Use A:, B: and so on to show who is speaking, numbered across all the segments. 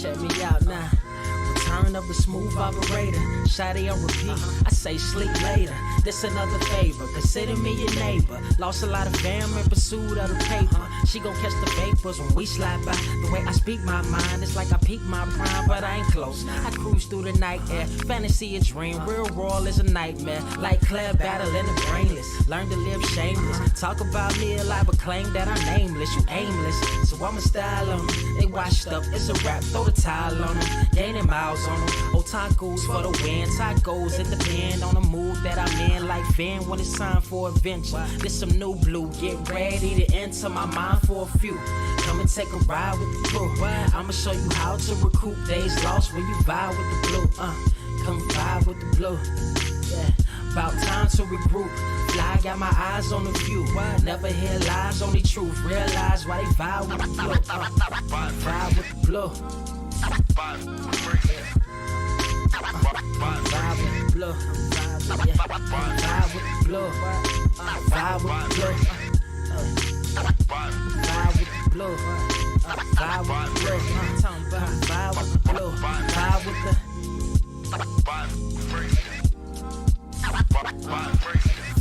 A: Check me out now. Return of the smooth operator. Shotty on repeat. I say sleep later. This another favor. Consider me your neighbor. Lost a lot of fam in pursuit of the paper. She gon' catch the vapors when we slide by. The way I speak my mind, it's like I peak my prime, but I ain't close. I cruise through the night air. Fantasy a dream. Real world is a nightmare. Like Claire battling the brainless. Learn to live shameless. Talk about me a lot, but claim that I'm nameless. You aimless. So I'ma style on them. They washed up. It's a rap. Throw the towel on them. Gaining miles on them. Otakus for the win. Tacos, it depend on the mood that I'm in. Like Finn when it's time for adventure. This some new blue. Get ready to enter my mind for a few. Come and take a ride with the crew. I'ma show you how to recoup days lost when you vibe with the blue. Come vibe with the blue. Yeah. About time to regroup. Fly, got my eyes on the view. Never hear lies, only truth. Realize why they vibe with the blue. Vibe with the blue. Vibe with the blue. Vibe with the blue. Vibe with the blue. Vibe with the blue. Vibe with the blue. Vibe with the blue. Vibe with the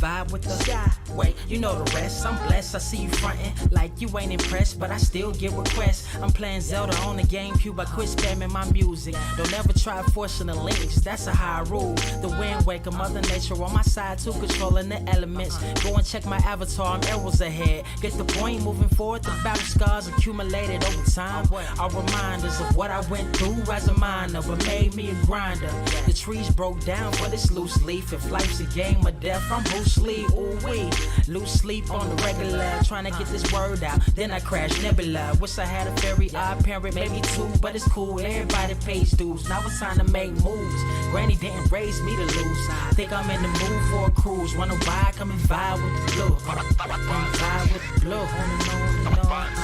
A: vibe with the sky. Wait, you know the rest. I'm blessed. I see you frontin' like you ain't impressed, but I still get requests. I'm playing Zelda on the GameCube. I quit spamming my music. Don't ever try forcing the links. That's a high rule. The wind waker, Mother Nature on my side too, controlling the elements. Go and check my avatar. I'm arrows ahead. Get the point. Moving forward, the battle scars accumulated over time are reminders of what I went through as a minor, but made me a grinder. The trees broke down for this loose leaf. If life's a game of death, I'm Bruce Lee. Ooh wee. Lose sleep on the regular, trying to get this word out. Then I crash nebula. Wish I had a very odd parent, maybe two, but it's cool. Everybody pays dues. Now it's time to make moves. Granny didn't raise me to lose. Think I'm in the mood for a cruise. Wanna ride? Come and vibe with the blue. Come vibe with the blue. Come vibe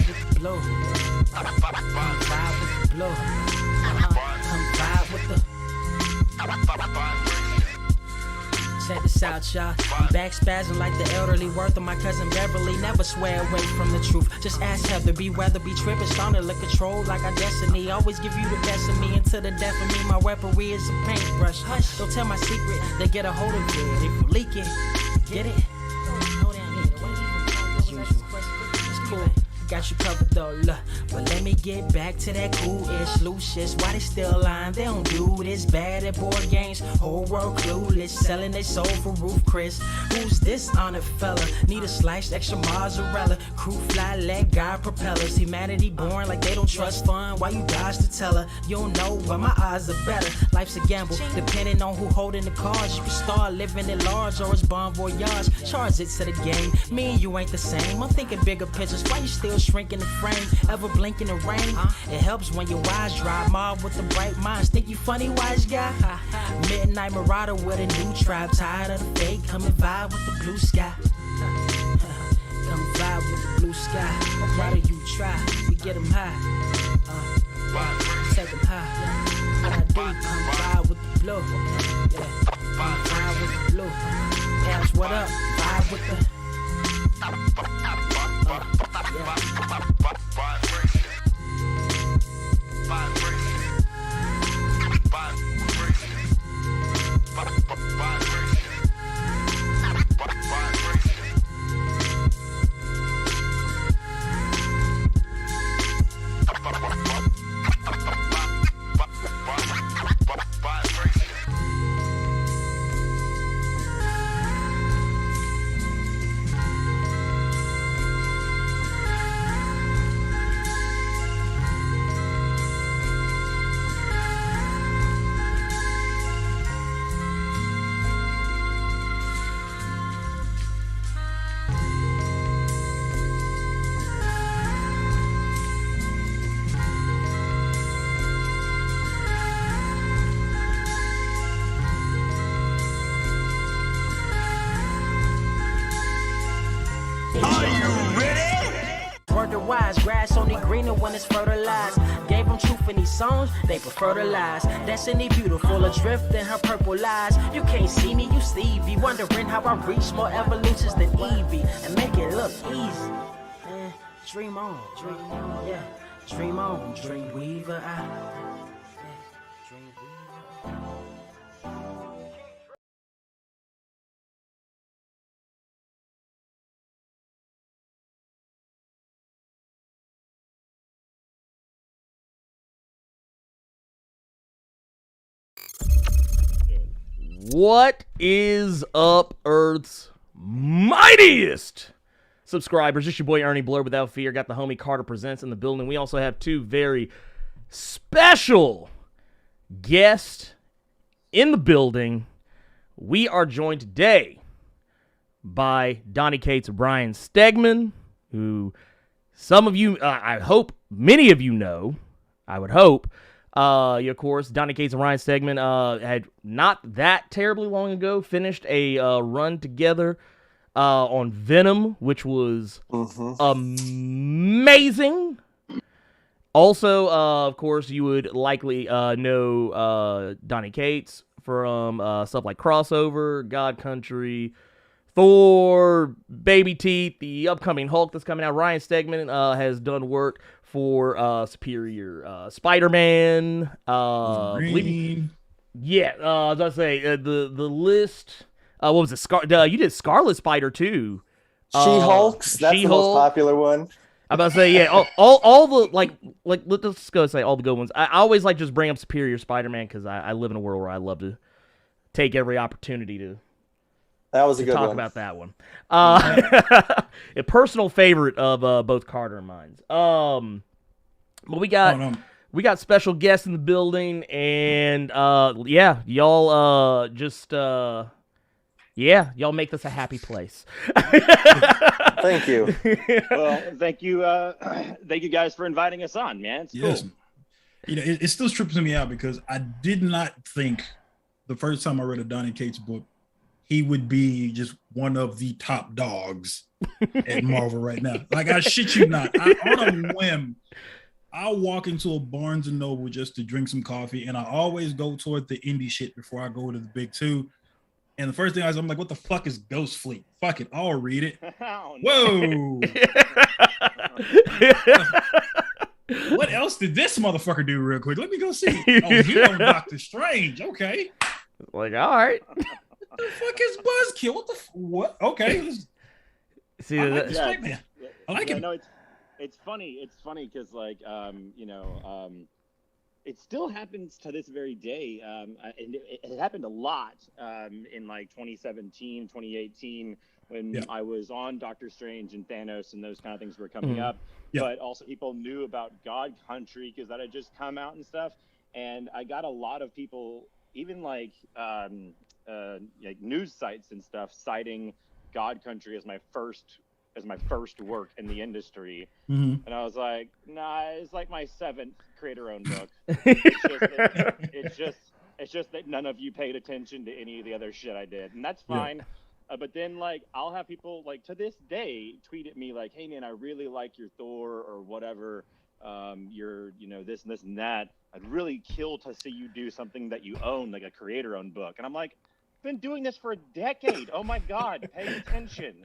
A: with the blue. Come vibe with the blue. Come vibe with the. Check this out, y'all. I'm back spazzing like the elderly worth of my cousin Beverly. Never swear away from the truth. Just ask Heather, be weather, be tripping. Starting to control like our destiny. Always give you the best of me until the death of me. My weaponry is a paintbrush. Hush, don't tell my secret. They get a hold of it. If you leak it, get it. It's cool. Got you covered though, look. But let me get back to that cool-ish, loose-ish. Why they still lying? They don't do this. Bad at board games, whole world clueless. Selling their soul for Roof Chris. Who's this honored fella? Need a slice, extra mozzarella. Crew fly, let God propellers. Humanity born like they don't trust fun. Why you dodge to tell her? You don't know, but my odds are better. Life's a gamble, depending on who holding the cards. You can start living at large or it's bon voyage. Charge it to the game. Me and you ain't the same. I'm thinking bigger pictures. Why you still shrinking the frame, ever blinking the rain? It helps when your wise drive. Mob with the bright minds. Think you funny, wise guy? Midnight marauder with a new tribe. Tired of the fake. Come and vibe with the blue sky. Come vibe with the blue sky. Why do you try? We get them high. Take them high. What I do? Come vibe with the blue. Yeah. Come vibe with the blue. Pass what up? Vibe with the. Wise grass only greener when it's fertilized. Gave them truth in these songs, they prefer to lies. Destiny beautiful, adrift in her purple eyes. You can't see me, you Stevie. Wondering how I reach more evolutions than Evie and make it look easy. Dream on, yeah. Dream on, dream weaver. Dream weaver.
B: What is up, Earth's mightiest subscribers? It's your boy Ernie Blerd Without Fear. Got the homie Carter Presents in the building. We also have two very special guests in the building. We are joined today by Donny Cates Brian Stegman, who some of you, I hope many of you know, I would hope. Of course, Donny Cates and Ryan Stegman had not that terribly long ago finished a run together on Venom, which was amazing. Also, of course, you would likely know Donny Cates from stuff like Crossover, God Country, Thor, Baby Teeth, the upcoming Hulk that's coming out. Ryan Stegman has done work for Superior Spider-Man. I was about to say the list. What was it? You did Scarlet Spider too.
C: She-Hulk's. That's the most popular one.
B: I'm about to say, yeah, all the like let's go say all the good ones. I always like just bring up Superior Spider-Man because I live in a world where I love to take every opportunity to.
C: That was a good
B: talk
C: one.
B: about that one. A personal favorite of both Carter and mine. But we got special guests in the building, and yeah, y'all y'all make this a happy place.
C: Thank you.
D: Well, thank you guys for inviting us on, man. It's cool.
E: You know, it still trips me out because I did not think the first time I read a Donny Cates book he would be just one of the top dogs at Marvel right now. Like, I shit you not. On a whim, I'll walk into a Barnes & Noble just to drink some coffee, and I always go toward the indie shit before I go to the big two. And the first thing I'm like, what the fuck is Ghost Fleet? Fuck it, I'll read it. Oh, no. Whoa. What else did this motherfucker do real quick? Let me go see. Oh, he on Doctor Strange. Okay.
B: Like, all right.
E: What the fuck is Buzzkill? What? Okay.
B: See,
E: I like Stegman. I like it.
D: No, it's funny. It's funny because, like, it still happens to this very day. And it happened a lot in like 2017, 2018, when I was on Doctor Strange and Thanos and those kind of things were coming up. Yeah. But also people knew about God Country because that had just come out and stuff. And I got a lot of people, even like news sites and stuff, citing God Country as my first work in the industry. And I was like, nah, it's like my 7th creator-owned book. It's just that none of you paid attention to any of the other shit I did, and that's fine. But then, like, I'll have people, like, to this day tweet at me like, hey man, I really like your Thor or whatever, your, this and this and that. I'd really kill to see you do something that you own, like a creator-owned book. And I'm like, been doing this for a decade. Oh my God, pay attention.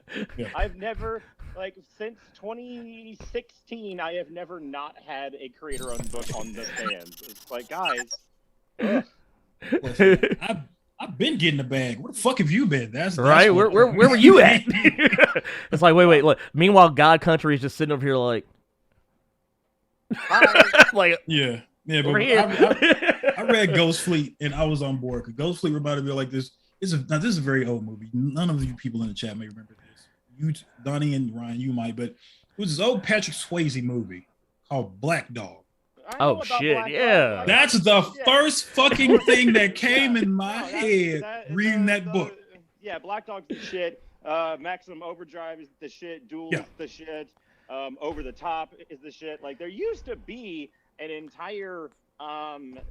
D: I've never, like, since 2016, I have never not had a creator-owned book on the stands. It's like, guys.
E: Listen, I've been getting the bag. Where the fuck have you been? That's
B: right. Where were you at? It's like, wait, look. Meanwhile, God Country is just sitting over here like, like,
E: yeah. But I read Ghost Fleet and I was on board because Ghost Fleet reminded me of like this. This is a very old movie. None of you people in the chat may remember this. You, Donny and Ryan, you might, but it was this old Patrick Swayze movie called Black Dog.
B: Oh shit, yeah.
E: That's the first fucking thing that came in my head reading that book.
D: Yeah, Black Dog's the shit. Maximum Overdrive is the shit. Duel is the shit. Over the Top is the shit. Like, there used to be an entire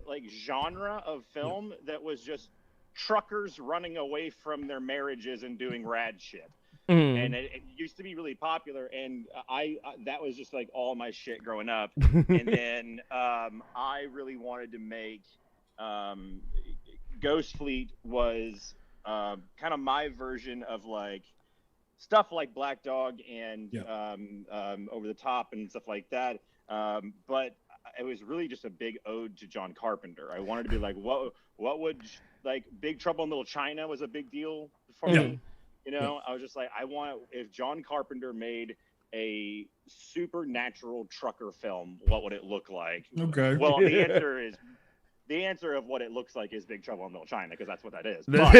D: like genre of film that was just truckers running away from their marriages and doing rad shit. And it used to be really popular, and I that was just like all my shit growing up. And then I really wanted to make Ghost Fleet was kind of my version of like stuff like Black Dog and Over the Top and stuff like that. But it was really just a big ode to John Carpenter. I wanted to be like, what would, like, Big Trouble in Little China was a big deal for me. You know, I was just like, if John Carpenter made a supernatural trucker film, what would it look like?
E: Okay.
D: Well, the answer of what it looks like is Big Trouble in Little China, because that's what that is. But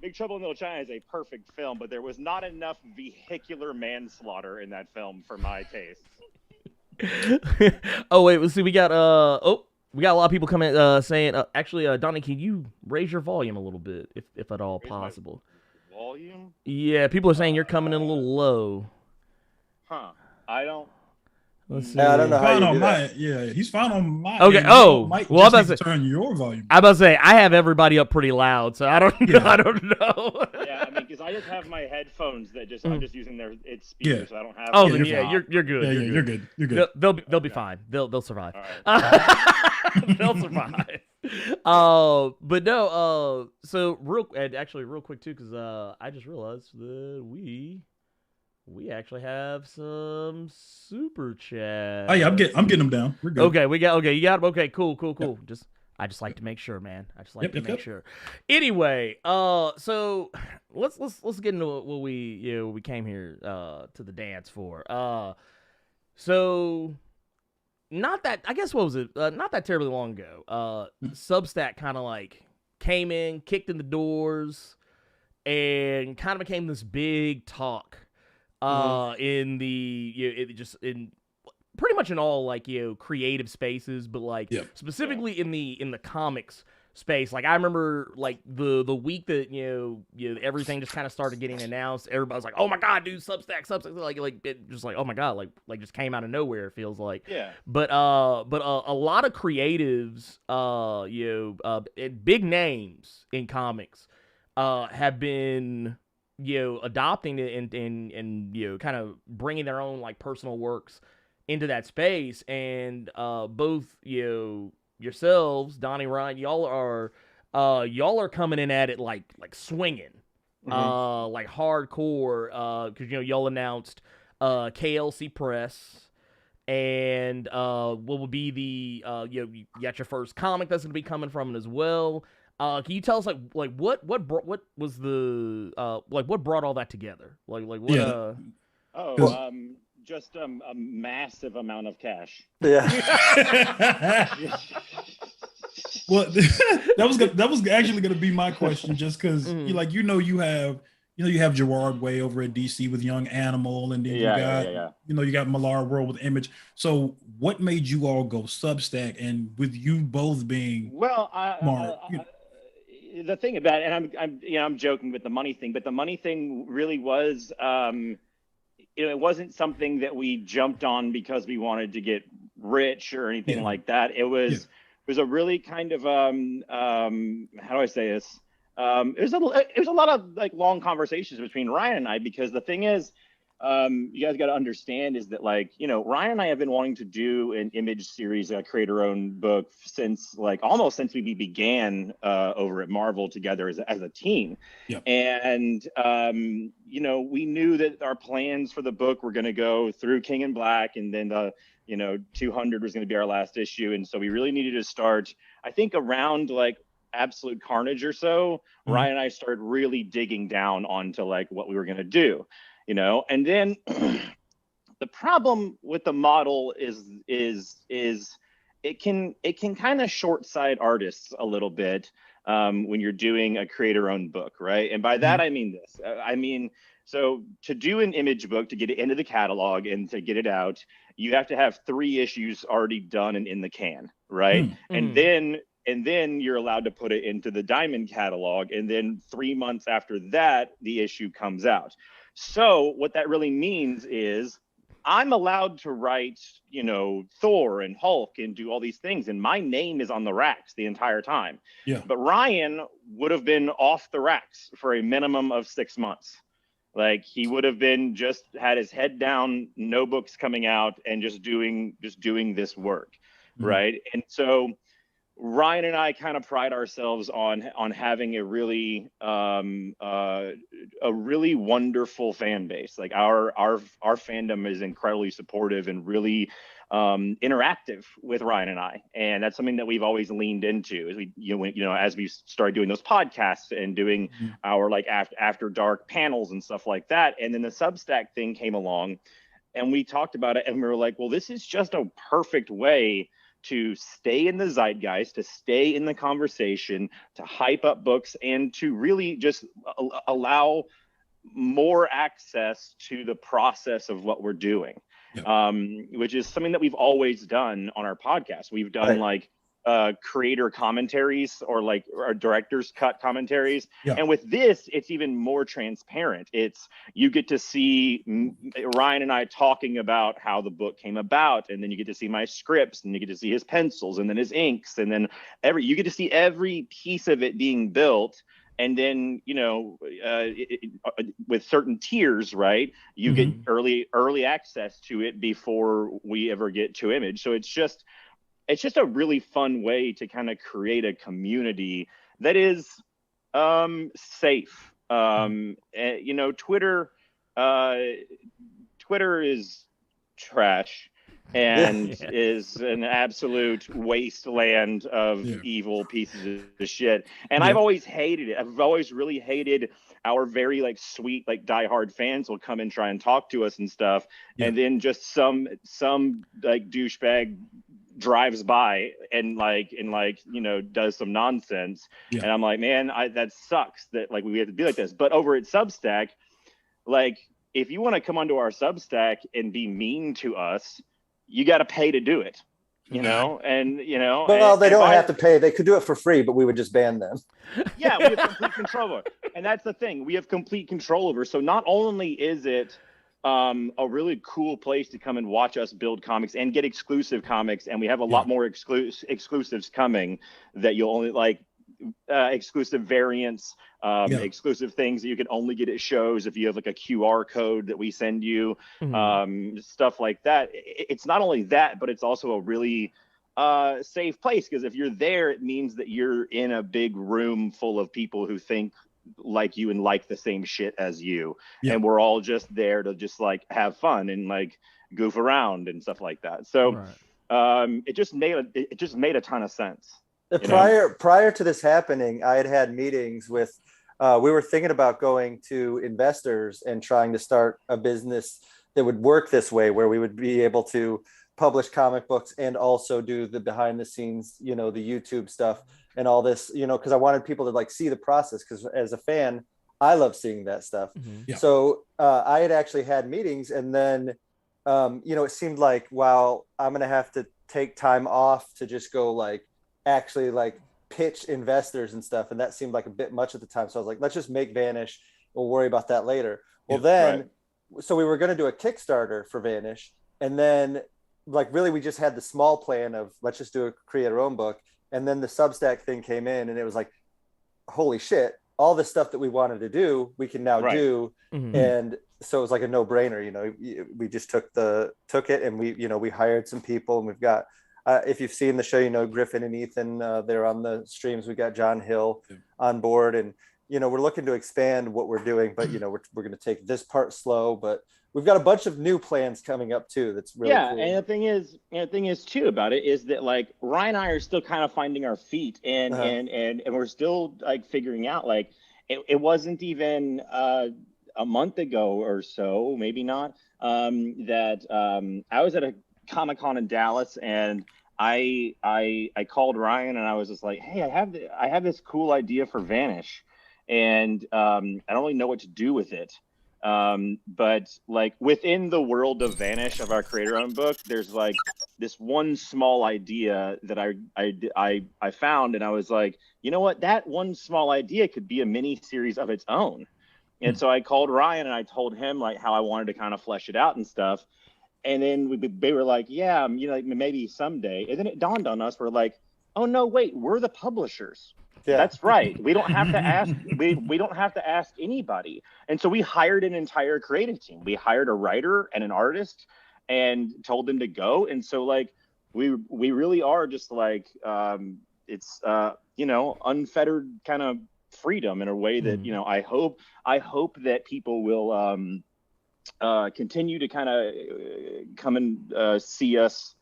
D: Big Trouble in Little China is a perfect film, but there was not enough vehicular manslaughter in that film for my taste.
B: Oh wait, let's see. We got a lot of people coming saying actually, Donny, can you raise your volume a little bit, if at all possible?
D: Volume?
B: Yeah, people are saying you're coming in a little low.
D: Huh? I don't.
B: Let's see.
C: Yeah, I don't know how you do
E: my
C: that.
E: yeah, he's fine on my
B: Okay.
E: end.
B: Oh,
E: Might
B: well,
E: just need to turn your volume.
B: I'm about to say I have everybody up pretty loud, so I don't know. I don't know.
D: Yeah, I mean, because I just have my headphones that I'm just using its speakers, so I don't have.
B: Oh, then you're good.
E: Yeah, you're good. You're good.
B: They'll be fine. They'll survive.
D: All right.
B: They'll survive. But no. So real quick too, because I just realized that we actually have some super chat.
E: Oh yeah, I'm getting them down. We're good.
B: Okay, you got them. Okay, cool. Yep. I just like to make sure, man. I just like to make sure. Anyway, so let's get into what we came here to the dance for. So not that, I guess, what was it? Not that terribly long ago. Substack kind of like came in, kicked in the doors, and kind of became this big talk. In pretty much in all, like, creative spaces, but like specifically in the comics space. Like, I remember, like, the week that everything just kind of started getting announced, everybody was like, oh my god, dude, Substack, like it just like, oh my god, like just came out of nowhere, it feels like. But a lot of creatives, big names in comics have been adopting it and kind of bringing their own, like, personal works into that space. And both yourselves, Donny, Ryan, y'all are coming in at it like swinging, like hardcore, because y'all announced KLC Press, and what will be the you got your first comic that's going to be coming from it as well. Can you tell us like what was the what brought all that together? Like what?
D: Just a massive amount of cash.
C: Yeah.
E: Well, that was actually going to be my question, just because you have Gerard Way over at DC with Young Animal, and then you got Millar World with Image. So what made you all go Substack, and with you both being
D: the thing about it, and I'm joking with the money thing, but the money thing really was it wasn't something that we jumped on because we wanted to get rich or anything like that. It was a really kind of how do I say this? It was a lot of, like, long conversations between Ryan and I, because the thing is, you guys got to understand is that, like, Ryan and I have been wanting to do an Image series, a creator-owned book, almost since we began over at Marvel together as a team. And we knew that our plans for the book were going to go through King and Black, and then 200 was going to be our last issue, and so we really needed to start, I think, around like Absolute Carnage or so. Ryan and I started really digging down onto, like, what we were going to do. And then the problem with the model is it can kind of short-sight artists a little bit when you're doing a creator-owned book, right? And by that I mean this. So to do an Image book, to get it into the catalog and to get it out, you have to have 3 issues already done and in the can, right? And then you're allowed to put it into the Diamond catalog, and then 3 months after that, the issue comes out. So what that really means is I'm allowed to write, Thor and Hulk and do all these things, and my name is on the racks the entire time. But Ryan would have been off the racks for a minimum of 6 months. Like, he would have been had his head down, no books coming out, and just doing this work, right? And so Ryan and I kind of pride ourselves on having a really wonderful fan base. Like our fandom is incredibly supportive and really interactive with Ryan and I, and that's something that we've always leaned into as as we started doing those podcasts and doing our like after dark panels and stuff like that. And then the Substack thing came along, and we talked about it, and we were like, well, this is just a perfect way to stay in the zeitgeist, to stay in the conversation, to hype up books, and to really just allow more access to the process of what we're doing, which is something that we've always done on our podcast. We've done like creator commentaries or director's cut commentaries. And with this, it's even more transparent. You get to see Ryan and I talking about how the book came about, and then you get to see my scripts, and you get to see his pencils, and then his inks, and then you get to see every piece of it being built. And then, with certain tiers, right, you get early access to it before we ever get to image. So it's just a really fun way to kind of create a community that is safe. Twitter is trash and is an absolute wasteland of evil pieces of shit. And I've always hated it. I've always really hated our very like sweet, like diehard fans will come and try and talk to us and stuff. And then just some like douchebag drives by and does some nonsense. And I'm like, man, that sucks that like we have to be like this. But over at Substack, like if you want to come onto our Substack and be mean to us, you got to pay to do it, well,
C: they don't have to pay. They could do it for free, but we would just ban them.
D: Yeah, we have complete control over. And that's the thing, we have complete control over. So not only is it a really cool place to come and watch us build comics and get exclusive comics, and we have a lot more exclusives coming that you'll only like, exclusive variants, exclusive things that you can only get at shows if you have like a QR code that we send you, stuff like that. It's not only that, but it's also a really safe place, because if you're there, it means that you're in a big room full of people who think like you and like the same shit as you, and we're all just there to just like have fun and like goof around and stuff like that. So it just made a ton of sense.
C: Prior to this happening, I had meetings with we were thinking about going to investors and trying to start a business that would work this way, where we would be able to publish comic books and also do the behind the scenes, the YouTube stuff and all this, because I wanted people to like see the process, because as a fan, I love seeing that stuff. So I had actually had meetings, and then it seemed like, wow, I'm gonna have to take time off to just go like actually like pitch investors and stuff, and that seemed like a bit much at the time. So I was like, let's just make Vanish, we'll worry about that later. So we were going to do a Kickstarter for Vanish, and then like really we just had the small plan of let's just do a create our own book, and then the Substack thing came in, and it was like, holy shit, all the stuff that we wanted to do we can now do. And so it was like a no-brainer. We just took it, and we hired some people, and we've got if you've seen the show, Griffin and Ethan, they're on the streams. We got John Hill on board, and we're looking to expand what we're doing, but we're going to take this part slow, but we've got a bunch of new plans coming up too. That's really cool.
D: And the thing is too about it is that like Ryan and I are still kind of finding our feet, and we're still like figuring out, like it wasn't even a month ago or so, maybe not, that I was at a Comic-Con in Dallas, and I called Ryan, and I was just like, hey, I have this cool idea for Vanish, and I don't really know what to do with it. But like within the world of Vanish, of our creator-owned book, there's like this one small idea that I found, and I was like, you know what, that one small idea could be a mini series of its own. And so I called Ryan, and I told him like how I wanted to kind of flesh it out and stuff. And then they were like, yeah, like maybe someday. And then it dawned on us, we're like, oh no, wait, we're the publishers. Yeah. That's right. We don't have to ask. we don't have to ask anybody. And so we hired an entire creative team. We hired a writer and an artist, and told them to go. And so like we really are just like it's unfettered kind of freedom in a way that I hope that people will continue to kind of come and see us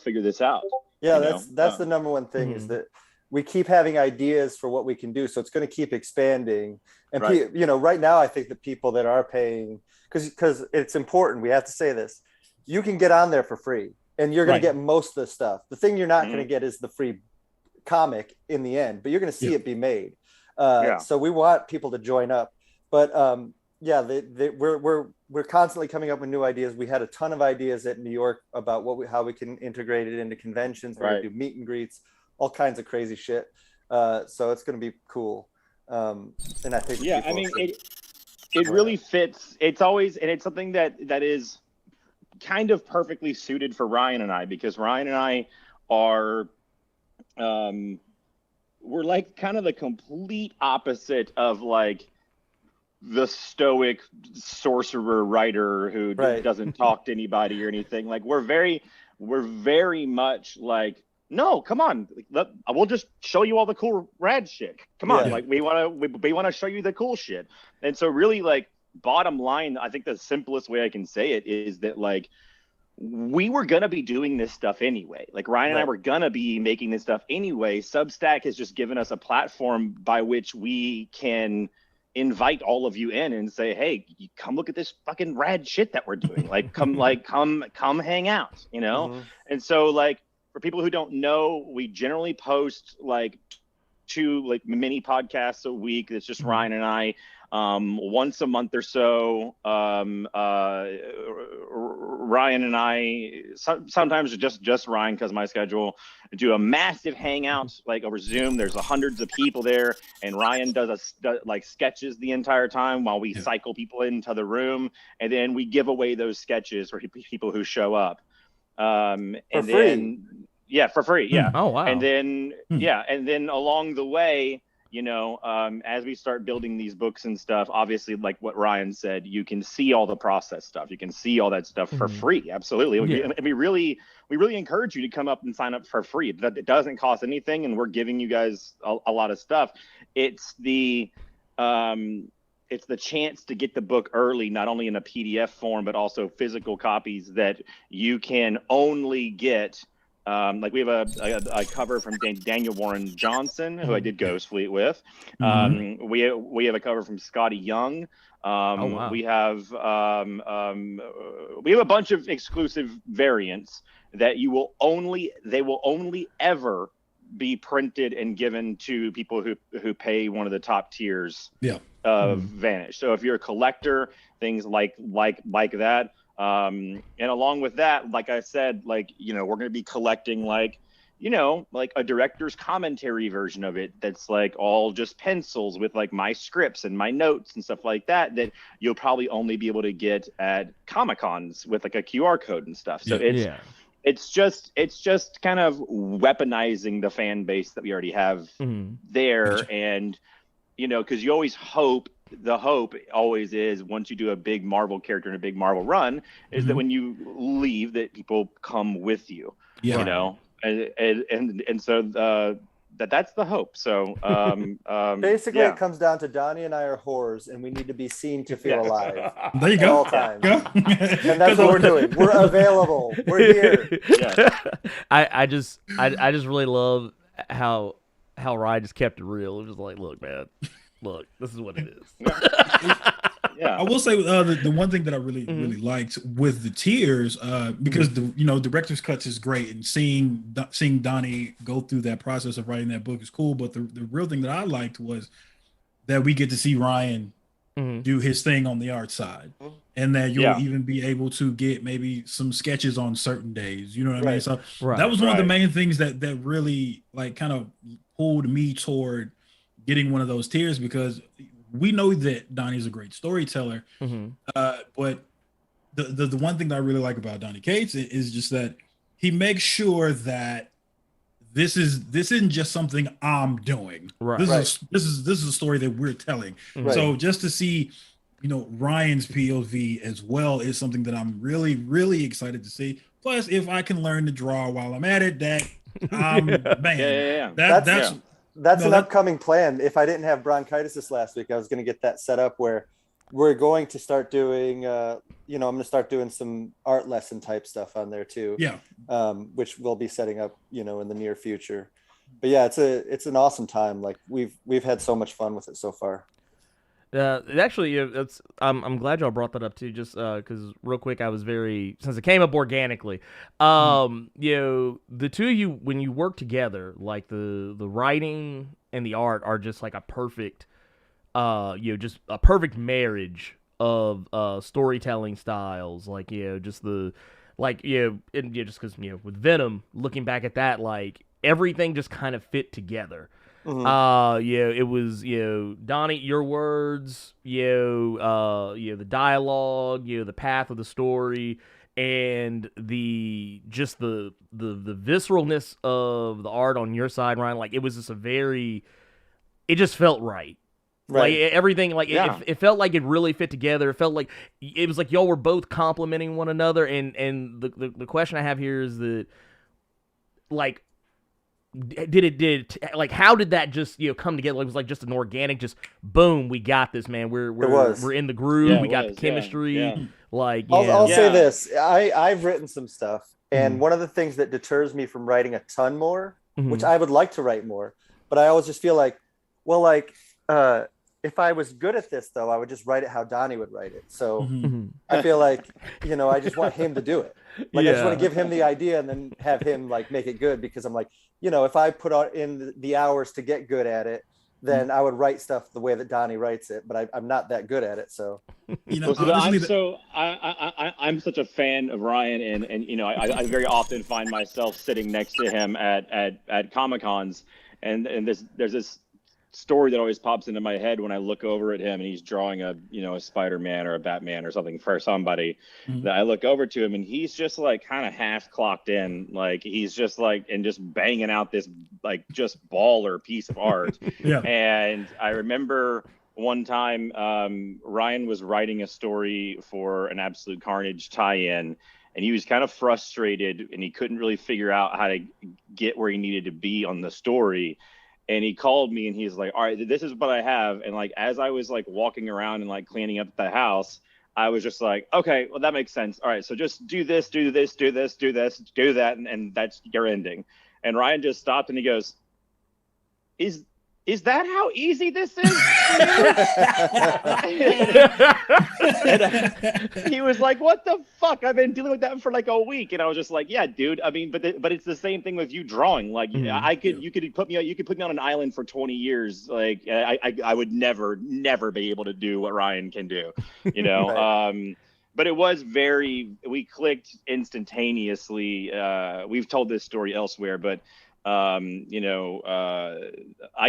D: figure this out.
C: Yeah, that's the number one thing is that we keep having ideas for what we can do, so it's going to keep expanding. And
D: right.
C: Right now I think the people that are paying, because it's important, we have to say this, you can get on there for free and you're going to get most of the stuff. The thing you're not going to get is the free comic in the end, but you're going to see it be made. So we want people to join up, but we're constantly coming up with new ideas. We had a ton of ideas at New York about how we can integrate it into conventions. We're going to do meet and greets, all kinds of crazy shit. So it's going to be cool. And I think
D: it really fits. It's always, and it's something that is kind of perfectly suited for Ryan and I, because Ryan and I are we're like kind of the complete opposite of like the stoic sorcerer writer who doesn't talk to anybody or anything. Like we're very much like, no, come on, we'll just show you all the cool rad shit. Come on, like we want to show you the cool shit. And so really, like, bottom line, I think the simplest way I can say it is that like we were gonna be doing this stuff anyway. Like Ryan and I were gonna be making this stuff anyway. Substack has just given us a platform by which we can invite all of you in and say, hey, come look at this fucking rad shit that we're doing. Like come hang out, And so like, for people who don't know, we generally post like 2 like mini podcasts a week. It's just Ryan and I, once a month or so. Ryan and I, sometimes just Ryan, because my schedule, do a massive hangout like over Zoom. There's hundreds of people there, and Ryan does like sketches the entire time while we cycle people into the room, and then we give away those sketches for people who show up. For free.
B: Oh wow.
D: And then and then along the way, as we start building these books and stuff, obviously, like what Ryan said, you can see all the process stuff, you can see all that stuff for free. Absolutely. And we really encourage you to come up and sign up for free. It doesn't cost anything, and we're giving you guys a lot of stuff. It's the chance to get the book early, not only in a PDF form, but also physical copies that you can only get. Like we have a cover from Daniel Warren Johnson, who I did Ghost Fleet with. We have a cover from Scotty Young. We have a bunch of exclusive variants that they will only ever be printed and given to people who pay one of the top tiers of Vanish. So if you're a collector, things like that. And along with that, like I said, like, we're going to be collecting like a director's commentary version of it. That's like all just pencils with like my scripts and my notes and stuff like that you'll probably only be able to get at Comic-Cons with like a QR code and stuff. So it's just kind of weaponizing the fan base that we already have there. And, cause you always hope, the hope always is, once you do a big Marvel character and a big Marvel run, is that when you leave, that people come with you, and so that's the hope. So
C: basically it comes down to Donny and I are whores, and we need to be seen to feel alive.
E: There you go.
C: All times. And that's what we're doing. We're available. We're here.
B: I just really love how Ryan just kept it real. It was just like, look, man, look, this is what it is.
E: I will say the one thing that I really liked with the tiers, because the director's cuts is great, and seeing Donny go through that process of writing that book is cool. But the real thing that I liked was that we get to see Ryan do his thing on the art side, and that you'll even be able to get maybe some sketches on certain days. You know what I mean? So that was one of the main things that really like kind of pulled me toward getting one of those tiers, because we know that Donny's a great storyteller, but the one thing that I really like about Donny Cates is just that he makes sure that this isn't just something I'm doing. This is a story that we're telling. So just to see, Ryan's POV as well is something that I'm really, really excited to see. Plus, if I can learn to draw while I'm at it, that Man,
D: Yeah.
C: That's an upcoming plan. If I didn't have bronchitis this last week, I was going to get that set up where we're going to start doing, I'm going to start doing some art lesson type stuff on there too.
E: Yeah.
C: Which we'll be setting up, in the near future. But yeah, it's an awesome time. Like we've had so much fun with it so far.
B: Actually, I'm glad y'all brought that up too. Just because real quick, I was since it came up organically. The two of you, when you work together, like the writing and the art are just like a perfect, just a perfect marriage of storytelling styles. Like just the just because with Venom, looking back at that, like everything just kind of fit together. It was, Donny, your words, the dialogue, the path of the story, and the visceralness of the art on your side, Ryan. Like it was just it just felt right. Like everything, like it felt like it really fit together. It felt like it was like y'all were both complimenting one another. And the question I have here is that, like, like how did that just come together? It was like just an organic, just boom, we got this, man. We're in the groove. We got the chemistry.
D: Yeah.
B: Like
C: I'll say this: I've written some stuff, and one of the things that deters me from writing a ton more, which I would like to write more, but I always just feel like, if I was good at this though, I would just write it how Donny would write it. So I feel like, I just want him to do it. Like I just want to give him the idea and then have him like make it good, because I'm like, if I put out in the hours to get good at it, then I would write stuff the way that Donny writes it, but I'm not that good at it. So,
D: I'm such a fan of Ryan, and I very often find myself sitting next to him at Comic-Cons, and there's this story that always pops into my head when I look over at him and he's drawing a Spider-Man or a Batman or something for somebody, that I look over to him and he's just like kind of half clocked in, like he's just like and just banging out this like just baller piece of art. And I remember one time Ryan was writing a story for an Absolute Carnage tie-in, and he was kind of frustrated and he couldn't really figure out how to get where he needed to be on the story. And he called me and he's like, all right, this is what I have. And like, as I was like walking around and like cleaning up the house, I was just like, okay, well, that makes sense. All right, so just do this, do this, do this, do this, do that. And that's your ending. And Ryan just stopped and he goes, is that how easy this is? And he was like, what the fuck? I've been dealing with that for like a week. And I was just like, yeah, dude. I mean, but it's the same thing with you drawing. Like you could put me on an island for 20 years. Like I would never be able to do what Ryan can do, Right. But it was we clicked instantaneously. We've told this story elsewhere, but I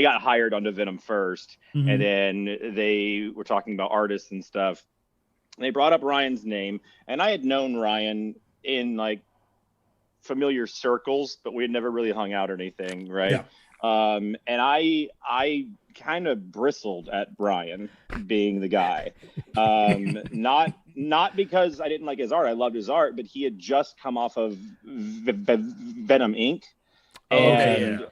D: got hired onto Venom first, and then they were talking about artists and stuff. They brought up Ryan's name, and I had known Ryan in like familiar circles, but we had never really hung out or anything, right? Yeah. And I kind of bristled at Brian being the guy, not because I didn't like his art. I loved his art, but he had just come off of Venom Inc. And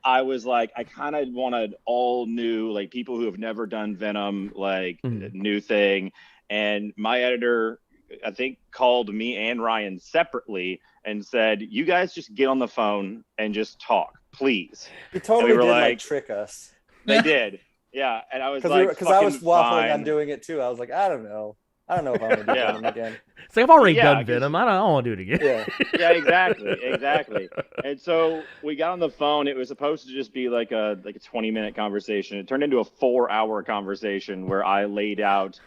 D: I was like, I kind of wanted all new, like people who have never done Venom, like new thing. And my editor, I think, called me and Ryan separately and said, you guys just get on the phone and just talk, please.
C: He totally did like trick us.
D: They did. Yeah. And I was like,
C: because I was waffling on doing it too. I was like, I don't know if I'm going to do Venom again.
B: It's like, I've already done Venom. I don't want to do it again.
D: Yeah, exactly. And so we got on the phone. It was supposed to just be like a 20-minute conversation. It turned into a 4-hour conversation where I laid out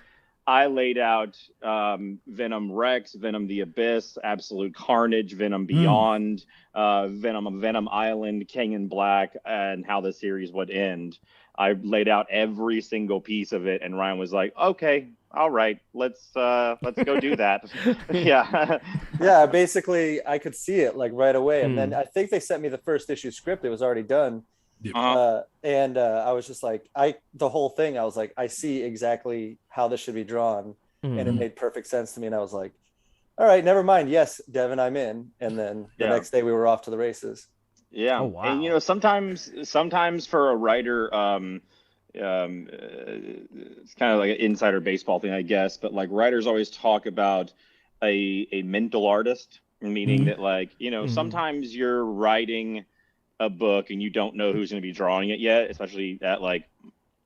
D: Venom Rex, Venom the Abyss, Absolute Carnage, Venom Beyond, Venom Island, King in Black, and how the series would end. I laid out every single piece of it, and Ryan was like, okay, all right, let's go do that.
C: Yeah, basically I could see it like right away. And then I think they sent me the first issue script. It was already done. And I was just like, the whole thing, I was like, I see exactly how this should be drawn. And it made perfect sense to me. And I was like, all right, never mind. Yes, Devin, I'm in. And then the next day we were off to the races.
D: Yeah.
B: Oh, wow.
D: And sometimes for a writer, it's kind of like an insider baseball thing, I guess, but like writers always talk about a mental artist, meaning that like, sometimes you're writing a book and you don't know who's going to be drawing it yet, especially at like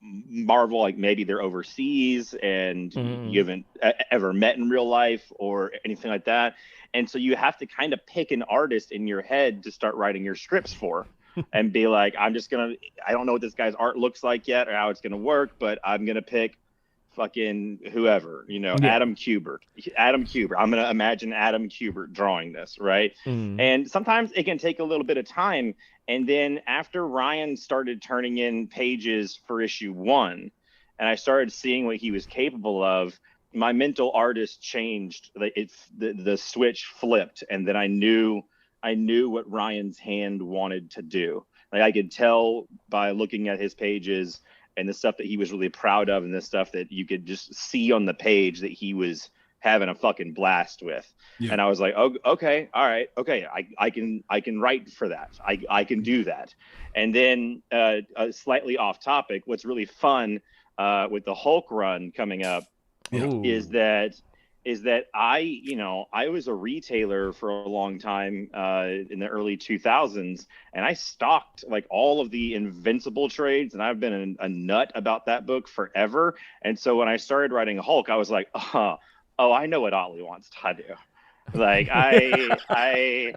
D: Marvel, like maybe they're overseas and you haven't ever met in real life or anything like that. And so you have to kind of pick an artist in your head to start writing your scripts for. And be like, I don't know what this guy's art looks like yet or how it's going to work, but I'm going to pick fucking whoever, Adam Kubert. I'm going to imagine Adam Kubert drawing this, right? And sometimes it can take a little bit of time. And then after Ryan started turning in pages for issue 1, and I started seeing what he was capable of, my mental artist changed. The switch flipped, and then I knew what Ryan's hand wanted to do. Like I could tell by looking at his pages and the stuff that he was really proud of and the stuff that you could just see on the page that he was having a fucking blast with. Yeah. And I was like, oh, okay, all right, okay, I can write for that. I can do that. And then slightly off topic, what's really fun with the Hulk run coming up is that I was a retailer for a long time in the early 2000s, and I stocked like all of the Invincible trades, and I've been a nut about that book forever. And so when I started writing Hulk, I was like, oh, I know what Ollie wants to do. Like I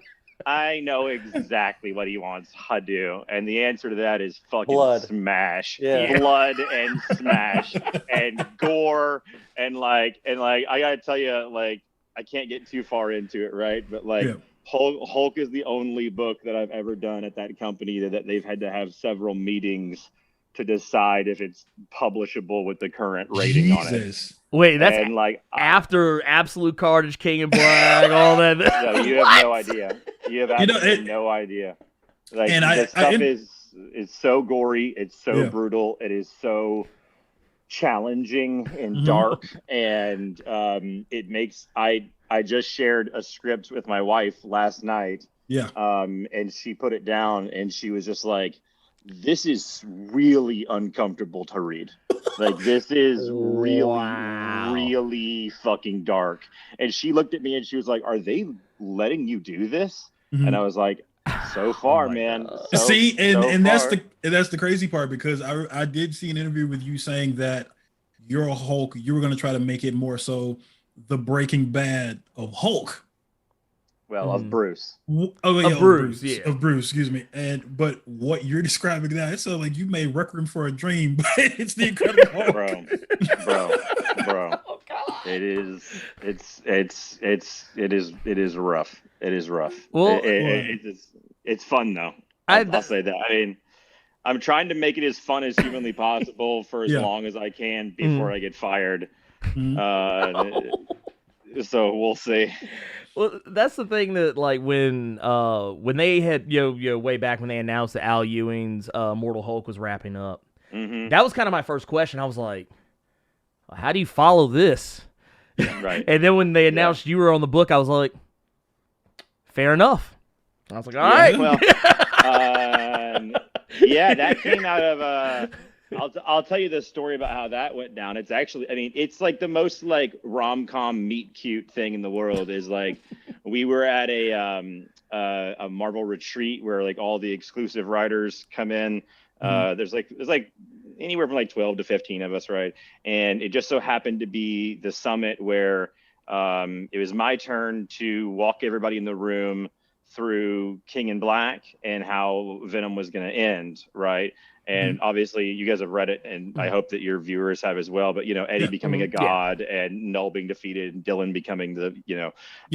D: know exactly what he wants to do, and the answer to that is fucking blood. Smash, blood and smash and gore and like I gotta tell you, like I can't get too far into it, right? But like Hulk is the only book that I've ever done at that company that they've had to have several meetings to decide if it's publishable with the current rating on it.
B: Wait, that's like after Absolute Carnage, King and Black, all that.
D: No, you have no idea. You have absolutely no idea. Like, and this stuff is so gory. It's so brutal. It is so challenging and dark, and it makes. I just shared a script with my wife last night. Yeah. And she put it down, and she was just like, "This is really uncomfortable to read. Like this is really fucking dark." And she looked at me and she was like, "Are they letting you do this?" And I was like, "So far, man."
E: That's the crazy part, because I did see an interview with you saying that your Hulk, you were going to try to make it more so the Breaking Bad of Hulk.
D: Well, of Bruce.
E: Of Bruce, excuse me. But what you're describing now, it's like you made Requiem for a Dream, but it's the Incredible Hulk.
D: Bro. Oh, God. It is rough. It is rough. Well, it's fun though. I'll say that. I mean, I'm trying to make it as fun as humanly possible for as long as I can before I get fired. So we'll see.
B: Well, that's the thing that, like, when they had, way back when they announced that Al Ewing's Mortal Hulk was wrapping up, that was kind of my first question. I was like, how do you follow this? Right. And then when they announced you were on the book, I was like, fair enough. I was like, all right.
D: Well, that came out of I'll tell you the story about how that went down. It's actually, I mean, it's like the most like rom-com meet cute thing in the world. Is like we were at a Marvel retreat where like all the exclusive writers come in. There's like anywhere from like 12 to 15 of us, right? And it just so happened to be the summit where it was my turn to walk everybody in the room through King in Black and how Venom was going to end, right? And obviously you guys have read it, and I hope that your viewers have as well. But, Eddie becoming a god and Null being defeated and Dylan becoming the,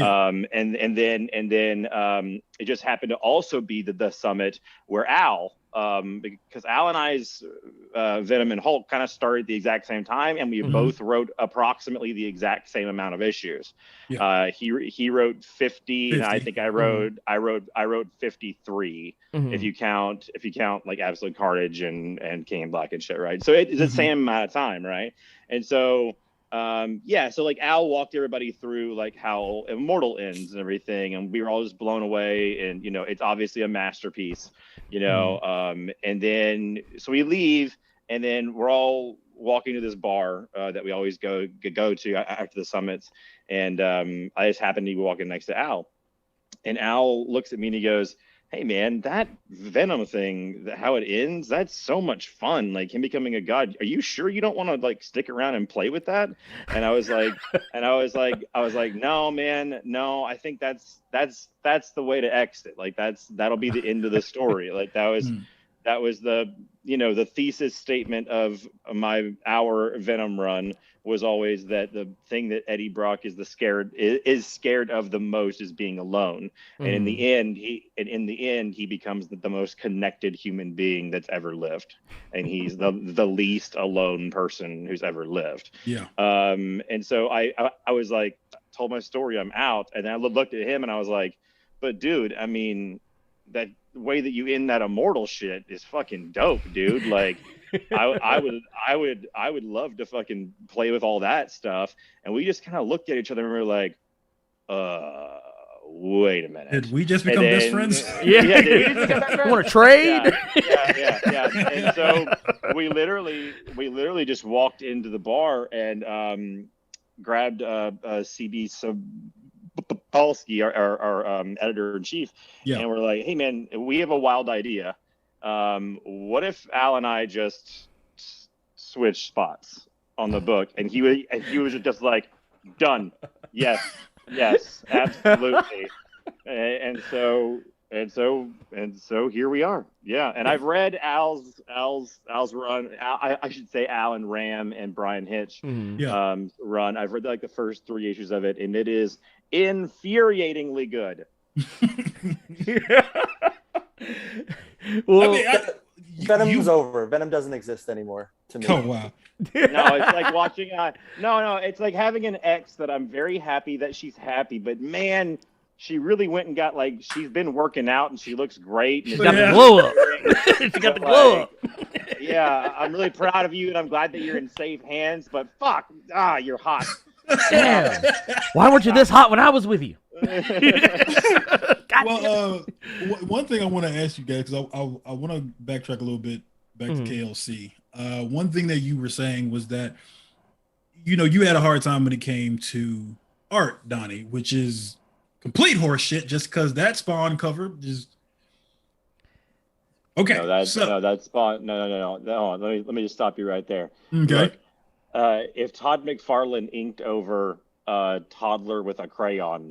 D: and then it just happened to also be the summit where Al, because Al and I's Venom and Hulk kind of started at the exact same time, and we both wrote approximately the exact same amount of issues. He wrote 50, and I think I wrote 53 if you count like Absolute Carnage and King in Black and shit, right? So it's the same amount of time, right? And so yeah, so like Al walked everybody through like how Immortal ends and everything, and we were all just blown away. And it's obviously a masterpiece, and then so we leave, and then we're all walking to this bar that we always go to after the summits, and I just happened to be walking next to Al, and Al looks at me and he goes, "Hey man, that Venom thing, how it ends, that's so much fun. Like him becoming a god. Are you sure you don't want to like stick around and play with that?" And I was like, "No, man, no. I think that's the way to exit. Like that'll be the end of the story. Like that was the the thesis statement of our Venom run was always that the thing that Eddie Brock is scared of the most is being alone. And in the end he becomes the most connected human being that's ever lived. And he's the least alone person who's ever lived.
E: Yeah.
D: And so I was like, told my story, I'm out. And then I looked at him and I was like, but dude, I mean, that way that you end that Immortal shit is fucking dope, dude. Like I would love to fucking play with all that stuff. And we just kind of looked at each other and we were like, wait a minute.
E: Did we just become best friends?
D: Yeah, did we just become best friends?
B: Want to trade?
D: Yeah. And so we literally just walked into the bar and grabbed CB Polsky, our editor-in-chief, and we're like, "Hey man, we have a wild idea. What if Al and I just switch spots on the book?" And he was just like, "Done. Yes, absolutely." And so here we are. Yeah, and I've read Al's run. I should say Al and Ram and Brian Hitch run. I've read like the first 3 issues of it, and it is infuriatingly good.
C: Well, Venom's over. Venom doesn't exist anymore to me.
E: Oh wow.
D: No, it's like watching it's like having an ex that I'm very happy that she's happy, but man, she really went and got like, she's been working out and she looks great. And
B: she got the glow up. She got the glow up.
D: Yeah, I'm really proud of you and I'm glad that you're in safe hands, but fuck, you're hot.
B: Damn. Why weren't you this hot when I was with you?
E: Well, one thing I want to ask you guys, because I want to backtrack a little bit back to KLC. One thing that you were saying was that, you had a hard time when it came to art, Donny, which is complete horse shit, just because that Spawn cover is okay.
D: No, that's Spawn. No. Hold on. Let me just stop you right there.
E: Okay.
D: Look, if Todd McFarlane inked over toddler with a crayon,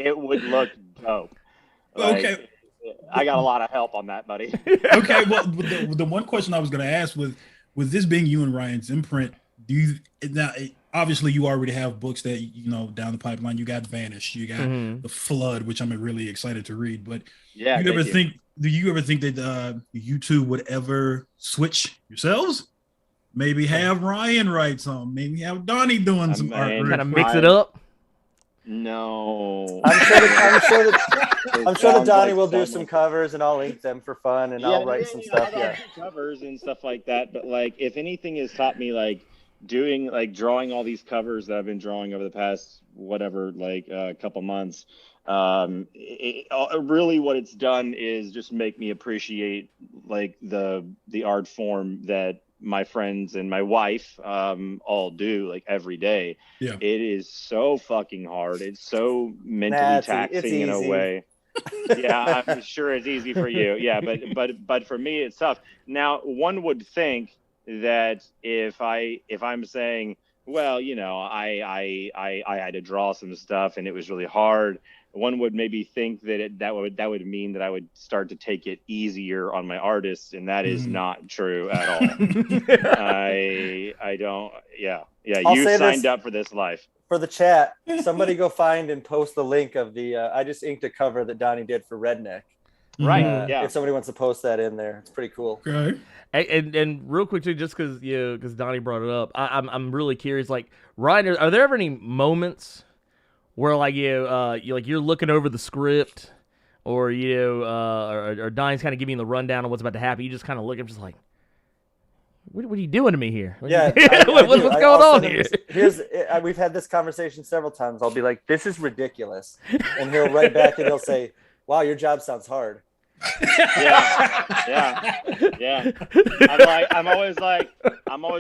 D: it would look dope. Like,
E: okay.
D: I got a lot of help on that, buddy.
E: Okay. Well, the one question I was going to ask with this being you and Ryan's imprint, obviously you already have books that down the pipeline. You got Vanish, you got The Flood, which I'm really excited to read. But do you ever think that you two would ever switch yourselves? Maybe have Ryan write some. Maybe have Donny doing some art.
B: Kind of mix it up.
D: No,
C: I'm sure that Donny will do some covers and I'll ink them for fun and I'll write some stuff. Yeah,
D: covers and stuff like that. But like, if anything has taught me like doing like drawing all these covers that I've been drawing over the past couple months, really what it's done is just make me appreciate like the art form that my friends and my wife all do like every day.
E: Yeah,
D: it is so fucking hard. It's so mentally taxing in a way. Yeah, I'm sure it's easy for you. Yeah, but for me it's tough. Now one would think that if I'm saying, well, I had to draw some stuff and it was really hard, one would maybe think that that would mean that I would start to take it easier on my artists, and that is not true at all. I don't. Yeah. You signed up for this life.
C: For the chat, somebody go find and post the link of the. I just inked a cover that Donny did for Redneck.
D: Right. Yeah.
C: If somebody wants to post that in there, it's pretty cool.
E: Okay.
B: And real quick too, just because Donny brought it up, I'm really curious. Like, Ryan, are there ever any moments where like you're looking over the script, or or Donny's kind of giving you the rundown on what's about to happen? You just kind of look and just like, What are you doing to me here?
C: Yeah,
B: What's going on here?
C: We've had this conversation several times. I'll be like, "This is ridiculous," and he'll write back and he'll say, "Wow, your job sounds hard."
D: Yeah. I'm always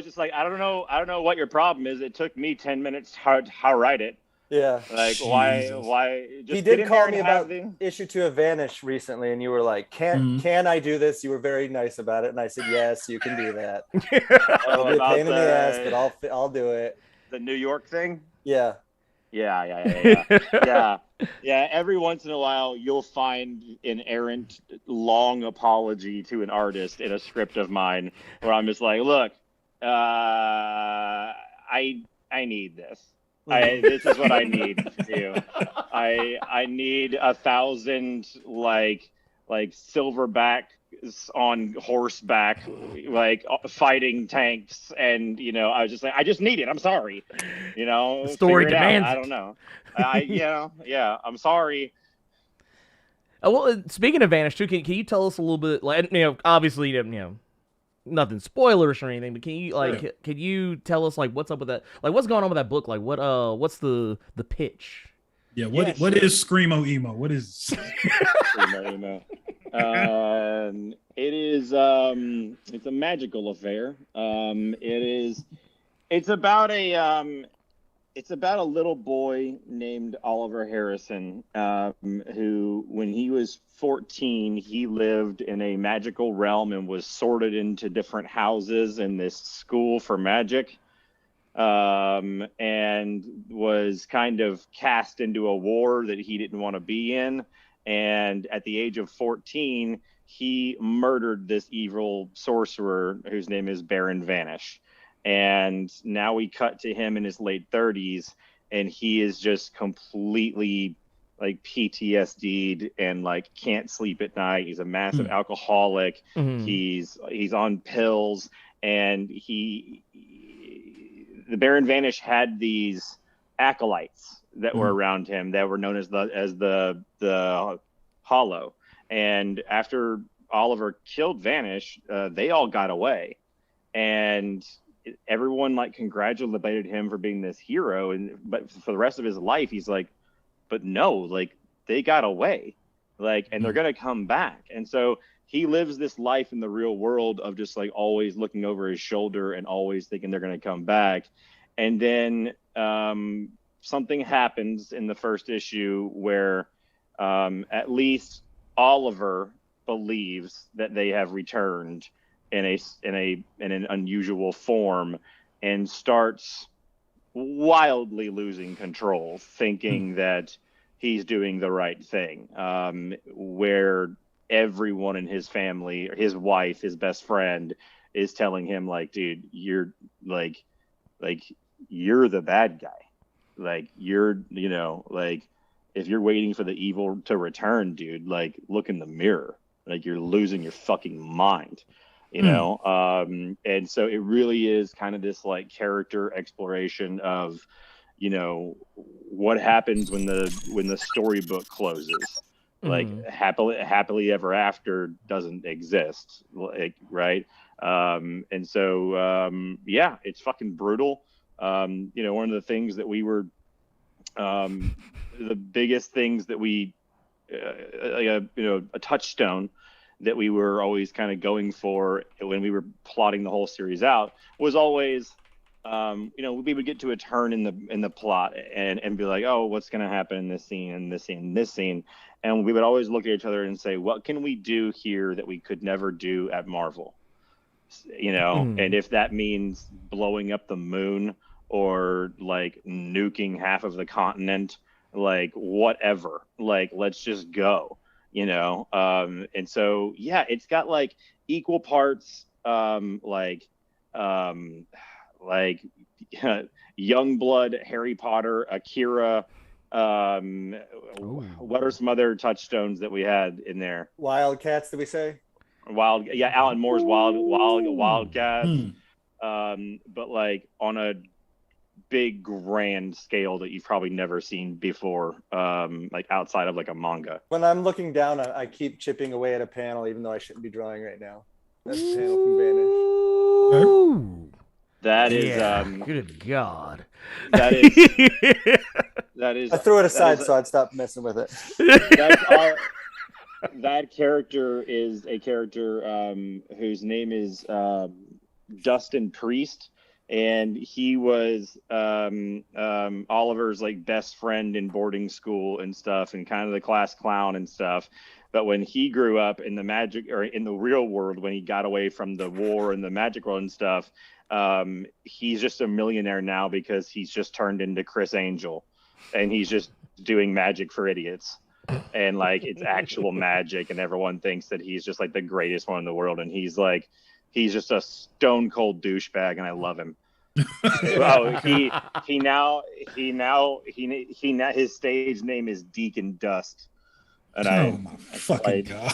D: just like, I don't know what your problem is. It took me 10 minutes to write it.
C: Yeah.
D: Like,
E: Jesus.
D: why? Just
C: He did call me
D: about
C: about issue 2 of Vanish recently, and you were like, "Can I do this?" You were very nice about it, and I said, "Yes, you can do that." It'll be a pain in the ass, but I'll do it.
D: The New York thing.
C: Yeah.
D: Yeah. Every once in a while, you'll find an errant long apology to an artist in a script of mine, where I'm just like, "Look, I need this. This is what I need to do. I need 1,000 like silverback on horseback, like fighting tanks, and I was just like, I just need it. I'm sorry,
B: The story demands.
D: I don't know. I'm sorry.
B: Well, speaking of Vanish too, can you tell us a little bit? Like, obviously, nothing spoilers or anything, but can you tell us like what's up with that? Like, what's going on with that book? Like, what's the pitch?
E: Yeah, what is Screamo Emo? What is
D: Screamo Emo? It is it's a magical affair. It's about a little boy named Oliver Harrison, who, when he was 14, he lived in a magical realm and was sorted into different houses in this school for magic, and was kind of cast into a war that he didn't want to be in. And at the age of 14, he murdered this evil sorcerer whose name is Baron Vanish. And now we cut to him in his late 30s, and he is just completely like PTSD'd and like can't sleep at night. He's a massive alcoholic.
B: Mm-hmm.
D: He's on pills, and the Baron Vanish had these acolytes that were around him that were known as the Hollow. And after Oliver killed Vanish, they all got away, and everyone like congratulated him for being this hero. But for the rest of his life, he's like, but no, like they got away, like, and they're gonna come back. And so he lives this life in the real world of just like always looking over his shoulder and always thinking they're gonna come back. And then something happens in the first issue where at least Oliver believes that they have returned in an unusual form, and starts wildly losing control, thinking that he's doing the right thing, where everyone in his family, his wife, his best friend, is telling him like, dude, you're like you're the bad guy. Like, you're, like, if you're waiting for the evil to return, dude, like, look in the mirror. Like, you're losing your fucking mind, and so it really is kind of this like character exploration of, what happens when the storybook closes. Like, happily ever after doesn't exist, like, right? And so it's fucking brutal. One of the things that we were, the biggest things that we, a touchstone that we were always kind of going for when we were plotting the whole series out was always, we would get to a turn in the plot and be like, oh, what's going to happen in this scene and this scene and this scene. And we would always look at each other and say, what can we do here that we could never do at Marvel? And if that means blowing up the moon or like nuking half of the continent, like whatever, like let's just go, and so it's got like equal parts like Youngblood, Harry Potter, Akira. What are some other touchstones that we had in there?
C: Wildcats, did we say?
D: Alan Moore's Wildcats. But like on a big grand scale that you've probably never seen before, like outside of like a manga.
C: When I'm looking down, I keep chipping away at a panel, even though I shouldn't be drawing right now. That's the panel from Vanish.
B: Ooh.
D: That is
B: yeah. Good God.
D: That is
C: I threw it aside so I'd stop messing with it.
D: That character is a character whose name is Dustin Priest, and he was Oliver's like best friend in boarding school and stuff, and kind of the class clown and stuff. But when he grew up in the magic or in the real world, when he got away from the war and the magic world and stuff, he's just a millionaire now because he's just turned into Chris Angel, and he's just doing magic for idiots. And like it's actual magic, and everyone thinks that he's just like the greatest one in the world, and he's just a stone cold douchebag, and I love him. His stage name is Deacon Dust, and
E: my fucking God.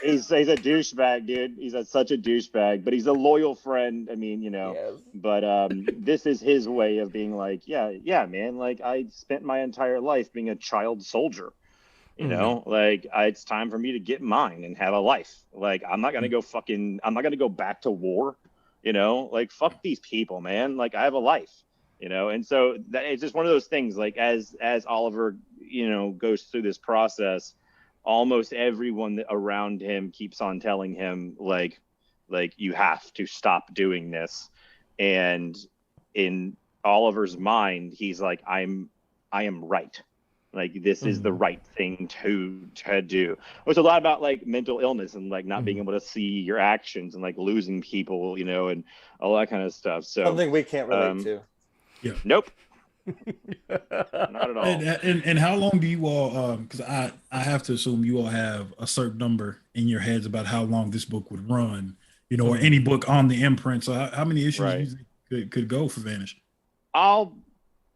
D: He's a douchebag, dude. He's such a douchebag, but he's a loyal friend. I mean, yes. But this is his way of being like, yeah, man. Like I spent my entire life being a child soldier. You know, like it's time for me to get mine and have a life. Like I'm not gonna go back to war. You know, like fuck these people, man. Like I have a life. You know, and so it's just one of those things. Like as Oliver, goes through this process, almost everyone around him keeps on telling him like you have to stop doing this. And in Oliver's mind, he's like, I am right. Like this is the right thing to do. It's a lot about like mental illness and like not being able to see your actions and like losing people, and all that kind of stuff. So
C: something we can't relate to.
E: Yeah.
D: Nope. Not at all.
E: And how long do you all? Because I have to assume you all have a certain number in your heads about how long this book would run, or any book on the imprint. So how many issues could go for Vanish?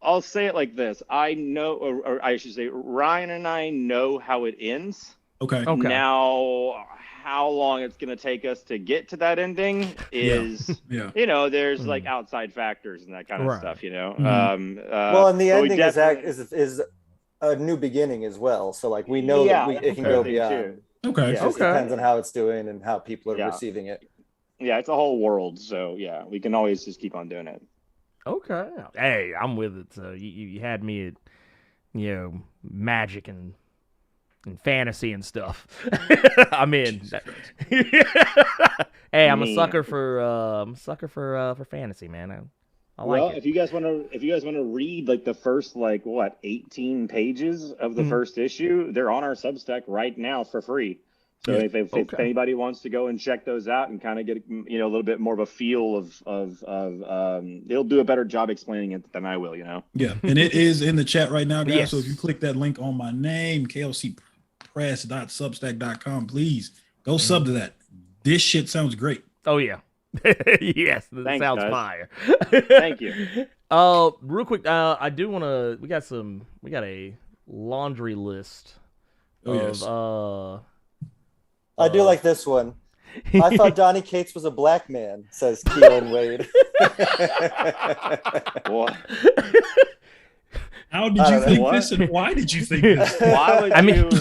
D: I'll say it like this. I know, or I should say, Ryan and I know how it ends.
E: Okay.
D: Now, how long it's going to take us to get to that ending is, there's like outside factors and that kind of stuff,
C: well, and the ending is a new beginning as well. So like we know that it can go beyond.
E: Okay.
C: It just depends on how it's doing and how people are receiving it.
D: Yeah, it's a whole world. So yeah, we can always just keep on doing it.
B: Okay. Hey, I'm with it. So you had me at, magic and fantasy and stuff. I'm in. Hey, I'm a sucker for fantasy, man. I like it.
D: If you guys want to read like the first 18 pages of the first issue, they're on our Substack right now for free. So if anybody wants to go and check those out and kind of get a little bit more of a feel of they'll do a better job explaining it than I will.
E: Yeah, and it is in the chat right now, guys. Yes. So if you click that link on my name, klcpress.substack.com, please go sub to that. This shit sounds great.
B: Oh yeah. Yes, that sounds fire.
D: Thank you.
B: Real quick, I do want to. We got a laundry list of
C: I do like this one. I thought Donny Cates was a black man, says Keelan Wade.
D: What?
E: How did you think this, and why did you think this?
D: Why would you?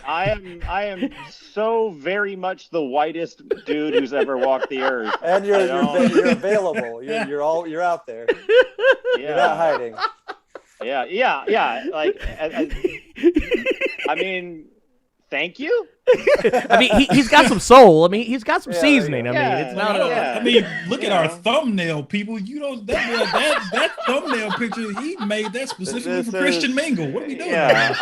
D: I am so very much the whitest dude who's ever walked the earth.
C: And you're available. You're out there.
D: Yeah.
C: You're not hiding.
D: Yeah. Like, I mean, thank you.
B: I mean, he's got some soul. I mean, he's got some seasoning. I mean, it's not.
E: I mean, look at our thumbnail, people. That thumbnail picture he made that specifically for Christian Mingle. What are we doing?
D: Yeah,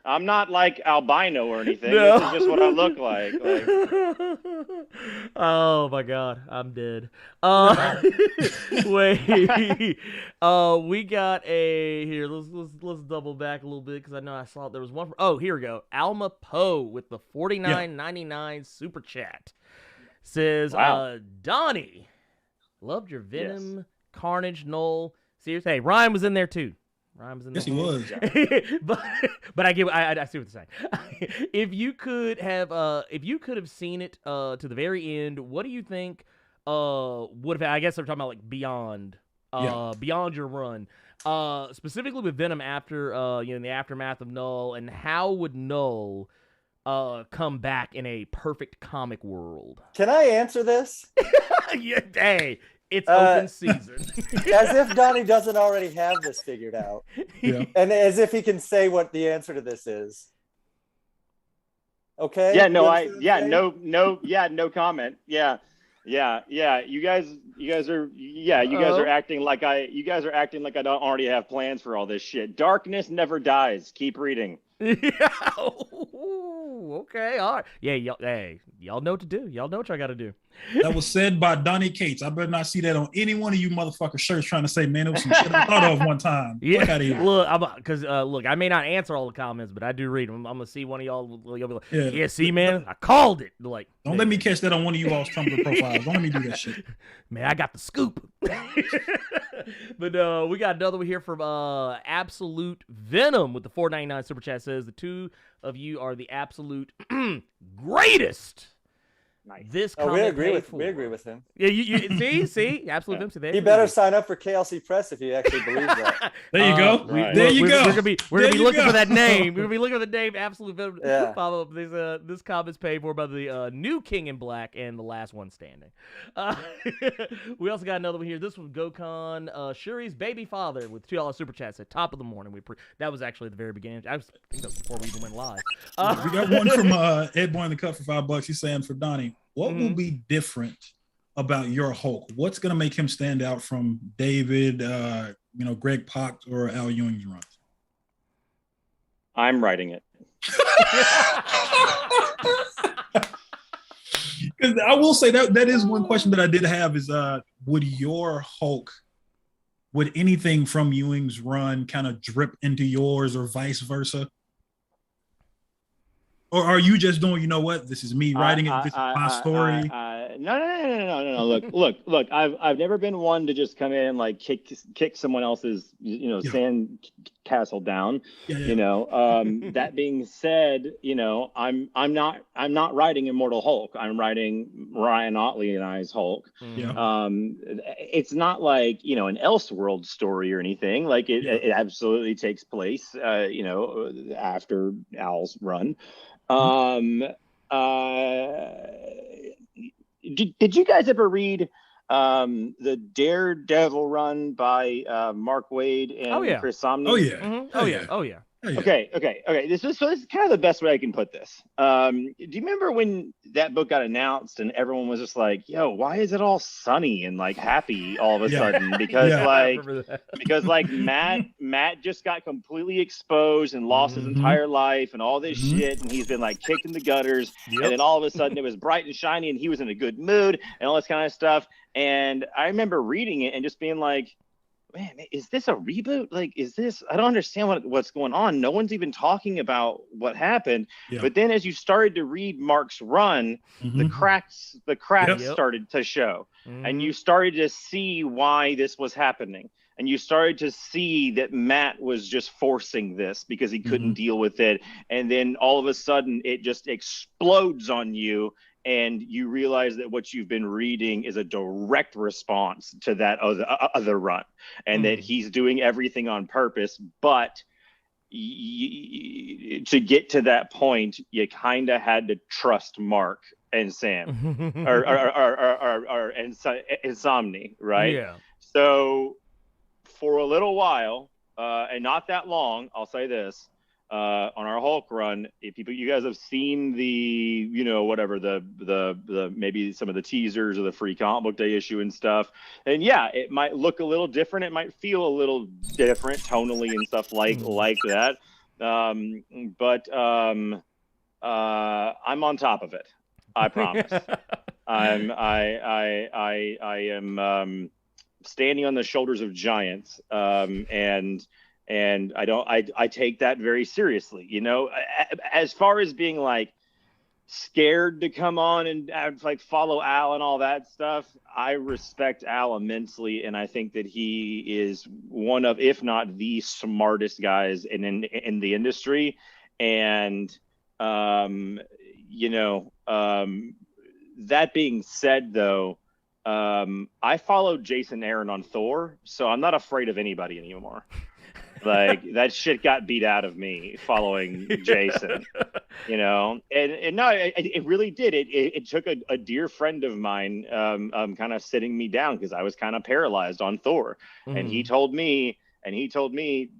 D: I'm not like albino or anything. No. This is just what I look like.
B: Oh my God, I'm dead. Wait. We got a here. Let's double back a little bit because I know I saw there was one. Here we go. Alma Poe with the $49.99 super chat says, Donny, loved your Venom, Carnage, Null. Seriously, hey, Ryan was in there too.
E: Yes, he was.
B: but I see what you're saying. If you could have seen it to the very end, what do you think would have? I guess they're talking about like beyond your run, specifically with Venom after in the aftermath of Null, and how would Null come back in a perfect comic world.
C: Can I answer this?
B: Yeah, hey, it's open season.
C: As if Donny doesn't already have this figured out.
E: Yeah.
C: And as if he can say what the answer to this is. Okay.
D: Yeah, no,
C: You understand what I'm saying?
D: no comment. Yeah. You guys are acting like I don't already have plans for all this shit. Darkness never dies. Keep reading.
B: Yeah. Okay. All right. Yeah. Y'all know what to do. Y'all know what y'all got to do.
E: That was said by Donny Cates. I better not see that on any one of you motherfucker shirts trying to say, man, it was some shit I thought of one time.
B: Yeah.
E: Fuck out of here.
B: Look, I may not answer all the comments, but I do read them. I'm gonna see one of y'all. You'll be like, yeah, see, man, I called it. Like,
E: don't let me catch that on one of you all's Tumblr profiles. Don't let me do that shit.
B: Man, I got the scoop. But we got another one here from Absolute Venom with the $4.99 super chat. Says the two of you are the absolute greatest.
D: Nice.
B: This
C: we agree with him.
B: Yeah, you see, Absolute Venom.
C: He better sign up for KLC Press if he actually believes that.
E: There you go.
D: Right.
E: There you go.
B: We're gonna be looking for that name. We're gonna be looking for the name Absolute Venom.
C: Yeah.
B: Follow up. This comment's paid for by the new King in Black and the last one standing. We also got another one here. This was Gokhan Shuri's baby father with $2 super chats at top of the morning. That was actually at the very beginning. I think that was before we even went live.
E: We got one from Ed Boy in the Cut for $5. He's saying for Donny, what will be different about your Hulk? What's going to make him stand out from David, Greg Pak or Al Ewing's runs?
D: I'm writing it.
E: Because I will say that is one question that I did have is, would your Hulk, would anything from Ewing's run kind of drip into yours or vice versa? Or are you just doing, you know what, this is me writing it, this is my story?
D: No. Look. I've never been one to just come in and like kick someone else's, sand castle down.
E: Yeah.
D: That being said, I'm not writing Immortal Hulk. I'm writing Ryan Otley and I's Hulk.
E: Yeah.
D: It's not like an Elseworld story or anything. Like it absolutely takes place, after Al's run. Did you guys ever read the Daredevil run by Mark Waid and Chris Somney?
E: Oh yeah.
B: Mm-hmm. Oh yeah.
D: Okay. This is kind of the best way I can put this. Do you remember when that book got announced and everyone was just like, "Yo, why is it all sunny and like happy all of a sudden?" Because Matt just got completely exposed and lost his entire life and all this shit, and he's been like kicked in the gutters. And then all of a sudden it was bright and shiny and he was in a good mood and all this kind of stuff. And I remember reading it and just being like, man, is this a reboot? Like, I don't understand what's going on. No one's even talking about what happened. Yeah. But then as you started to read Mark's run, the cracks started to show. And you started to see why this was happening. And you started to see that Matt was just forcing this because he couldn't deal with it. And then all of a sudden it just explodes on you. And you realize that what you've been reading is a direct response to that other run, and that he's doing everything on purpose. But to get to that point, you kind of had to trust Mark and Sam, or Insomni, right? Yeah. So for a little while, and not that long, I'll say this. On our Hulk run, if you guys have seen the maybe some of the teasers or the free comic book day issue and stuff, and it might look a little different, it might feel a little different tonally and stuff like that, but I'm on top of it, I promise. I am standing on the shoulders of giants, and I take that very seriously, as far as being like scared to come on and like follow Al and all that stuff. I respect Al immensely. And I think that he is one of, if not the smartest guys in the industry. And, that being said though, I followed Jason Aaron on Thor, so I'm not afraid of anybody anymore. Like that shit got beat out of me following Jason, you know, and no, it really did. It took a dear friend of mine, kind of sitting me down because I was kind of paralyzed on Thor, and he told me,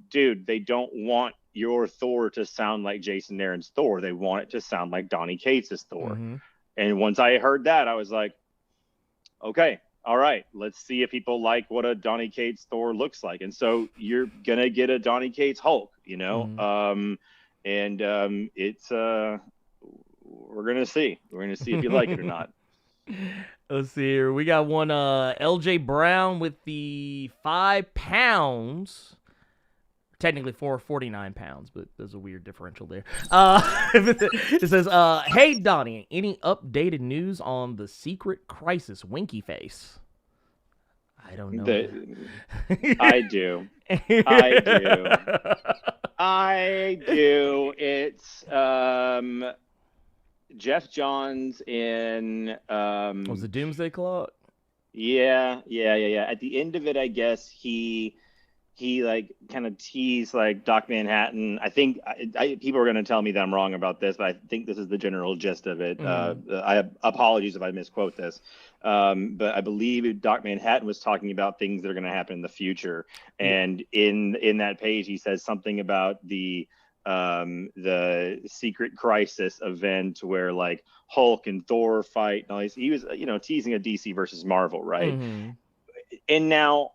D: dude, they don't want your Thor to sound like Jason Aaron's Thor. They want it to sound like Donny Cates' Thor. And once I heard that, I was like, okay. All right, let's see if people like what a Donny Cates Thor looks like. And so you're going to get a Donny Cates Hulk, you know? It's, we're going to see. We're going to see if you like it or not.
B: Let's see here. We got one LJ Brown with the 5 pounds. Technically 449 pounds, but there's a weird differential there. It says, hey, Donny, any updated news on the Secret Crisis Winky Face? I don't know.
D: I do. It's Jeff Johns in...
B: was it Doomsday Clock?
D: Yeah. At the end of it, I guess he like kind of teased like Doc Manhattan. I think people are going to tell me that I'm wrong about this, but I think this is the general gist of it. I apologies if I misquote this, but I believe Doc Manhattan was talking about things that are going to happen in the future. And in that page, he says something about the Secret Crisis event where like Hulk and Thor fight. And all these, he was, teasing a DC versus Marvel, right? And now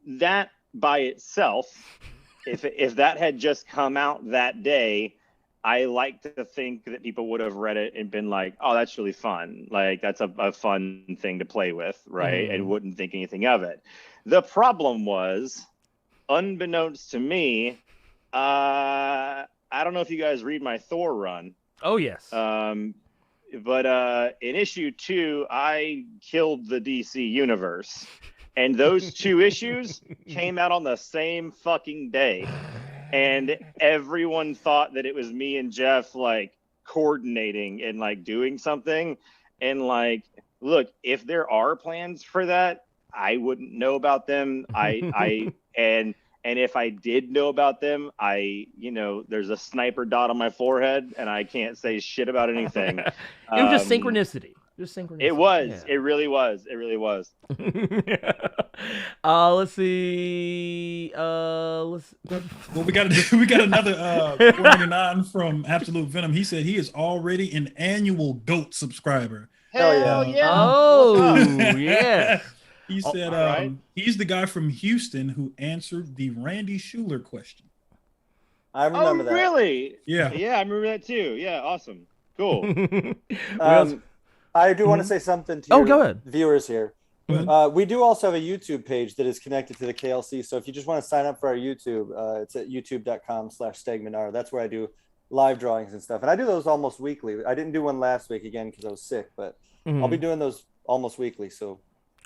D: that by itself, if that had just come out that day, I like to think that people would have read it and been like, oh, that's really fun. Like, that's a fun thing to play with, right? And wouldn't think anything of it. The problem was, unbeknownst to me, I don't know if you guys read my Thor run.
B: Oh, yes.
D: But in issue 2, I killed the DC universe. And those 2 issues came out on the same fucking day. And everyone thought that it was me and Jeff, like, coordinating and, like, doing something. And, like, look, if there are plans for that, I wouldn't know about them. And if I did know about them, there's a sniper dot on my forehead, and I can't say shit about anything.
B: It was just synchronicity. It was. Yeah. It really was. Let's see. Well,
E: we got another 499 from Absolute Venom. He said he is already an annual GOAT subscriber.
D: Hell yeah!
B: Oh yeah.
E: He said he's the guy from Houston who answered the Randy Schuler question.
C: I remember that.
D: Really?
E: Yeah.
D: Yeah, I remember that too. Yeah, awesome. Cool.
C: I do want to say something to your viewers here. We do also have a YouTube page that is connected to the KLC. So if you just want to sign up for our YouTube, it's at youtube.com/StegmanR. That's where I do live drawings and stuff. And I do those almost weekly. I didn't do one last week again because I was sick, but I'll be doing those almost weekly. So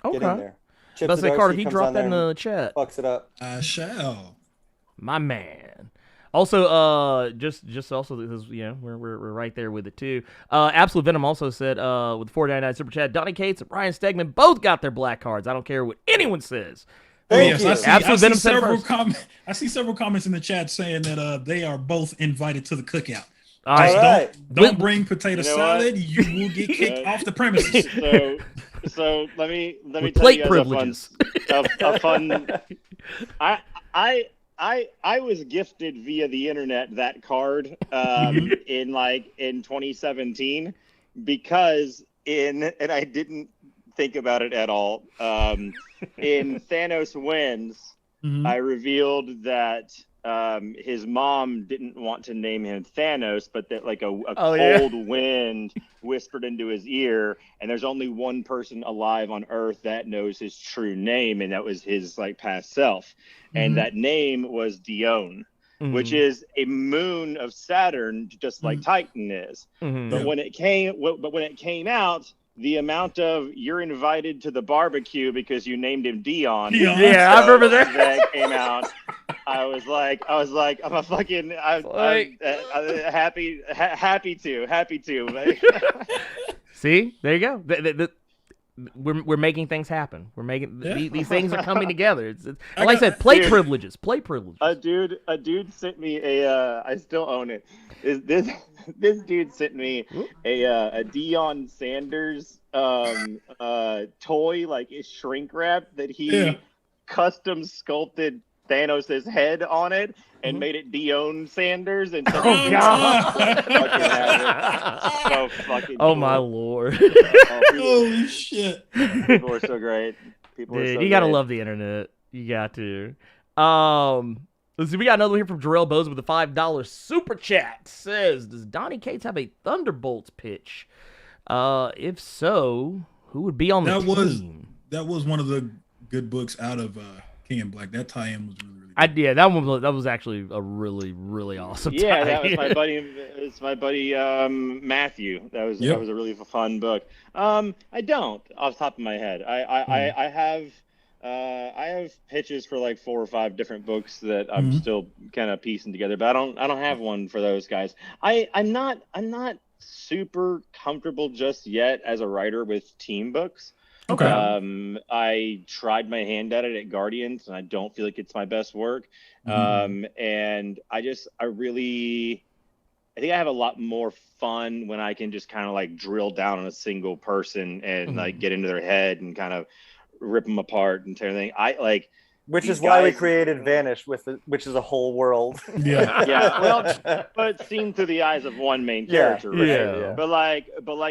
C: get in there.
B: Let's say, Carter, he dropped that in the chat.
C: Fucks it up.
E: I shall.
B: My man. Also, just also because we're right there with it too. Absolute Venom also said with 499 super chat, Donny Cates and Brian Stegman both got their black cards. I don't care what anyone says.
C: Thank you.
E: I see several comments in the chat saying that they are both invited to the cookout.
B: All right.
E: Don't bring potato salad. You will get kicked off the premises.
D: So let me tell
B: plate
D: you guys
B: privileges.
D: a fun. I was gifted via the internet that card in 2017 because and I didn't think about it at all. In Thanos Wins, I revealed that his mom didn't want to name him Thanos, but that like a cold wind whispered into his ear, and there's only one person alive on Earth that knows his true name, and that was his like past self. And that name was Dione, which is a moon of Saturn, just like Titan is. But when it came out, the amount of "you're invited to the barbecue because you named him Dion."
B: Yeah, I remember that.
D: That came out. I was like, I'm a fucking, I'm happy to.
B: See, there you go. we're making things happen. We're making these things are coming together. It's like I said,
D: dude,
B: privileges.
D: A dude sent me I still own it. This dude sent me a Deion Sanders toy, like it's shrink wrap that he custom sculpted Thanos' head on it and made it Deion Sanders and so fucking
B: oh
D: cool.
B: My lord.
E: Holy shit.
D: People are so great. People are so
B: you gotta
D: great.
B: love the internet. You got to. Let's see. We got another one here from Jarrell Bose with a $5 super chat. Says, does Donny Cates have a Thunderbolts pitch? If so, who would be on the team?
E: That was one of the good books out of King and Black. That tie-in was really good.
B: That was actually a really, really awesome tie-in.
D: That was my buddy. It's my buddy Matthew. That was a really fun book. I don't off the top of my head. I have pitches for like 4 or 5 different books that I'm still kind of piecing together, but I don't have one for those guys. I'm not super comfortable just yet as a writer with team books.
E: Okay.
D: I tried my hand at it at Guardians, and I don't feel like it's my best work. And I think I have a lot more fun when I can just kind of like drill down on a single person and like get into their head and kind of rip them apart and everything.
C: Which is why we created Vanish, which is a whole world.
D: Yeah. Well, but seen through the eyes of one main character, right?
B: Yeah.
D: But like,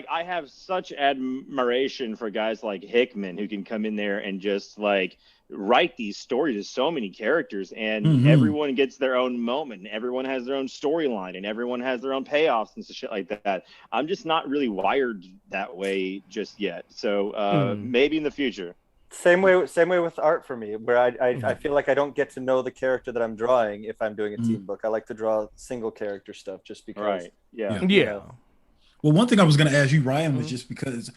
D: I have such admiration for guys like Hickman who can come in there and just like write these stories of so many characters, and everyone gets their own moment, and everyone has their own storyline, and everyone has their own payoffs and shit like that. I'm just not really wired that way just yet. So maybe in the future.
C: Same way with art for me, where I feel like I don't get to know the character that I'm drawing if I'm doing a team book. I like to draw single character stuff just because.
D: Right. Yeah.
E: Well, one thing I was going to ask you, Ryan, was just because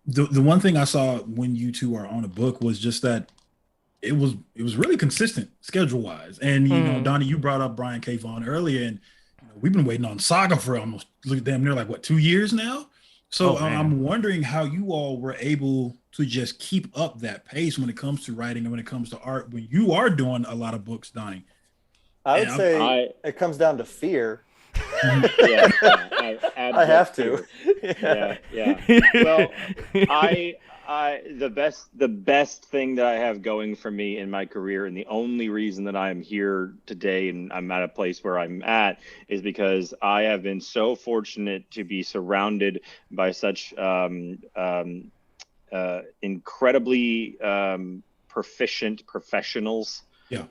E: the one thing I saw when you two are on a book was just that it was really consistent schedule wise. And you know, Donny, you brought up Brian K. Vaughan earlier, and we've been waiting on Saga for almost damn near like 2 years now. So I'm wondering how you all were able to just keep up that pace when it comes to writing and when it comes to art when you are doing a lot of books, Donny.
C: I would say it comes down to fear.
D: I
C: have to.
D: Yeah. Well, the best thing that I have going for me in my career, and the only reason that I'm here today and I'm at a place where I'm at, is because I have been so fortunate to be surrounded by such incredibly proficient professionals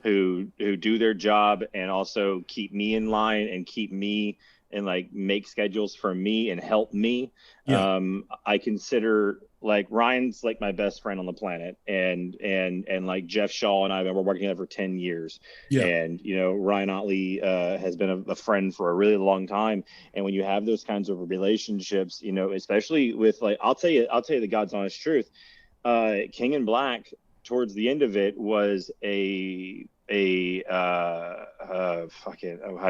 D: who do their job and also keep me in line and keep me and like make schedules for me and help me. I consider like Ryan's like my best friend on the planet, and like Jeff Shaw and I were working together for 10 years. And you know, Ryan Otley has been a friend for a really long time. And when you have those kinds of relationships, you know, especially with like, I'll tell you the God's honest truth. King in Black, towards the end of it, was a how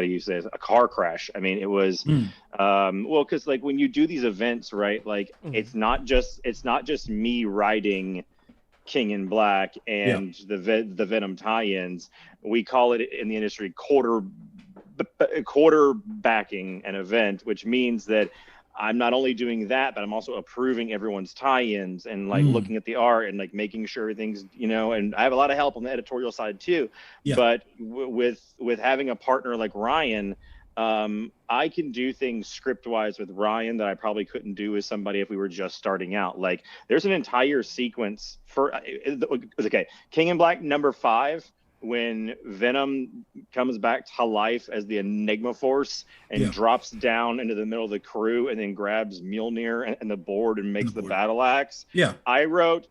D: do you say it? A car crash. I mean, it was well, because like when you do these events, right, like it's not just me writing King in Black and the Venom tie-ins. We call it in the industry quarterbacking an event, which means that I'm not only doing that, but I'm also approving everyone's tie-ins and like looking at the art and like making sure everything's, you know, and I have a lot of help on the editorial side too. But with having a partner like Ryan, I can do things script-wise with Ryan that I probably couldn't do with somebody if we were just starting out. Like there's an entire sequence for, King in Black #5, when Venom comes back to life as the Enigma Force and drops down into the middle of the crew and then grabs Mjolnir and the board and makes the battle axe. I wrote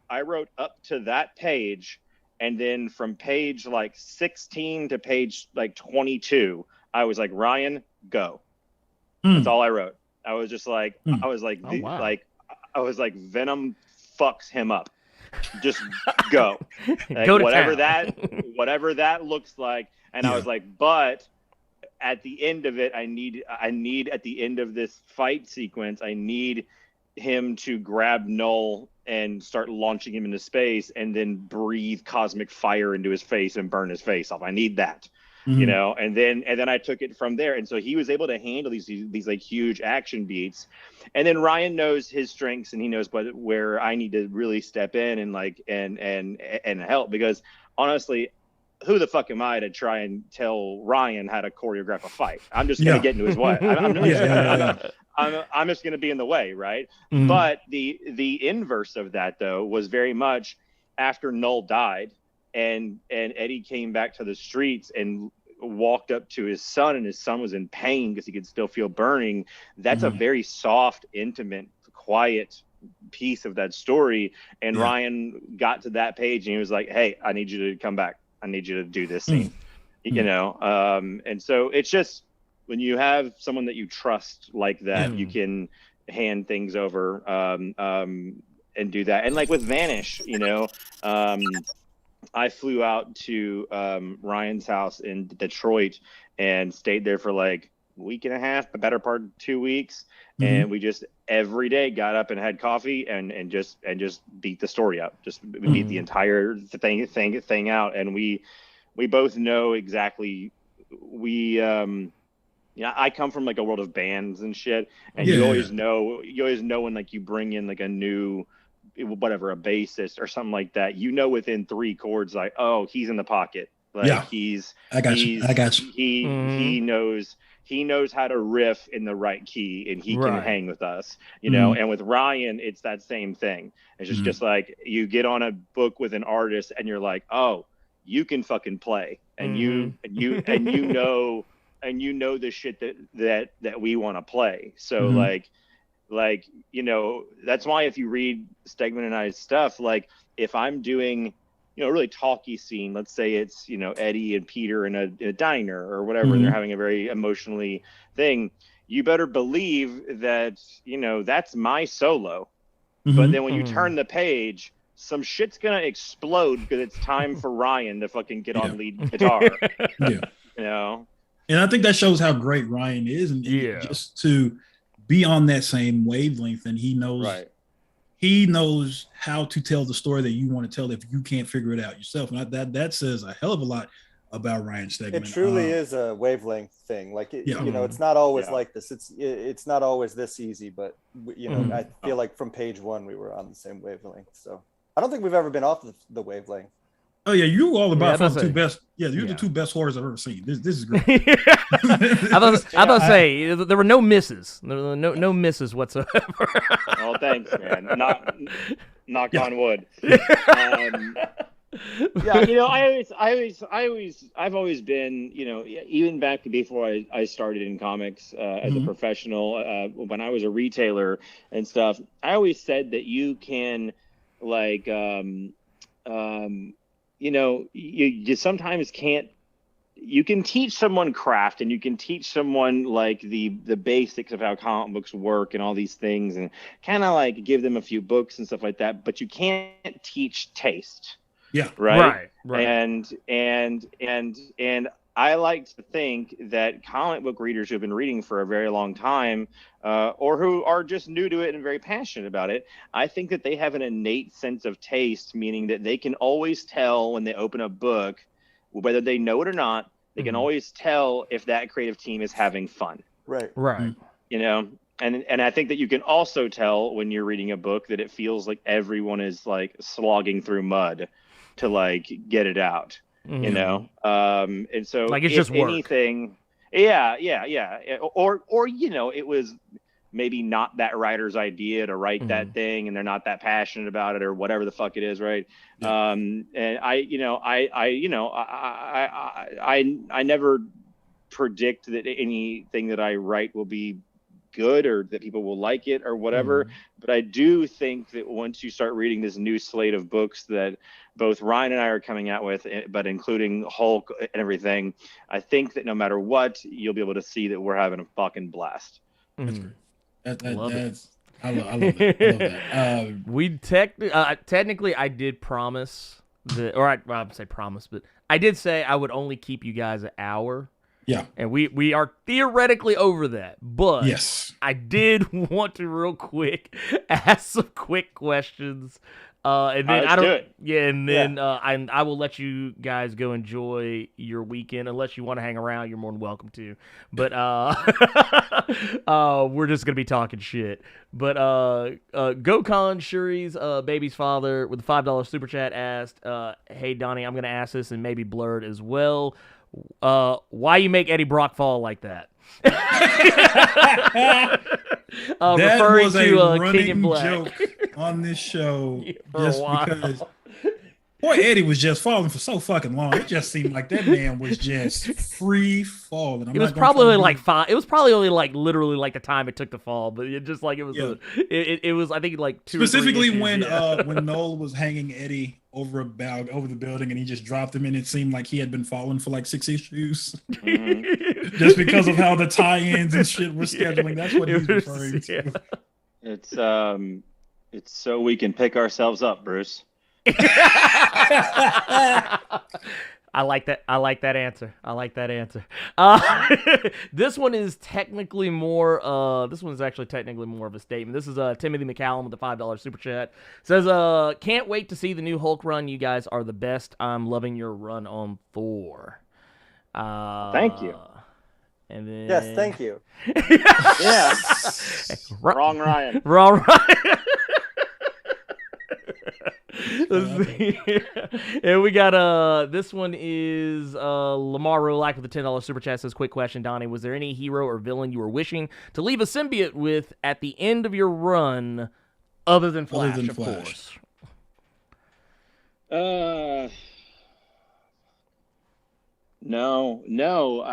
D: up to that page, and then from page like 16 to page like 22, I was like, Ryan, go. That's all I wrote. I was just like, I was like, Venom fucks him up. Just go. Like,
B: go to
D: whatever
B: town.
D: whatever that looks like. And I was like, but at the end of it, I need at the end of this fight sequence, I need him to grab Null and start launching him into space and then breathe cosmic fire into his face and burn his face off. I need that. You know, and then I took it from there. And so he was able to handle these like huge action beats. And then Ryan knows his strengths, and he knows where I need to really step in and like and help, because honestly, who the fuck am I to try and tell Ryan how to choreograph a fight? I'm just gonna get into his way. I'm just gonna be in the way, right? But the inverse of that though was very much after Null died. And Eddie came back to the streets and walked up to his son, and his son was in pain because he could still feel burning. That's a very soft, intimate, quiet piece of that story. And Ryan got to that page and he was like, hey, I need you to come back. I need you to do this scene, you know? And so it's just, when you have someone that you trust like that, you can hand things over and do that. And like with Vanish, you know, I flew out to Ryan's house in Detroit and stayed there for like a week and a half, the better part of 2 weeks. And we just every day got up and had coffee and just beat the story up, just beat the entire thing out. And we both know exactly, I come from like a world of bands and shit. And you always know when like you bring in like a new, whatever, a bassist or something like that, you know, within 3 chords, like, oh, he's in the pocket. Like I got you. He knows how to riff in the right key, and he can hang with us, you know. And with Ryan, it's that same thing. It's just like you get on a book with an artist and you're like, oh, you can fucking play, and you know the shit that we want to play. So like, you know, that's why if you read Stegman and I's stuff, like if I'm doing, you know, a really talky scene, let's say it's, you know, Eddie and Peter in a diner or whatever, they're having a very emotionally thing, you better believe that, you know, that's my solo. But then when you turn the page, some shit's gonna explode because it's time for Ryan to fucking get on lead guitar. You know?
E: And I think that shows how great Ryan is, and just to be on that same wavelength, and he knows how to tell the story that you want to tell if you can't figure it out yourself. And that says a hell of a lot about Ryan Stegman.
C: It truly is a wavelength thing. Like you know, it's not always like this. It's not always this easy, but you know, I feel like from page 1 we were on the same wavelength. So I don't think we've ever been off the wavelength.
E: Oh yeah, you all about the two best. Yeah, you're the 2 best horrors I've ever seen. This is great.
B: I was about to say there were no misses. There were no misses whatsoever.
D: Oh, thanks, man. Knock on wood. Yeah, you know, I've always been, you know, even back before I started in comics as a professional, when I was a retailer and stuff, I always said that you can, like, you know, you sometimes can't. You can teach someone craft, and you can teach someone like the basics of how comic books work and all these things, and kind of like give them a few books and stuff like that. But you can't teach taste.
E: Yeah.
D: Right. And I like to think that comic book readers who have been reading for a very long time, or who are just new to it and very passionate about it, I think that they have an innate sense of taste, meaning that they can always tell when they open a book, whether they know it or not, they can always tell if that creative team is having fun.
C: Right.
D: You know, and I think that you can also tell when you're reading a book that it feels like everyone is like slogging through mud to like get it out. You know, and so
B: like it's just work.
D: Anything, or you know, it was maybe not that writer's idea to write that thing, and they're not that passionate about it, or whatever the fuck it is, right? And I never predict that anything that I write will be good or that people will like it or whatever. But I do think that once you start reading this new slate of books that both Ryan and I are coming out with, but including Hulk and everything, I think that no matter what, you'll be able to see that we're having a fucking blast.
E: That's great. I love that.
B: We technically I did promise that, or I would say promise, but I did say I would only keep you guys an hour.
E: Yeah.
B: And we are theoretically over that. But
E: Yes.
B: I did want to real quick ask some quick questions. And then
D: Let's do it.
B: Yeah, and then I will let you guys go enjoy your weekend. Unless you want to hang around, you're more than welcome to. But we're just gonna be talking shit. But Gokon Shuri's baby's father with the $5 super chat asked, "Hey Donnie, I'm gonna ask this and maybe Blerd as well. Why you make Eddie Brock fall like that?"
E: That
B: referring
E: was
B: to
E: a
B: King in
E: running
B: Black.
E: joke on this show,
B: For a
E: just
B: while.
E: because boy Eddie was just falling for so fucking long. It just seemed like that man was just free falling.
B: It was probably only like 5. It was probably only like literally like the time it took to fall, but it just like it was. It was I think like 2
E: specifically
B: or 3 issues,
E: when Noel was hanging Eddie over the building and he just dropped him and it seemed like he had been falling for like 6 issues. Just because of how the tie-ins and shit were scheduling. That's what he's referring to.
D: It's so we can pick ourselves up, Bruce.
B: I like that answer. This one is technically more. This one is actually technically more of a statement. This is Timothy McCallum with the $5 super chat. Says, "Can't wait to see the new Hulk run. You guys are the best. I'm loving your run on Thor."
D: Thank you.
B: And then
C: Yes, thank you.
D: Yeah. Wrong Ryan.
B: Wrong Ryan. Let's see here. And we got this one is Lamar Rolak with the $10 super chat says, "Quick question, Donnie. Was there any hero or villain you were wishing to leave a symbiote with at the end of your run other than Flash, of course?"
D: No.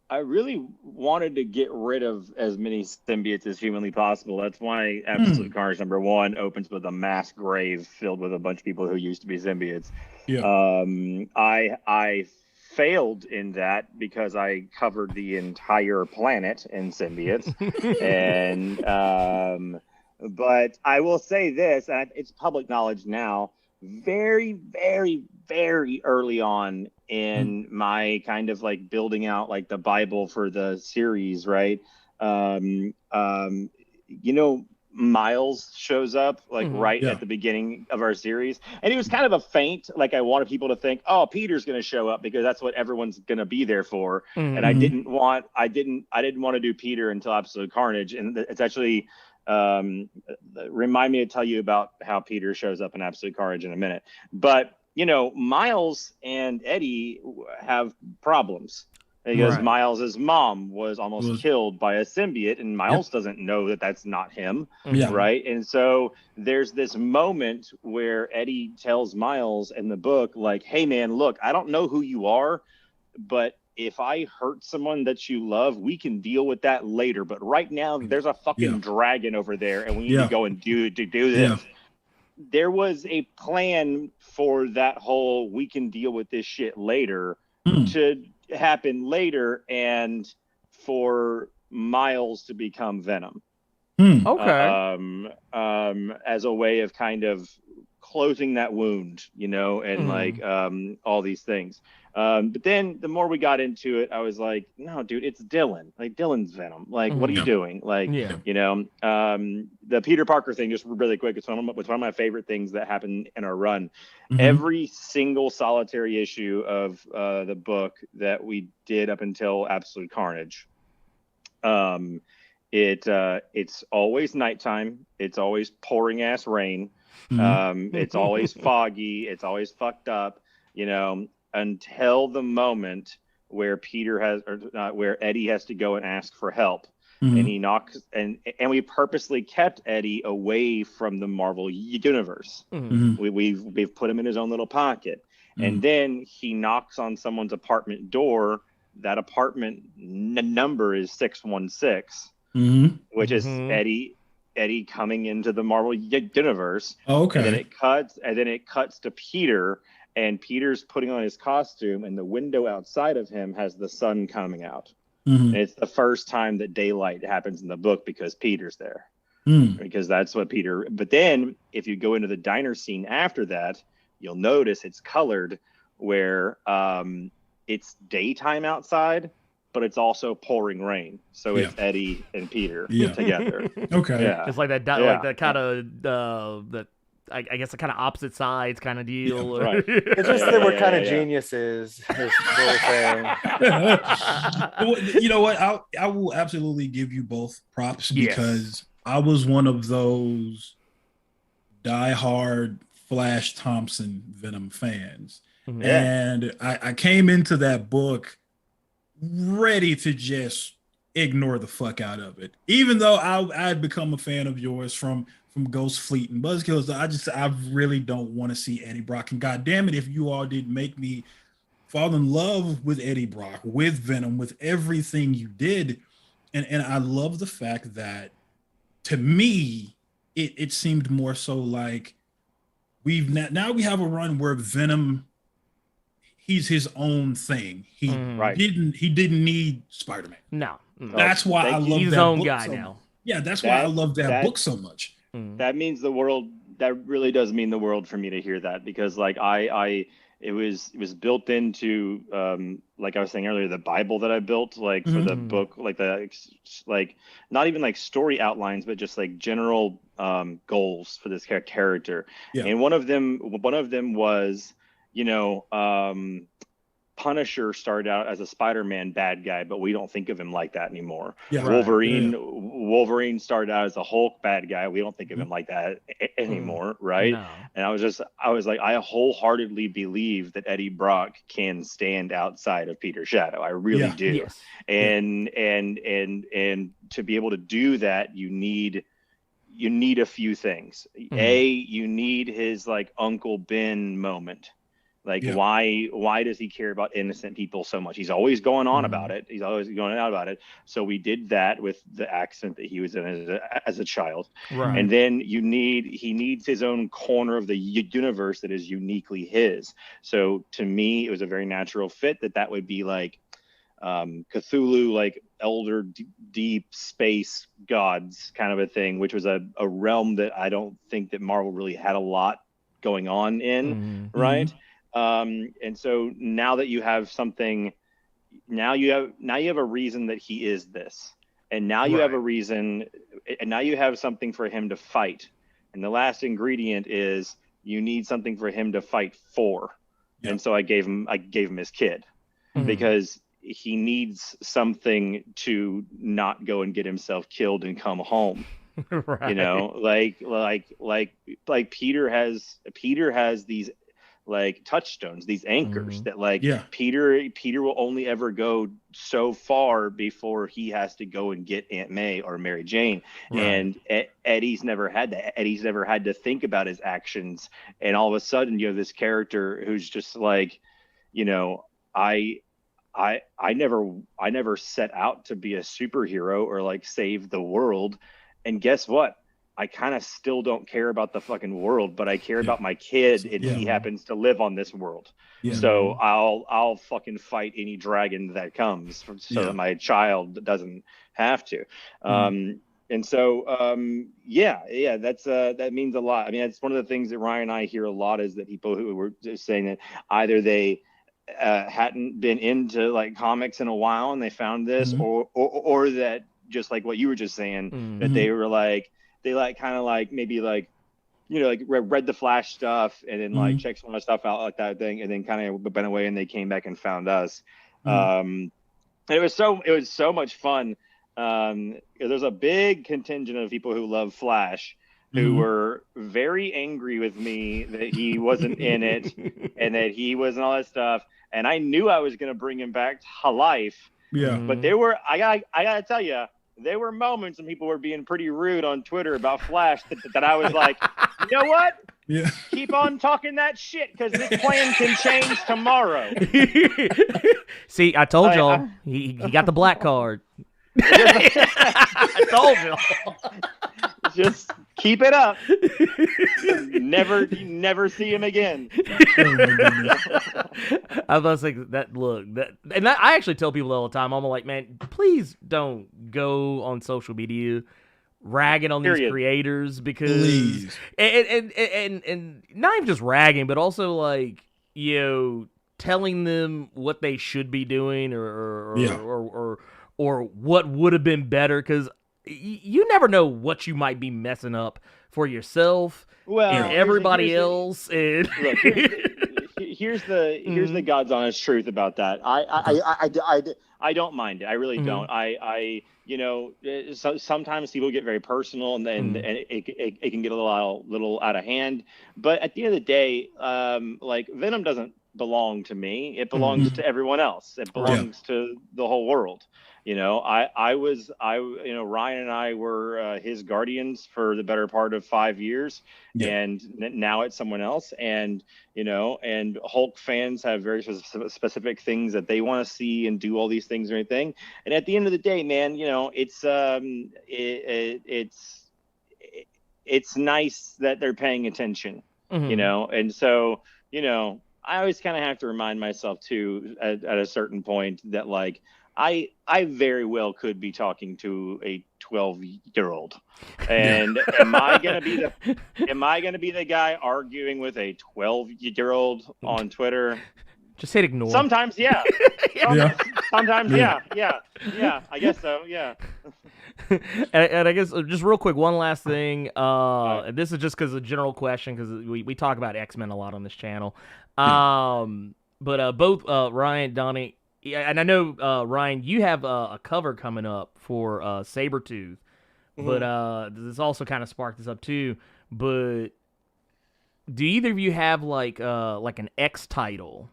D: I really wanted to get rid of as many symbiotes as humanly possible. That's why Absolute Carnage #1 opens with a mass grave filled with a bunch of people who used to be symbiotes.
E: Yeah.
D: I failed in that because I covered the entire planet in symbiotes. And but I will say this, and it's public knowledge now, very, very, very early on in my kind of like building out like the Bible for the series, right? Miles shows up like at the beginning of our series, and he was kind of a feint. Like I wanted people to think, oh, Peter's going to show up because that's what everyone's going to be there for. And I didn't want to do Peter until Absolute Carnage, and it's actually remind me to tell you about how Peter shows up in Absolute Carnage in a minute. But Miles and Eddie have problems because Miles's mom was almost killed by a symbiote, and Miles doesn't know that that's not him, right? And so there's this moment where Eddie tells Miles in the book, like, "Hey man, look, I don't know who you are, but if I hurt someone that you love, we can deal with that later. But right now, there's a fucking dragon over there, and we need to go and do this." Yeah. There was a plan for that whole "we can deal with this shit later" to happen later, and for Miles to become Venom.
B: Okay.
D: As a way of kind of closing that wound, and like all these things. But then the more we got into it, I was like, no, dude, it's Dylan. Like, Dylan's Venom. Like, what are you doing? Like, the Peter Parker thing, just really quick, it's one of my favorite things that happened in our run. Every single solitary issue of the book that we did up until Absolute Carnage, it's always nighttime. It's always pouring ass rain. It's always foggy. It's always fucked up, until the moment where where Eddie has to go and ask for help. And he knocks, and we purposely kept Eddie away from the Marvel universe. We've put him in his own little pocket. And then he knocks on someone's apartment door. That apartment number is 616, which is Eddie coming into the Marvel universe.
E: Okay.
D: And then it cuts to Peter, and Peter's putting on his costume, and the window outside of him has the sun coming out. And it's the first time that daylight happens in the book because Peter's there. Because that's what Peter. But then if you go into the diner scene after that, you'll notice it's colored where it's daytime outside, but it's also pouring rain. So it's Eddie and Peter together.
E: Okay.
D: Yeah.
B: It's like that, like that kind of that. I guess the kind of opposite sides kind of deal.
D: Right.
C: It's just that we're kind of geniuses. Is what we're saying.
E: You know what? I will absolutely give you both props because I was one of those diehard Flash Thompson Venom fans.
B: Mm-hmm.
E: And I came into that book ready to just ignore the fuck out of it. Even though I'd become a fan of yours from Ghost Fleet and Buzzkills, I really don't want to see Eddie Brock. And God damn it, if you all did make me fall in love with Eddie Brock, with Venom, with everything you did. And I love the fact that, to me, it seemed more so like now we have a run where Venom, he's his own thing. He didn't need Spider-Man.
B: No.
E: That's why I love
B: he's
E: that
B: his own
E: book
B: guy
E: so
B: now.
E: much. Yeah, that's why I love that book so much.
D: That means the world. That really does mean the world for me to hear that, because like it was built into like I was saying earlier, the Bible that I built, like for the book, like not even like story outlines, but just like general goals for this character. And one of them was, Punisher started out as a Spider-Man bad guy, but we don't think of him like that anymore. Wolverine started out as a Hulk bad guy. We don't think of him like that anymore, right? No. And I was like, I wholeheartedly believe that Eddie Brock can stand outside of Peter's shadow. I really do. Yes. And to be able to do that, you need a few things. You need his like Uncle Ben moment. Like, why does he care about innocent people so much? He's always going on about it. He's always going out about it. So we did that with the accent that he was in as a child. Right. And then he needs his own corner of the universe that is uniquely his. So to me, it was a very natural fit that would be like Cthulhu, like elder deep space gods kind of a thing, which was a realm that I don't think that Marvel really had a lot going on in, right? And so now that you have something, now you have a reason that he is this, and now you have a reason, and now you have something for him to fight. And the last ingredient is you need something for him to fight for. And so I gave him his kid, because he needs something to not go and get himself killed and come home. Like Peter has these like touchstones, these anchors that like Peter will only ever go so far before he has to go and get Aunt May or Mary Jane. And Eddie's never had that. Eddie's never had to think about his actions, and all of a sudden you have this character who's just like, I never set out to be a superhero or like save the world, and guess what? I kind of still don't care about the fucking world, but I care about my kid, and he happens to live on this world. So I'll fucking fight any dragon that comes so that my child doesn't have to. And so that's that means a lot. I mean, it's one of the things that Ryan and I hear a lot, is that people who were just saying that either they hadn't been into like comics in a while and they found this, or that, just like what you were just saying, that they were like, they like kind of like maybe like, like read the Flash stuff and then like checked some of the stuff out like that thing, and then kind of went away and they came back and found us. And it was so much fun. There's a big contingent of people who love Flash who were very angry with me that he wasn't in it and that he wasn't all that stuff. And I knew I was going to bring him back to life. But there were, I gotta tell you, there were moments when people were being pretty rude on Twitter about Flash that I was like, you know what? Keep on talking that shit, because this plan can change tomorrow.
B: See, I told y'all, he got the black card. I told y'all.
D: Just keep it up. Never see him again.
B: I was about to say that I actually tell people all the time. I'm like, man, please don't go on social media ragging on these creators, because and not even just ragging, but also like, telling them what they should be doing or
E: Yeah.
B: or what would have been better, because you never know what you might be messing up for yourself and everybody else. And
D: Look, here's the God's honest truth about that. I don't mind it. I really don't. Sometimes people get very personal, and then it can get a little out of hand. But at the end of the day, like Venom doesn't belong to me. It belongs to everyone else. It belongs to the whole world. Ryan and I were his guardians for the better part of 5 years, and now it's someone else. And and Hulk fans have very specific things that they want to see and do all these things and everything. And at the end of the day, man, it's nice that they're paying attention, and so I always kind of have to remind myself too at a certain point that like I very well could be talking to a 12-year-old, and am I gonna be the guy arguing with a 12-year-old on Twitter?
B: Just hit ignore.
D: Sometimes, yeah. Sometimes, yeah. I guess so, yeah.
B: And I guess just real quick, one last thing. This is just because a general question, because we talk about X-Men a lot on this channel. But both Ryan, Donny. Yeah, and I know, Ryan, you have a cover coming up for Sabretooth, but this also kind of sparked this up too. But do either of you have like an X title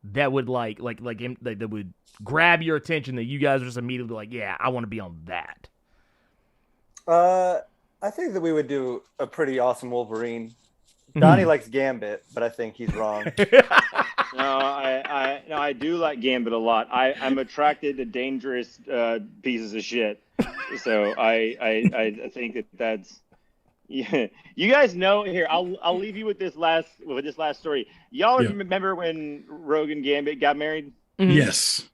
B: that would that would grab your attention, that you guys are just immediately like, yeah, I want to be on that?
C: I think that we would do a pretty awesome Wolverine. Donnie likes Gambit, but I think he's wrong.
D: No, I do like Gambit a lot. I'm attracted to dangerous pieces of shit. So I think that's yeah. You guys know here. I'll leave you with this last story. Y'all remember when Rogue and Gambit got married?
E: Yes.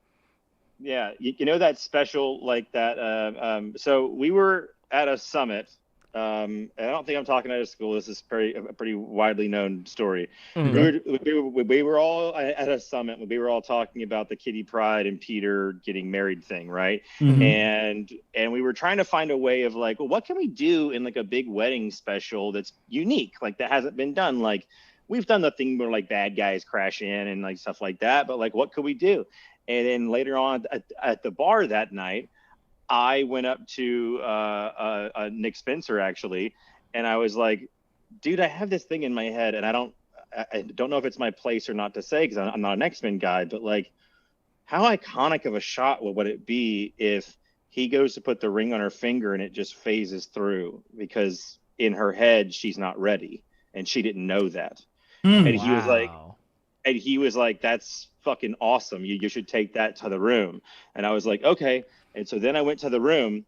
D: Yeah, you know that special like that. So we were at a summit. I don't think I'm talking out of school. This is a pretty widely known story. We were all at a summit. We were all talking about the Kitty Pryde and Peter getting married thing, right? And we were trying to find a way of like, well, what can we do in like a big wedding special that's unique, like that hasn't been done? Like we've done the thing where like bad guys crash in and like stuff like that, but like what could we do? And then later on at the bar that night, I went up to Nick Spencer actually, and I was like, "Dude, I have this thing in my head, and I don't know if it's my place or not to say because I'm not an X-Men guy, but like, how iconic of a shot would it be if he goes to put the ring on her finger and it just phases through because in her head she's not ready and she didn't know that." And he was like, "That's fucking awesome. You should take that to the room." And I was like, "Okay." And so then I went to the room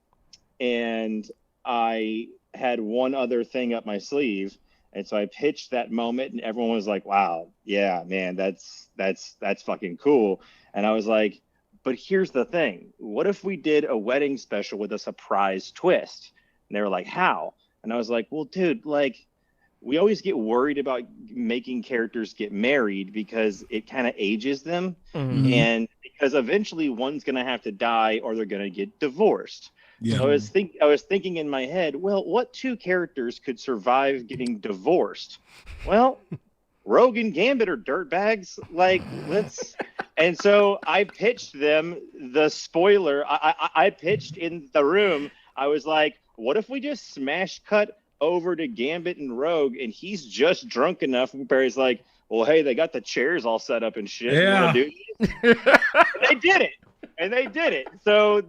D: and I had one other thing up my sleeve. And so I pitched that moment and everyone was like, "Wow, yeah, man, that's fucking cool." And I was like, "But here's the thing. What if we did a wedding special with a surprise twist?" And they were like, "How?" And I was like, "Well, dude, like we always get worried about making characters get married because it kind of ages them. And because eventually one's going to have to die or they're going to get divorced." So I was thinking in my head, well, what two characters could survive getting divorced? Well, Rogue and Gambit are dirtbags. Like, let's. And so I pitched them the spoiler. I pitched in the room. I was like, what if we just smash cut over to Gambit and Rogue, and he's just drunk enough where he's like, "Well, hey, they got the chairs all set up and shit.
E: Yeah.
D: You wanna do this?" And they did it. So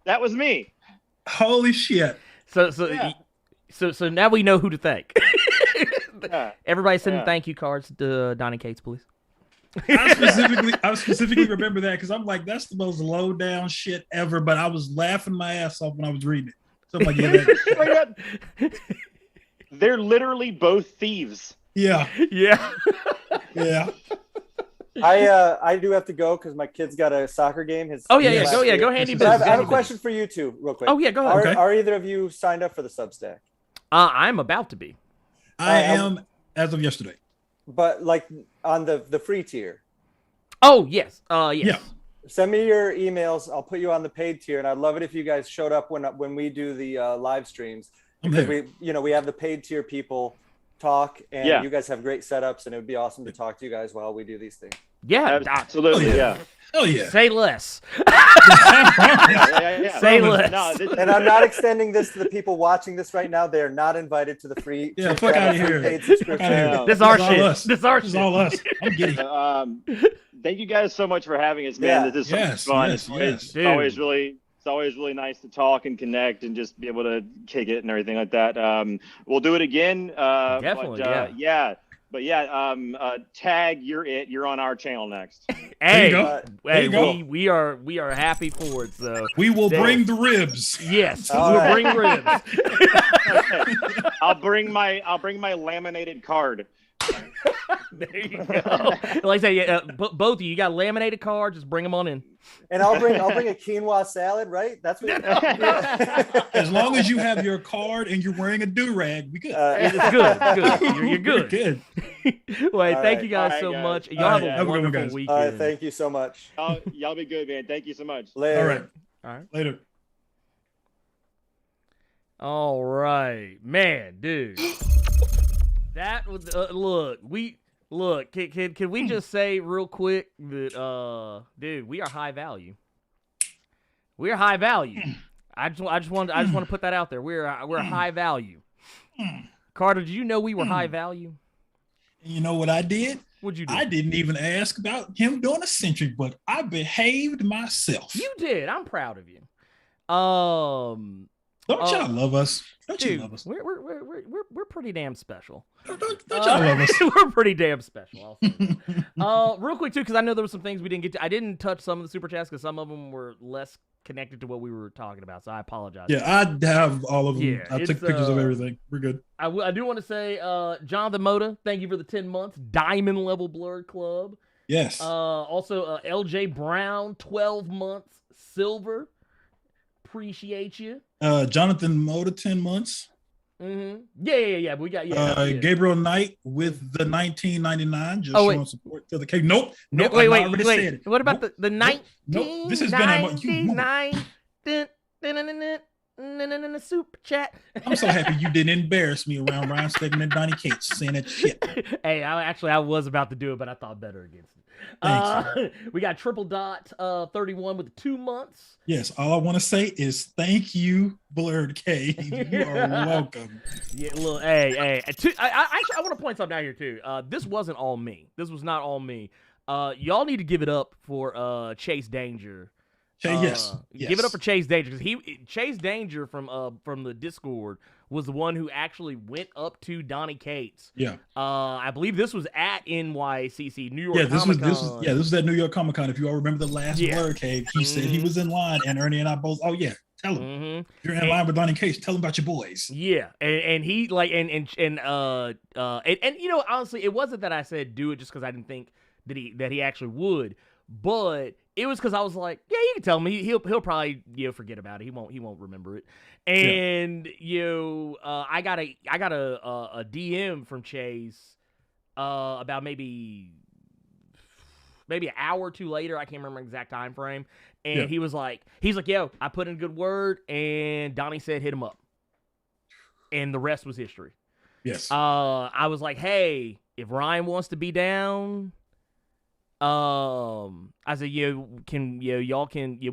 D: that was me.
E: Holy shit!
B: So now we know who to thank. Everybody sending thank you cards to Donny Cates, please.
E: I specifically remember that because I'm like, that's the most low down shit ever. But I was laughing my ass off when I was reading it. So I'm like, yeah,
D: they're literally both thieves.
E: Yeah.
C: I do have to go because my kid's got a soccer game.
B: Go handy business.
C: I have a question for you two, real quick.
B: Oh yeah, go ahead.
C: Are either of you signed up for the Substack?
B: I'm about to be.
E: I am as of yesterday.
C: But like on the free tier.
B: Oh, yes. Yes.
E: Yeah.
C: Send me your emails. I'll put you on the paid tier, and I'd love it if you guys showed up when we do the live streams, because we have the paid tier people talk, and you guys have great setups, and it would be awesome to talk to you guys while we do these things.
B: Yeah,
D: absolutely. Yeah.
E: Oh yeah.
B: Say less.
D: Yeah.
B: Say less.
D: No,
C: And I'm not extending this to the people watching this right now. They are not invited to the free.
E: Yeah, fuck out of here.
C: Paid subscription.
D: No.
B: This is our
E: all
B: shit.
E: us.
B: This is our
E: This is
B: shit.
E: all us. I'm getting.
D: Thank you guys so much for having us, man.
C: Yeah.
D: This is so much fun.
E: Yes.
D: It's always really nice to talk and connect and just be able to kick it and everything like that. We'll do it again.
B: Definitely.
D: But tag, you're on our channel next.
B: Hey,
E: There you go.
B: we are happy for it. So
E: We will bring the ribs.
B: yes,
C: All
B: we'll
C: right.
B: bring ribs.
D: I'll bring my laminated card.
B: There you go. Like I say, both of you got laminated cards. Just bring them on in.
C: And I'll bring a quinoa salad, right? That's what.
E: As long as you have your card and you're wearing a do-rag, we good.
B: It's good. Good. You're
E: We're
B: good.
E: good.
B: Well,
C: All
B: thank
C: right.
B: you guys
D: All right,
B: so
D: guys.
B: much. Y'all
E: All
B: have
E: right,
B: a
E: have a good one,
B: wonderful
E: guys.
B: weekend.
C: Thank you so much.
D: Y'all be good, man. Thank you so much.
C: Later.
E: All right. Later.
B: All right, man, dude. That was look. Can we just say real quick that dude, we are high value. We are high value. I just want to put that out there. We're high value. Carter, did you know we were high value?
E: You know what I did?
B: What'd you do?
E: I didn't even ask about him doing a century, but I behaved myself.
B: You did. I'm proud of you.
E: Don't y'all love us? Don't
B: Dude,
E: you love us?
B: we're pretty damn special.
E: Don't y'all love us?
B: We're pretty damn special. I'll say that. Real quick too, because I know there were some things we didn't get to. I didn't touch some of the super chats because some of them were less connected to what we were talking about, so I apologize.
E: Yeah, I have all of them.
B: Yeah,
E: I took pictures of everything. We're good.
B: I do want to say, Jonathan Moda, thank you for the 10 months. Diamond level Blerd Club.
E: Yes.
B: Also, LJ Brown, 12 months. Silver. Appreciate you.
E: Jonathan Moda, 10 months.
B: Mm-hmm. Yeah. We got
E: Gabriel Knight with the 1999. Just
B: wait.
E: showing support to the case. Nope.
B: Wait.
E: I already said it.
B: What about the 19?
E: Nope. This has been
B: a super chat.
E: I'm so happy you didn't embarrass me around Ryan Stegman and Donny Cates saying that shit.
B: Hey, I was about to do it, but I thought better against it. We got Triple Dot 31 with 2 months.
E: Yes, all I want to say is thank you, Blerd K. You are welcome.
B: Yeah, look, hey. I want to point something out here too. This wasn't all me. This was not all me. Y'all need to give it up for Chase Danger.
E: Yes.
B: Give it up for Chase Danger, because Chase Danger from the Discord was the one who actually went up to Donny Cates.
E: Yeah.
B: I believe this was at NYCC, New York.
E: Yeah, this
B: Comic-Con.
E: was that New York Comic Con. If you all remember the last Blerd Cave, he said he was in line, and Ernie and I both. Oh yeah, tell him you're in line with Donny Cates. Tell him about your boys.
B: Yeah, and he like and you know, honestly, it wasn't that I said do it just because I didn't think that he actually would, but it was because I was like, yeah, you can tell me he'll probably forget about it. He won't remember it. And I got a DM from Chase about maybe an hour or two later. I can't remember the exact time frame. And he's like, yo, I put in a good word, and Donny said hit him up, and the rest was history.
E: Yes.
B: I was like, hey, if Ryan wants to be down. I said, we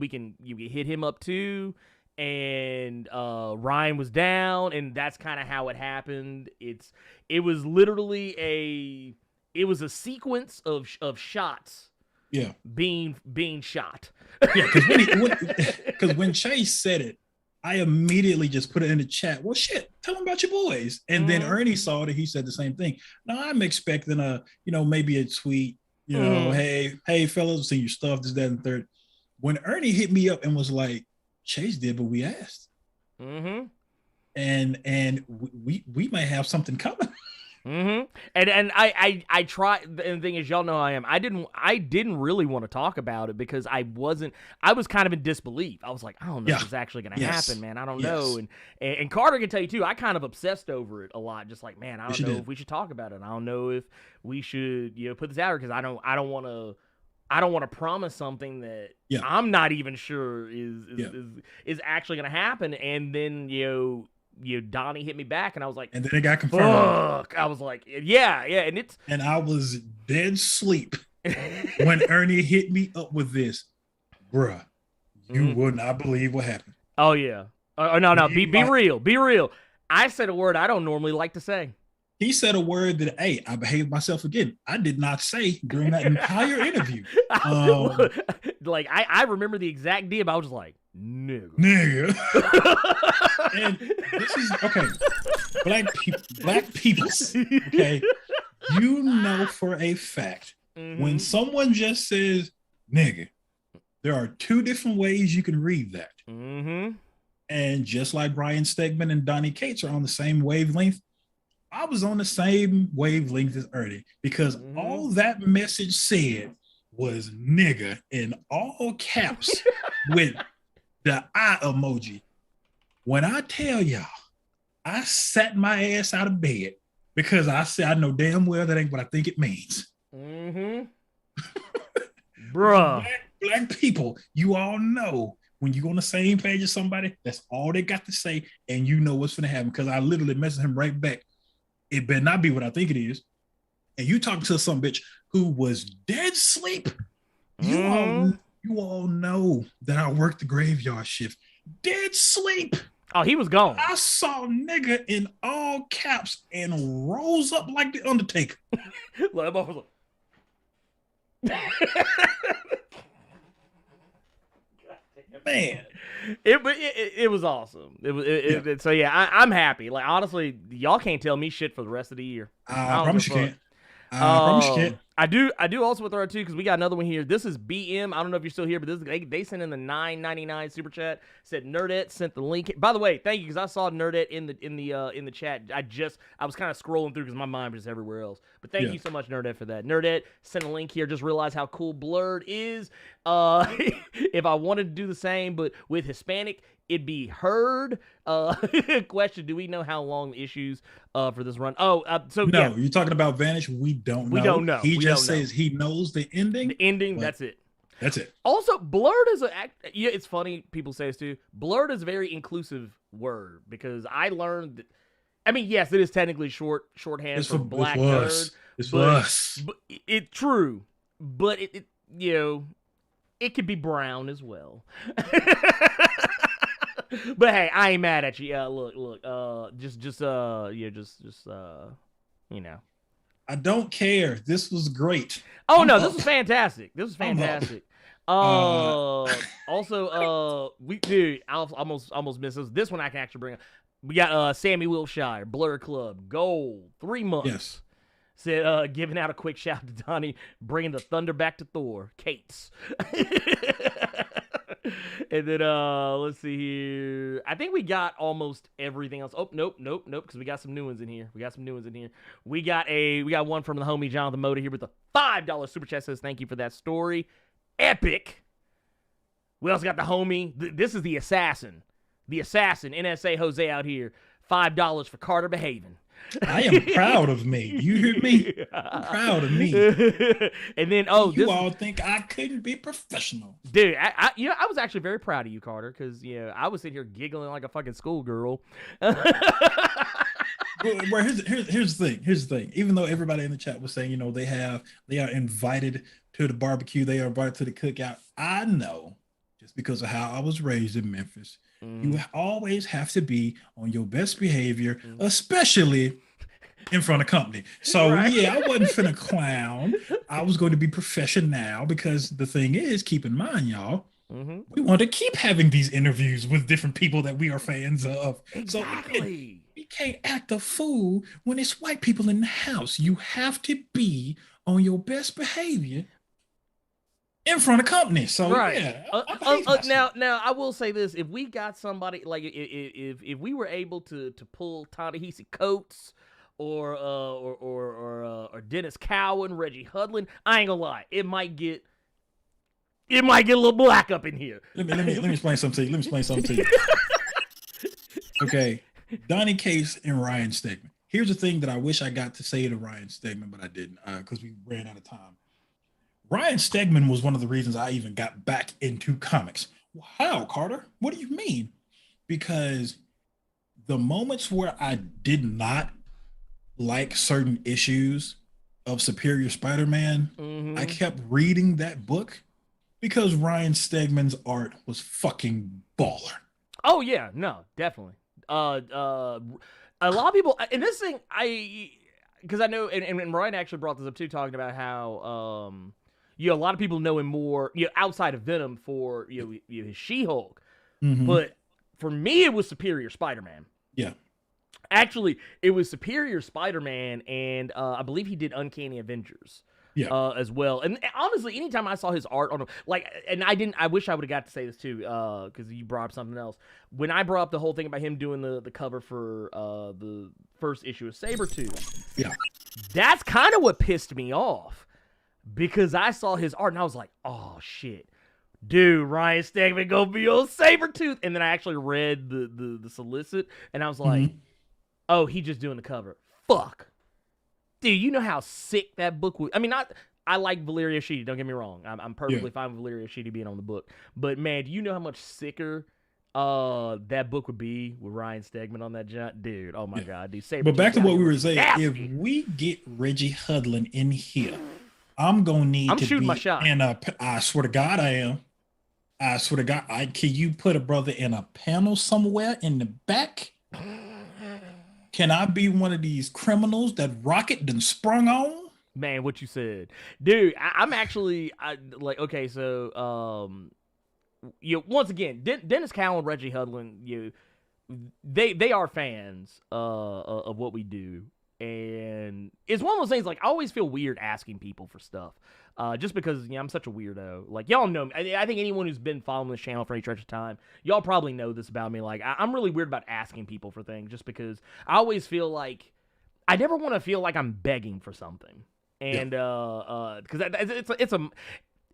B: can hit him up too. And Ryan was down, and that's kind of how it happened. It was literally a sequence of shots.
E: Yeah.
B: Being shot.
E: Yeah, because when Chase said it, I immediately just put it in the chat. Well, shit, tell him about your boys. And then Ernie saw it, and he said the same thing. Now I'm expecting maybe a tweet. Hey, fellas, see your stuff, this, that, and third. When Ernie hit me up and was like, Chase did, but we asked.
B: Mm-hmm.
E: And we might have something coming.
B: Mm-hmm. And I tried, and the thing is, y'all know I am. I didn't really want to talk about it because I was kind of in disbelief. I was like, I don't know if it's actually gonna happen, man. I don't know. And Carter can tell you too, I kind of obsessed over it a lot. Just like, man, I don't know if we should talk about it. I don't know if we should, put this out because I don't want to I don't want to promise something that I'm not even sure is actually going to happen. And then, Donny hit me back, and I was like,
E: and then it got confirmed.
B: Fuck. I was like, yeah. And
E: I was dead sleep when Ernie hit me up with this. Bruh, you will not believe what happened.
B: Oh, yeah. No. Be real. Be real. I said a word I don't normally like to say.
E: He said a word that, hey, I behaved myself again. I did not say during that entire interview.
B: I remember the exact DM. I was just like, nigga.
E: And this is, okay, black people, okay? You know for a fact, when someone just says, nigga, there are two different ways you can read that. And just like Brian Stegman and Donny Cates are on the same wavelength, I was on the same wavelength as Ernie, because all that message said was nigga in all caps with the eye emoji. When I tell y'all, I sat my ass out of bed because I said, I know damn well that ain't what I think it means.
B: Bruh.
E: Black people, you all know when you're on the same page as somebody, that's all they got to say, and you know what's going to happen. Because I literally messaged him right back. It better not be what I think it is. And you talking to some bitch who was dead sleep. You all know that I worked the graveyard shift. Dead sleep.
B: Oh, he was gone.
E: I saw nigga in all caps and rose up like the Undertaker. Man,
B: it was awesome. So yeah, I'm happy. Like, honestly, y'all can't tell me shit for the rest of the year.
E: I promise you can't. I promise you can't.
B: I do also with R2, because we got another one here. This is BM. I don't know if you're still here, but this is, they sent in the $9.99 super chat. Said Nerdette sent the link. By the way, thank you, because I saw Nerdette in the chat. I was kind of scrolling through because my mind was everywhere else. But thank you so much, Nerdette, for that. Nerdette sent a link here. Just realized how cool Blerd is. If I wanted to do the same, but with Hispanic, it'd be heard. Question: do we know how long the issues for this run?
E: You're talking about Vanish. We don't know.
B: We don't know.
E: He just says he knows the ending.
B: The ending. That's it.
E: That's it.
B: Also, Blerd is it's funny people say this too. Blerd is a very inclusive word, because I learned that. I mean, yes, it is technically shorthand for black nerd.
E: It's for us.
B: But it's true. But it it could be brown as well. But hey, I ain't mad at you. Look.
E: I don't care. This was great.
B: Oh no, this was fantastic. Also, I almost missed this. This one I can actually bring up. We got Sammy Wilshire, Blerd Club, Gold, 3 months.
E: Yes.
B: Said, giving out a quick shout to Donny, bringing the thunder back to Thor, Cates. And then, let's see here. I think we got almost everything else. Oh, nope, because we got some new ones in here. We got one from the homie Jonathan Moda here with the $5 super chat. Says, thank you for that story. Epic. We also got the homie. This is the assassin, NSA Jose out here. $5 for Carter behaving.
E: I am proud of me. You hear me? I'm proud of me.
B: And then,
E: all think I couldn't be professional,
B: dude. I was actually very proud of you, Carter, because I was sitting here giggling like a fucking schoolgirl.
E: Well, here's the thing. Even though everybody in the chat was saying, they are invited to the barbecue, they are invited to the cookout. I know, just because of how I was raised in Memphis, you always have to be on your best behavior, especially in front of company. So I wasn't finna clown. I was going to be professional, because the thing is, keep in mind, y'all, we want to keep having these interviews with different people that we are fans of.
B: Exactly.
E: So we can't act a fool when it's white people in the house. You have to be on your best behavior in front of company. So
B: now I will say this: if we got somebody like if we were able to pull Ta-Nehisi Coates or Dennis Cowan, Reggie Hudlin, I ain't gonna lie, it might get a little black up in here.
E: Let me explain something to you. Okay, Donny Cates and Ryan Stegman. Here's the thing that I wish I got to say to Ryan Stegman, but I didn't, because we ran out of time. Ryan Stegman was one of the reasons I even got back into comics. How, Carter? What do you mean? Because the moments where I did not like certain issues of Superior Spider-Man, I kept reading that book because Ryan Stegman's art was fucking baller.
B: Oh yeah, no, definitely. A lot of people, and this thing, because I know, and Ryan actually brought this up too, talking about how a lot of people know him more, outside of Venom for his She-Hulk, but for me it was Superior Spider-Man.
E: Yeah.
B: Actually, it was Superior Spider-Man, and I believe he did Uncanny Avengers. Yeah. As well. And honestly, anytime I saw his art on I wish I would have got to say this too, because you brought up something else. When I brought up the whole thing about him doing the cover for the first issue of Sabretooth,
E: yeah,
B: that's kind of what pissed me off, because I saw his art and I was like, oh shit, dude, Ryan Stegman gonna be on Sabretooth. And then I actually read the solicit and I was like, oh, he just doing the cover. Fuck. Dude, you know how sick that book would... I mean, I like Valeria Sheedy, don't get me wrong. I'm perfectly fine with Valeria Sheedy being on the book. But, man, do you know how much sicker that book would be with Ryan Stegman on that junk? Dude, oh my God. Dude,
E: but back to what we were saying, if we get Reggie Hudlin in here, I'm going to need to
B: shooting
E: be
B: my shot.
E: I swear to God I am. I swear to God, can you put a brother in a panel somewhere in the back? Can I be one of these criminals that Rocket done sprung on?
B: Man, what you said. Dude, I'm actually, okay, so, once again, Dennis Cowell and Reggie Hudlin, they are fans of what we do. And it's one of those things, like, I always feel weird asking people for stuff. Just because, I'm such a weirdo. Like, y'all know me. I think anyone who's been following this channel for any stretch of time, y'all probably know this about me. Like, I'm really weird about asking people for things, just because I always feel like I never want to feel like I'm begging for something. And because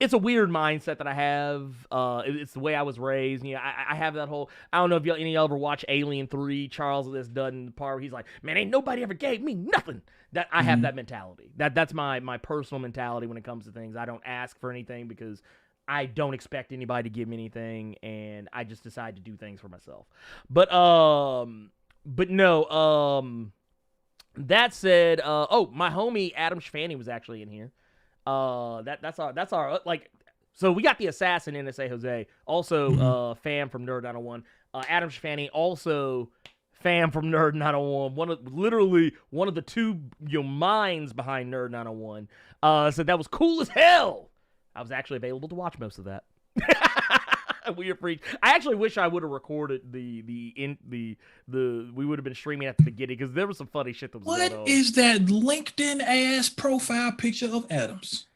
B: it's a weird mindset that I have. It's the way I was raised. I have that whole, I don't know if any of y'all ever watch Alien 3, Charles this Dutton, the part where he's like, man, ain't nobody ever gave me nothing. That I have that mentality. That's my personal mentality when it comes to things. I don't ask for anything because I don't expect anybody to give me anything, and I just decide to do things for myself. But no, that said, my homie Adam Schfanny was actually in here. That's our like, so we got the assassin in NSA Jose, also fan from Nerd 901. Adam Schfanny, also fan from Nerd 901, literally one of the two minds behind Nerd 901. So that was cool as hell. I was actually available to watch most of that. We are free. I actually wish I would have recorded we would have been streaming at the beginning, because there was some funny shit that was going on.
E: What is that LinkedIn ass profile picture of Adams?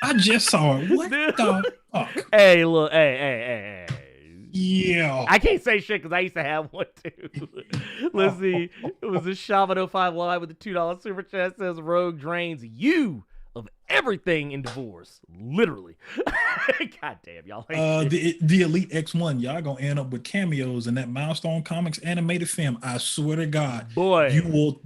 E: I just saw it. What the fuck?
B: Hey, look, hey.
E: Yeah.
B: I can't say shit because I used to have one too. Let's see. It was a Shaman05 Live with the $2 super chat, says Rogue drains you of everything in divorce. Literally. God damn, y'all.
E: The Elite X1, y'all gonna end up with cameos in that Milestone Comics animated film. I swear to God.
B: Boy.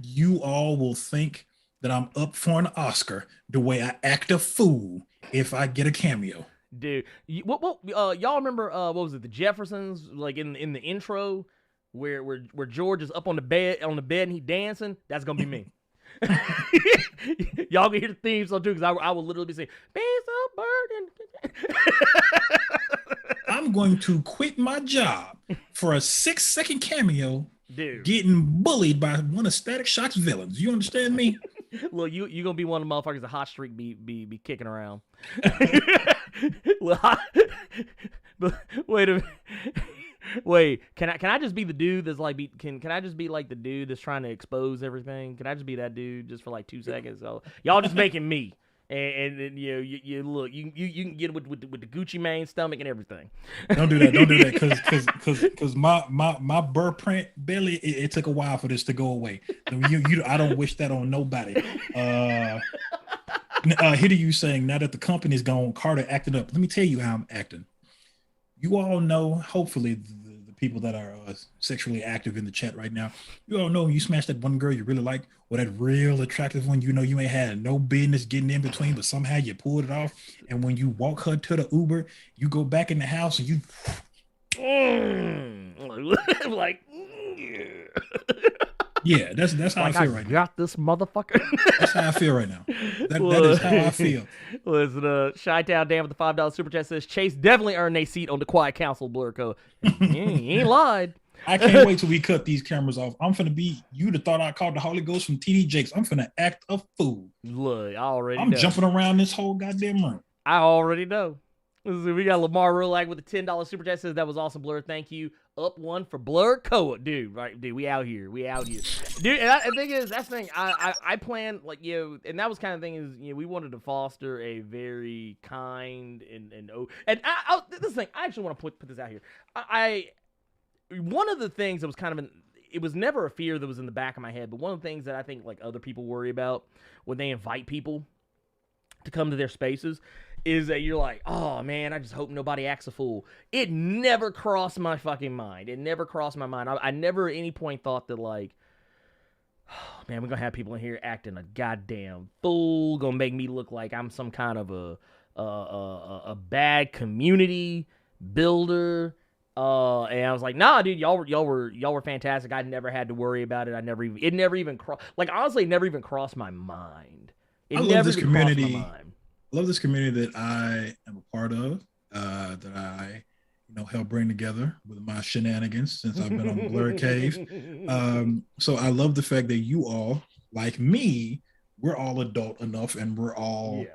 E: You all will think that I'm up for an Oscar the way I act a fool if I get a cameo.
B: Dude, y'all remember what was it, the Jeffersons, like in the intro where George is up on the bed and he dancing? That's gonna be me. Y'all can hear the theme song too, because I will literally be saying, "Be so burdened."
E: I'm going to quit my job for a 6-second cameo.
B: Dude,
E: getting bullied by one of Static Shock's villains. You understand me?
B: Look, you gonna be one of the motherfuckers that Hot Streak be kicking around. But wait a minute. Wait, can I just be the dude that's like can I just be like the dude that's trying to expose everything? Can I just be that dude just for like 2 seconds? So y'all just making me, and you look, you can get with the Gucci Mane stomach and everything.
E: Don't do that, because my burr print belly, it took a while for this to go away. I don't wish that on nobody. Here to you saying, now that the company's gone, Carter acting up. Let me tell you how I'm acting. You all know, hopefully, the people that are sexually active in the chat right now. You all know when you smash that one girl you really like, or that real attractive one, you know you ain't had no business getting in between, but somehow you pulled it off. And when you walk her to the Uber, you go back in the house and you
B: like,
E: yeah, that's how
B: like
E: I feel right now.
B: Got this motherfucker.
E: That's how I feel right now. That is how I feel.
B: Listen, Chi-Town Dan with the $5 super chat says Chase definitely earned a seat on the quiet council, Blerd. He ain't lied.
E: I can't wait till we cut these cameras off. I'm finna be, you'd have thought I called the Holy Ghost from TD Jakes. I'm finna act a fool.
B: Look, I already
E: I'm
B: know.
E: jumping around this whole goddamn room.
B: I already know. We got Lamar Rolak with a $10 super chat says that was awesome, Blerd. Thank you. Up one for Blerd Coa, dude. Right, dude. We out here, dude. And the thing is, that's the thing. I plan, like, and that was kind of thing is, we wanted to foster a very kind and this thing. I actually want to put this out here. One of the things that was kind of it was never a fear that was in the back of my head, but one of the things that I think like other people worry about when they invite people to come to their spaces is that you're like, oh man, I just hope nobody acts a fool. It never crossed my fucking mind. It never crossed my mind. I never at any point thought that like, oh man, we're gonna have people in here acting a goddamn fool, gonna make me look like I'm some kind of a bad community builder. And I was like, nah, dude, y'all were fantastic. I never had to worry about it. It never even crossed, like, honestly, it never even crossed my mind.
E: I love this community. I love this community that I am a part of, that I, help bring together with my shenanigans since I've been on the Blerd Cave. So I love the fact that you all, like me, we're all adult enough and we're all,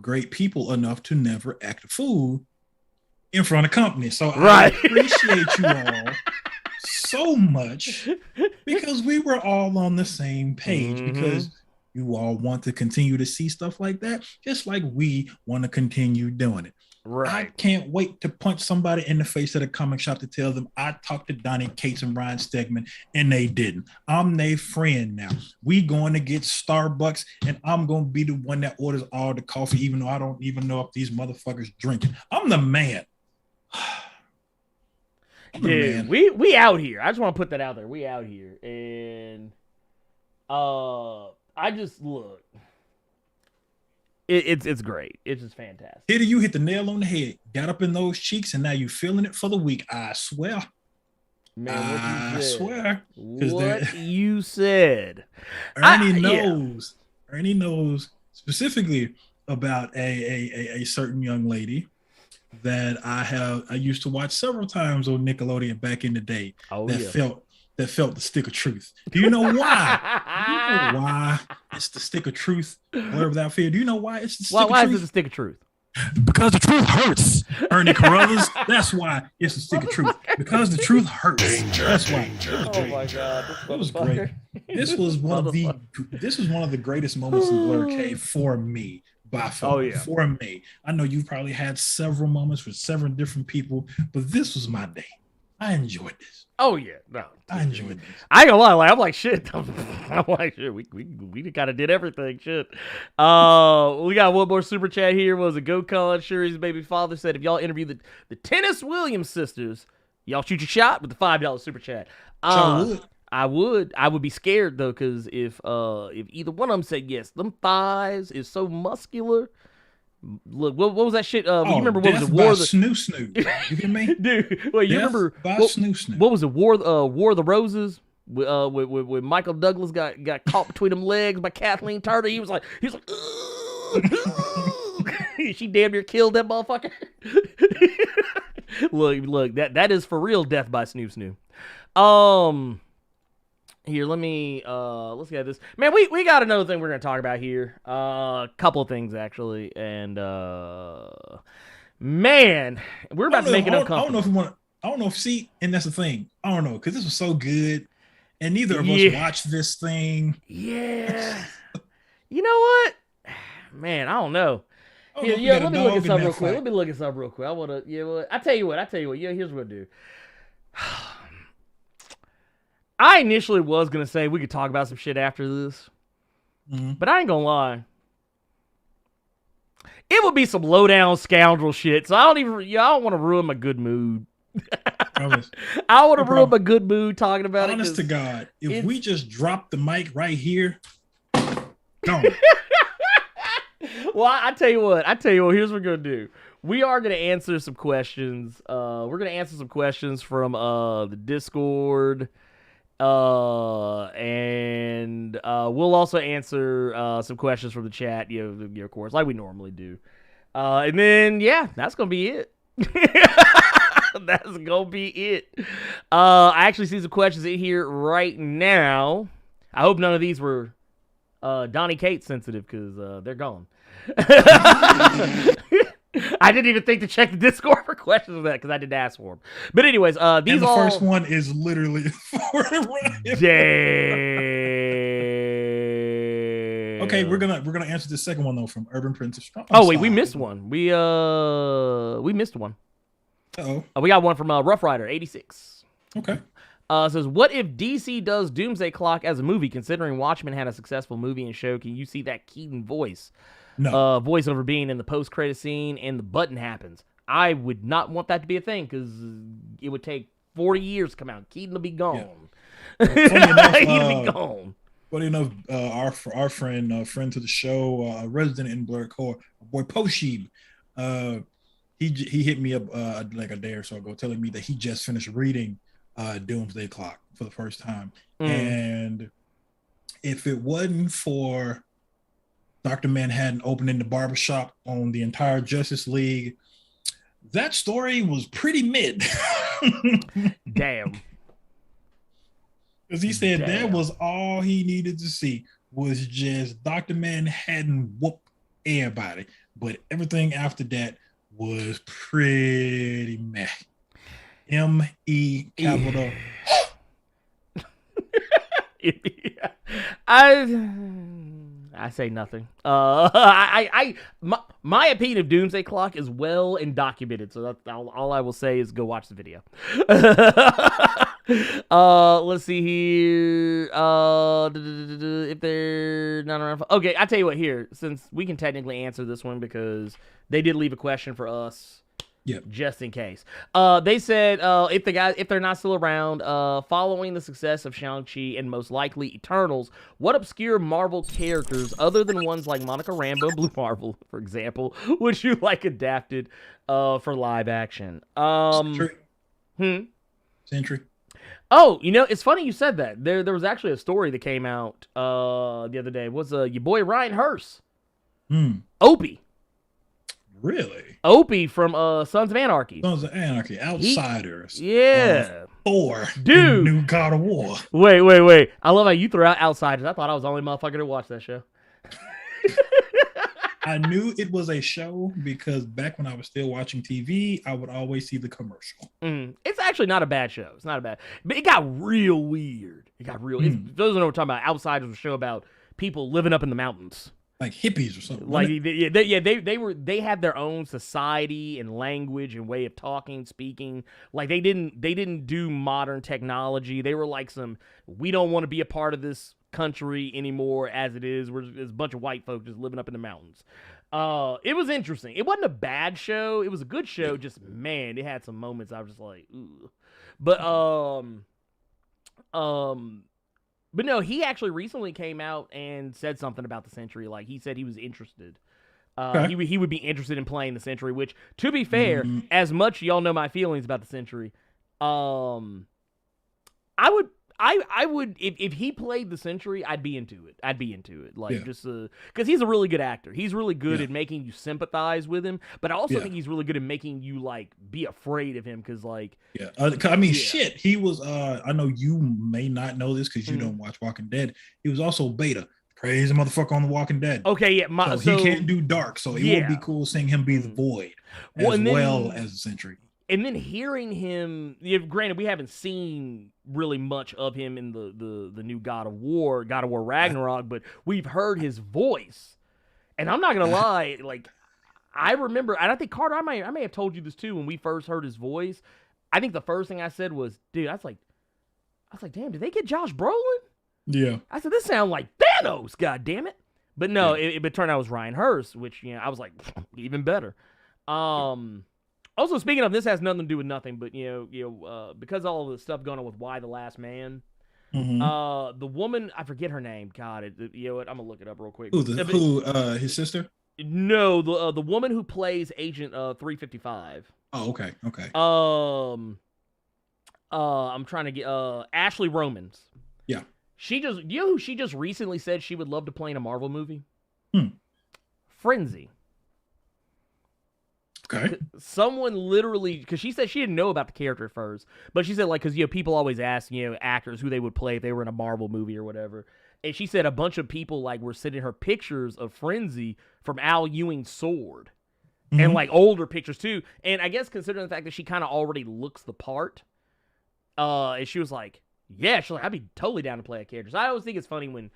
E: great people enough to never act a fool in front of company. So
B: right.
E: I appreciate you all so much because we were all on the same page, because you all want to continue to see stuff like that, just like we want to continue doing it.
B: Right.
E: I can't wait to punch somebody in the face at a comic shop to tell them I talked to Donny Cates and Ryan Stegman and they didn't. I'm their friend now. We going to get Starbucks and I'm going to be the one that orders all the coffee, even though I don't even know if these motherfuckers drinking. I'm the man.
B: Dude, we out here. I just want to put that out there. We out here. And I just look. It's great. It's just fantastic.
E: Hitty, you hit the nail on the head. Got up in those cheeks, and now you feeling it for the week. I swear.
B: Man,
E: I swear.
B: What you said.
E: Ernie knows. Yeah. Ernie knows specifically about a certain young lady that I used to watch several times on Nickelodeon back in the day. That felt the stick of truth. Do you know why? Do you know why it's the stick of truth? Blerd Without Fear. Do you know why it's the stick of truth?
B: Why is it the stick of truth?
E: Because the truth hurts, Ernie Carruthers. That's why it's the stick of truth. Because the truth hurts. That's why.
B: Oh my God,
E: it was great. This was one of the greatest moments in Blerd Cave for me. By far.
B: Oh yeah.
E: For me. I know you've probably had several moments with several different people, but this was my day. I enjoyed this.
B: Oh yeah, no,
E: I enjoyed this.
B: I ain't gonna lie, I'm like shit. I'm like shit. We kind of did everything. Shit. We got one more super chat here. Was a GoCon Shuri's baby father said if y'all interview the Tennis Williams sisters, y'all shoot your shot with the $5 super chat. I would be scared though, because if either one of them said yes, them thighs is so muscular. Look, what was that shit? You remember what was it? War the
E: Snoo. You hear me,
B: dude? Well, you remember
E: Snoo? What
B: was it? War of the Roses? With Michael Douglas got caught between them legs by Kathleen Turner. He was like, she damn near killed that motherfucker. look, that is for real death by Snoo. Here, let's get this. Man, we got another thing we're going to talk about here. Couple of things, actually. And, man, we're about to make it uncomfortable.
E: I don't know if, and that's the thing. I don't know, because this was so good. And neither of us watched this thing.
B: Yeah. You know what? Man, I don't know. Let me look at something real quick. I want to, I tell you what. Yeah, here's what I do. I initially was going to say we could talk about some shit after this, but I ain't going to lie. It would be some low-down scoundrel shit, so I don't want to ruin my good mood. I want to ruin my good mood talking about it.
E: Honest to God, if we just drop the mic right here, gone.
B: Well, I tell you what. Here's what we're gonna do. We are gonna answer some questions. We're gonna answer some questions from the Discord, and we'll also answer some questions from the chat. Of course, like we normally do. And then that's gonna be it. That's gonna be it. I actually see some questions in here right now. I hope none of these were Donny Kate sensitive, because they're gone. I didn't even think to check the Discord for questions of that, because I didn't ask for them. But anyways, these
E: and the first one is literally for Okay, we're gonna answer the second one though from Urban Prince of Strong.
B: Oh wait, we missed one. We missed one. We got one from Rough Rider 86.
E: Okay.
B: Says, what if DC does Doomsday Clock as a movie? Considering Watchmen had a successful movie and show, can you see that Keaton voice?
E: No.
B: Voiceover being in the post-credit scene and the button happens. I would not want that to be a thing, because it would take 40 years to come out. Keaton will be gone.
E: Yeah.
B: He'll be gone.
E: Funny enough, our friend, friend to the show, resident in Blerd Core, boy Poshib, he hit me up like a day or so ago, telling me that he just finished reading Doomsday Clock for the first time. And if it wasn't for Dr. Manhattan opening the barbershop on the entire Justice League, that story was pretty mid.
B: Damn.
E: Because he said that was all he needed to see, was just Dr. Manhattan whoop everybody. But everything after that was pretty meh. M-E capital.
B: I say nothing. My opinion of Doomsday Clock is well and documented, so that's all I will say is go watch the video. Let's see here. If they're not around. Okay, I tell you what. Here, since we can technically answer this one because they did leave a question for us.
E: Yep.
B: Just in case. They said if they're not still around, following the success of Shang-Chi and most likely Eternals, what obscure Marvel characters, other than ones like Monica Rambeau, Blue Marvel, for example, would you like adapted for live action?
E: Sentry.
B: Oh, it's funny you said that. There was actually a story that came out the other day. Was your boy Ryan Hurst. Opie.
E: Really?
B: Opie from Sons of Anarchy.
E: Sons of Anarchy. Outsiders. Thor.
B: Dude.
E: New God of War.
B: Wait. I love how you threw out Outsiders. I thought I was the only motherfucker to watch that show.
E: I knew it was a show because back when I was still watching TV, I would always see the commercial.
B: It's actually not a bad show. It's not a bad, but it got real weird. It got real. Those don't know what we're talking about. Outsiders was a show about people living up in the mountains.
E: Like hippies or something.
B: Like they had their own society and language and way of talking, speaking. Like they didn't do modern technology. They were like we don't want to be a part of this country anymore as it is. We're a bunch of white folk just living up in the mountains. It was interesting. It wasn't a bad show. It was a good show. Just man, it had some moments I was just like, ooh. But no, he actually recently came out and said something about the Sentry. Like, he said he was interested. He would be interested in playing the Sentry, which, to be fair, as much y'all know my feelings about the Sentry, I would if he played the Sentry, I'd be into it. Like, just because he's a really good actor. He's really good at making you sympathize with him, but I also think he's really good at making you like be afraid of him. Because
E: shit, he was. I know you may not know this because you don't watch Walking Dead. He was also Beta, crazy motherfucker on The Walking Dead.
B: Okay, yeah,
E: so he can't do dark, so it would be cool seeing him be the Void as well as the Sentry.
B: And then hearing him, granted, we haven't seen really much of him in the new God of War Ragnarok, but we've heard his voice. And I'm not gonna lie, like I remember, and I think Carter, I may have told you this too when we first heard his voice. I think the first thing I said was, dude, I was like, damn, did they get Josh Brolin?
E: Yeah.
B: I said, this sounds like Thanos, god damn it. But no, it turned out it was Ryan Hurst, which I was like, even better. Also, speaking of, this has nothing to do with nothing, but because all of the stuff going on with Why the Last Man, the woman, I forget her name. God, you know what? I'm gonna look it up real quick.
E: His sister?
B: No, the woman who plays Agent 355.
E: Oh, okay.
B: I'm trying to get Ashley Romans.
E: Yeah.
B: She just recently said she would love to play in a Marvel movie. Frenzy.
E: Okay.
B: Someone literally, because she said she didn't know about the character at first, but she said because people always ask actors who they would play if they were in a Marvel movie or whatever, and she said a bunch of people were sending her pictures of Frenzy from Al Ewing's sword, and older pictures too. And I guess considering the fact that she kind of already looks the part, and she was like, yeah, she's like, I'd be totally down to play a character. So I always think it's funny when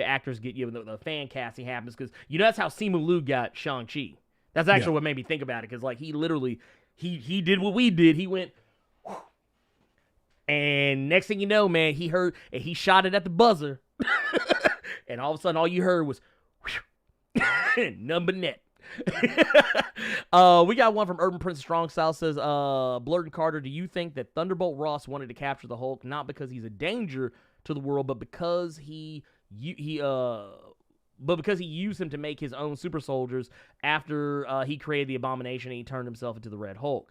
B: actors get the fan casting happens, because that's how Simu Liu got Shang-Chi. That's actually what made me think about it, because he literally he did what we did. He went, whew, and next thing you know, man, he heard and he shot it at the buzzer, and all of a sudden, all you heard was number net. We got one from Urban Prince Strong Style, says, Blerd and Carter, do you think that Thunderbolt Ross wanted to capture the Hulk not because he's a danger to the world, but because he used him to make his own super soldiers after he created the Abomination and he turned himself into the Red Hulk?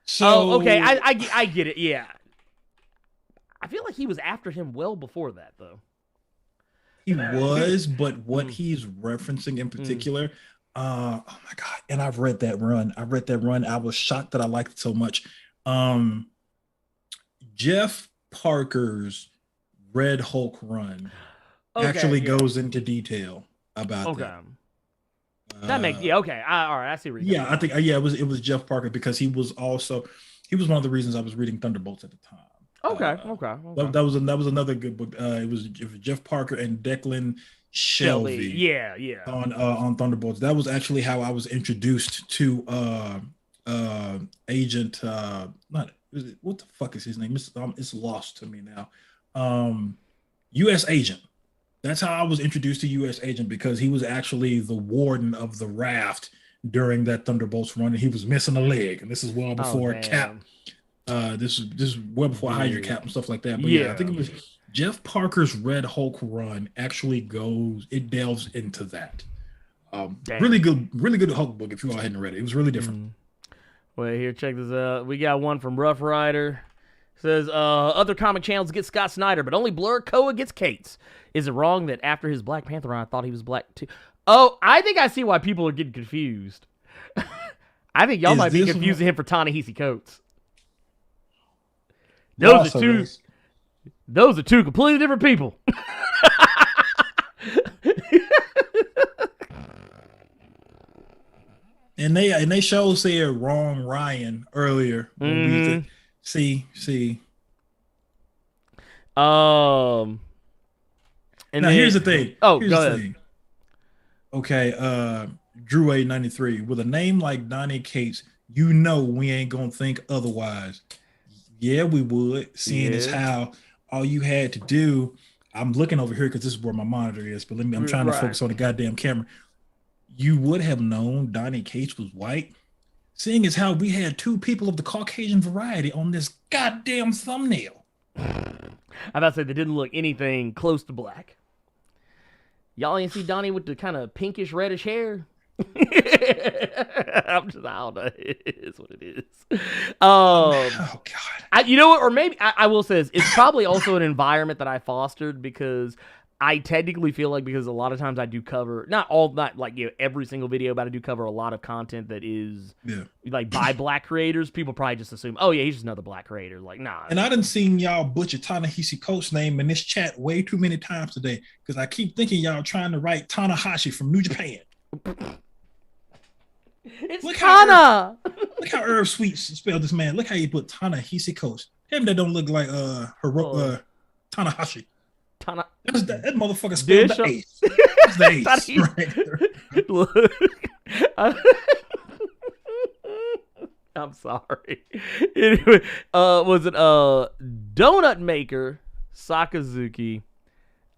B: So okay, I get it. Yeah, I feel like he was after him well before that, though.
E: He was, but what he's referencing in particular, oh my God. And I've read that run. I was shocked that I liked it so much. Jeff Parker's Red Hulk run actually goes into detail about that.
B: That makes okay. All right, I see where you're
E: I think it was Jeff Parker, because he was one of the reasons I was reading Thunderbolts at the time.
B: Okay.
E: That was another good book. It was Jeff Parker and Declan Shelby.
B: Yeah.
E: On Thunderbolts. That was actually how I was introduced to Agent. What the fuck is his name? It's lost to me now. U.S. Agent. That's how I was introduced to U.S. Agent, because he was actually the warden of the raft during that Thunderbolts run, and he was missing a leg. And this is well before Cap. This is well before Hydra Cap and stuff like that. But I think it was Jeff Parker's Red Hulk run actually delves into that. Really good Hulk book if you all hadn't read it. It was really different.
B: Well, here, check this out. We got one from Rough Rider. Says, other comic channels get Scott Snyder, but only Blur Koa gets Cates. Is it wrong that after his Black Panther run, I thought he was black too? Oh, I think I see why people are getting confused. I think y'all might be confusing him for Ta-Nehisi Coates. Those are two completely different people.
E: And they show said wrong Ryan earlier. See.
B: And
E: now here's the thing.
B: Go ahead.
E: Okay, Drew 893. With a name like Donny Cates, we ain't gonna think otherwise. Yeah, we would. Seeing as how all you had to do. I'm looking over here because this is where my monitor is, but I'm trying to focus on the goddamn camera. You would have known Donny Cates was white. Seeing as how we had two people of the Caucasian variety on this goddamn thumbnail.
B: I about to say they didn't look anything close to black. Y'all didn't see Donnie with the kind of pinkish reddish hair? I don't know. It is what it is.
E: Oh God.
B: You know what? Or maybe I will say this. It's probably also an environment that I fostered, because I technically feel like, because a lot of times I do cover not every single video, but I do cover a lot of content that is by black creators. People probably just assume, oh yeah, he's just another black creator. Like, nah.
E: And I done seen y'all butcher Ta-Nehisi Coates' name in this chat way too many times today, because I keep thinking y'all trying to write Tanahashi from New Japan.
B: It's Tana.
E: Look how Irv Sweet spelled this man. Look how you put Ta-Nehisi Coates. Him that don't look like Tanahashi. That motherfucker spelled the ace. That's the ace.
B: Look. I'm sorry. Anyway, was it Donut Maker Sakazuki?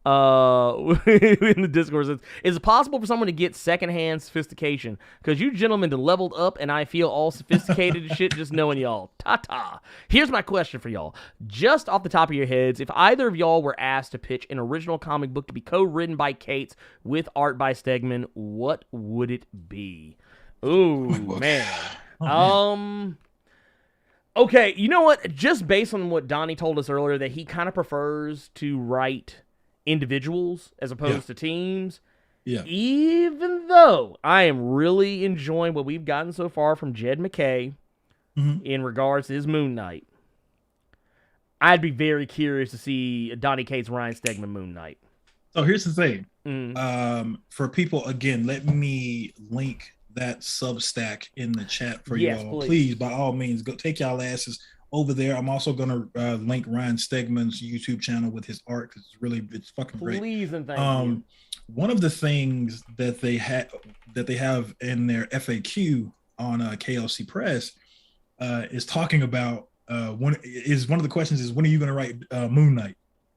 B: In the Discord says, is it possible for someone to get secondhand sophistication? Because you gentlemen have leveled up, and I feel all sophisticated and shit just knowing y'all. Ta-ta. Here's my question for y'all. Just off the top of your heads, if either of y'all were asked to pitch an original comic book to be co-written by Cates with art by Stegman, what would it be? Ooh, man. Okay, you know what? Just based on what Donny told us earlier, that he kind of prefers to write individuals as opposed to teams. Yeah. Even though I am really enjoying what we've gotten so far from Jed McKay in regards to his Moon Knight, I'd be very curious to see Donny Cates, Ryan Stegman Moon Knight.
E: So here's the thing. For people, again, let me link that Substack in the chat for y'all. Please, by all means, go take y'all asses over there. I'm also going to link Ryan Stegman's YouTube channel with his art because it's fucking great.
B: Please and thank you.
E: One of the things that they have in their FAQ on KLC Press is talking about one of the questions is, when are you going to write Moon Knight?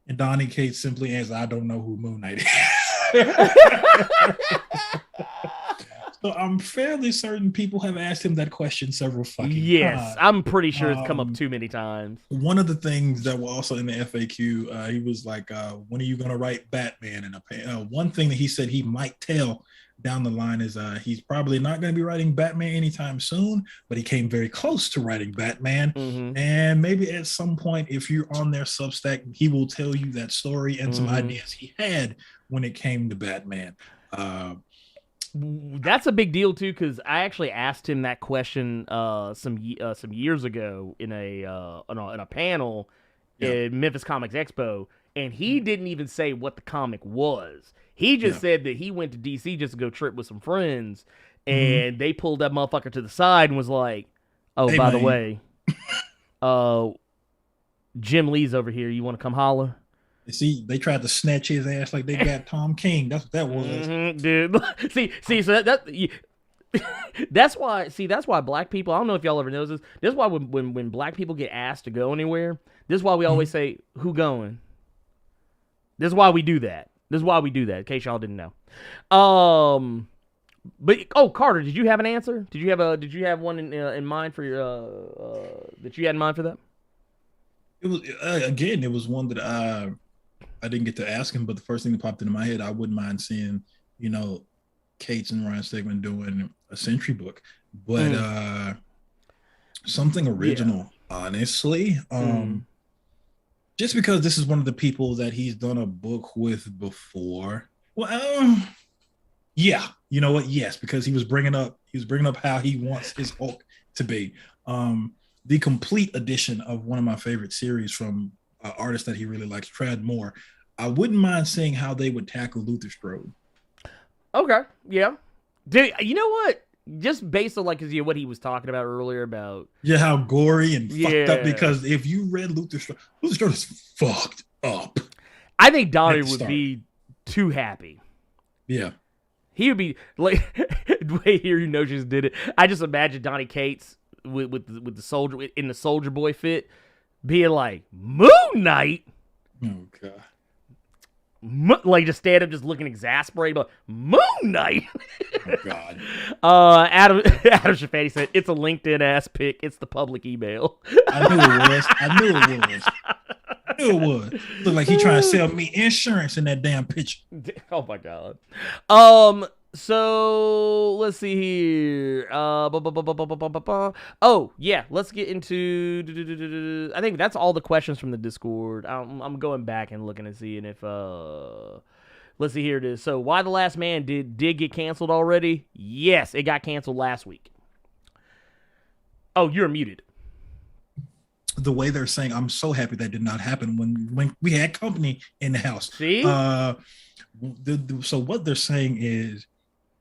E: And Donny Cates simply answers, I don't know who Moon Knight is. So I'm fairly certain people have asked him that question several fucking times.
B: I'm pretty sure it's come up too many times.
E: One of the things that were also in the FAQ, he was like, when are you going to write Batman? And one thing that he said he might tell down the line is he's probably not going to be writing Batman anytime soon, but he came very close to writing Batman. And maybe at some point, if you're on their Substack, he will tell you that story and some ideas he had when it came to Batman.
B: That's a big deal too, because I actually asked him that question some years ago in a panel at Memphis Comics Expo, and he didn't even say what the comic was. He just said that he went to DC just to go trip with some friends, and they pulled that motherfucker to the side and was like, "Oh, hey, by the way, Jim Lee's over here. You want to come holler?"
E: See, they tried to snatch his ass like they got Tom King. That's what that was,
B: dude. See, so that's why black people. I don't know if y'all ever know this. This is why when black people get asked to go anywhere, this is why we always say, "Who going?" This is why we do that. In case y'all didn't know. But Carter, did you have an answer? Did you have one in mind for your that you had in mind for that?
E: It was again. It was one that I didn't get to ask him, but the first thing that popped into my head, I wouldn't mind seeing, Cates and Ryan Stegman doing a Sentry book, but something original, honestly. Just because this is one of the people that he's done a book with before. Well, yeah, you know what? Yes, because he was bringing up how he wants his Hulk to be. The complete edition of one of my favorite series from an artist that he really likes, Trad Moore. I wouldn't mind seeing how they would tackle Luther Strode.
B: Okay, yeah. Dude, you know what? Just based on what he was talking about earlier about
E: how gory and fucked up. Because if you read Luther Strode is fucked up.
B: I think Donny would be too happy.
E: Yeah,
B: he would be like the way Here No just did it. I just imagine Donny Cates with the soldier in the Soldier Boy fit, being like, Moon Knight.
E: Oh god.
B: Like just stand up, just looking exasperated, but Moon Knight.
E: Oh god.
B: Adam Shafati said it's a LinkedIn ass pic. It's the public email.
E: I knew it was. Looked like he trying to sell me insurance in that damn picture.
B: Oh my god. So let's see here. Oh yeah, let's get into. I think that's all the questions from the Discord. I'm going back and looking and seeing if. Let's see, here it is. So Why the Last Man did get canceled already? Yes, it got canceled last week. Oh, you're muted.
E: The way they're saying, I'm so happy that did not happen when we had company in the house.
B: See.
E: So what they're saying is,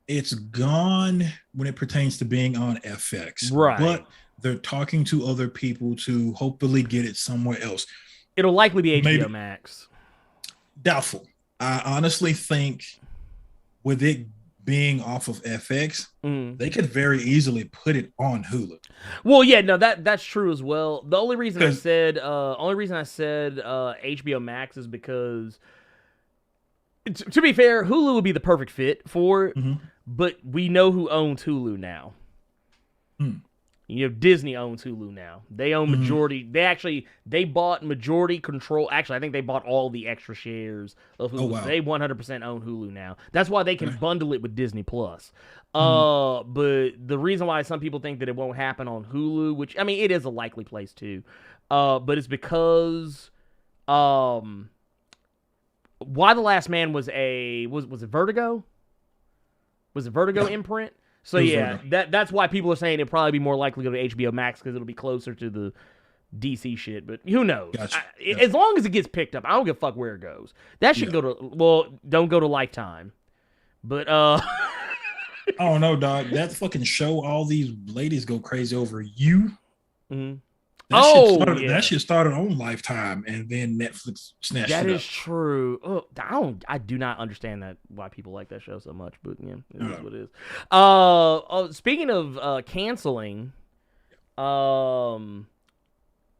E: it's gone when it pertains to being on FX.
B: Right.
E: But they're talking to other people to hopefully get it somewhere else.
B: It'll likely be HBO Max.
E: Doubtful. I honestly think with it being off of FX, they could very easily put it on Hulu.
B: Well, yeah, no, that's true as well. The only reason I said HBO Max is because To be fair, Hulu would be the perfect fit for it,
E: Mhm.
B: but we know who owns Hulu now. You know, Disney owns Hulu now. They own majority. They bought majority control. Actually, I think they bought all the extra shares of Hulu.
E: Oh, wow.
B: So they 100% own Hulu now. That's why they can bundle it with Disney Plus. But the reason why some people think that it won't happen on Hulu, which I mean, it is a likely place too, but it's because Why the Last Man was it Vertigo? Was it Vertigo Imprint? So yeah, that's why people are saying it'd probably be more likely to go to HBO Max because it'll be closer to the DC shit. But who knows?
E: Gotcha.
B: As long as it gets picked up, I don't give a fuck where it goes. That should go to don't go to Lifetime. But
E: I don't know, dog. That fucking show, all these ladies go crazy over you.
B: Mm-hmm.
E: That shit started on Lifetime, and then Netflix snatched it up.
B: That is true. Oh, I do not understand that why people like that show so much, but yeah, it is what it is. Speaking of canceling,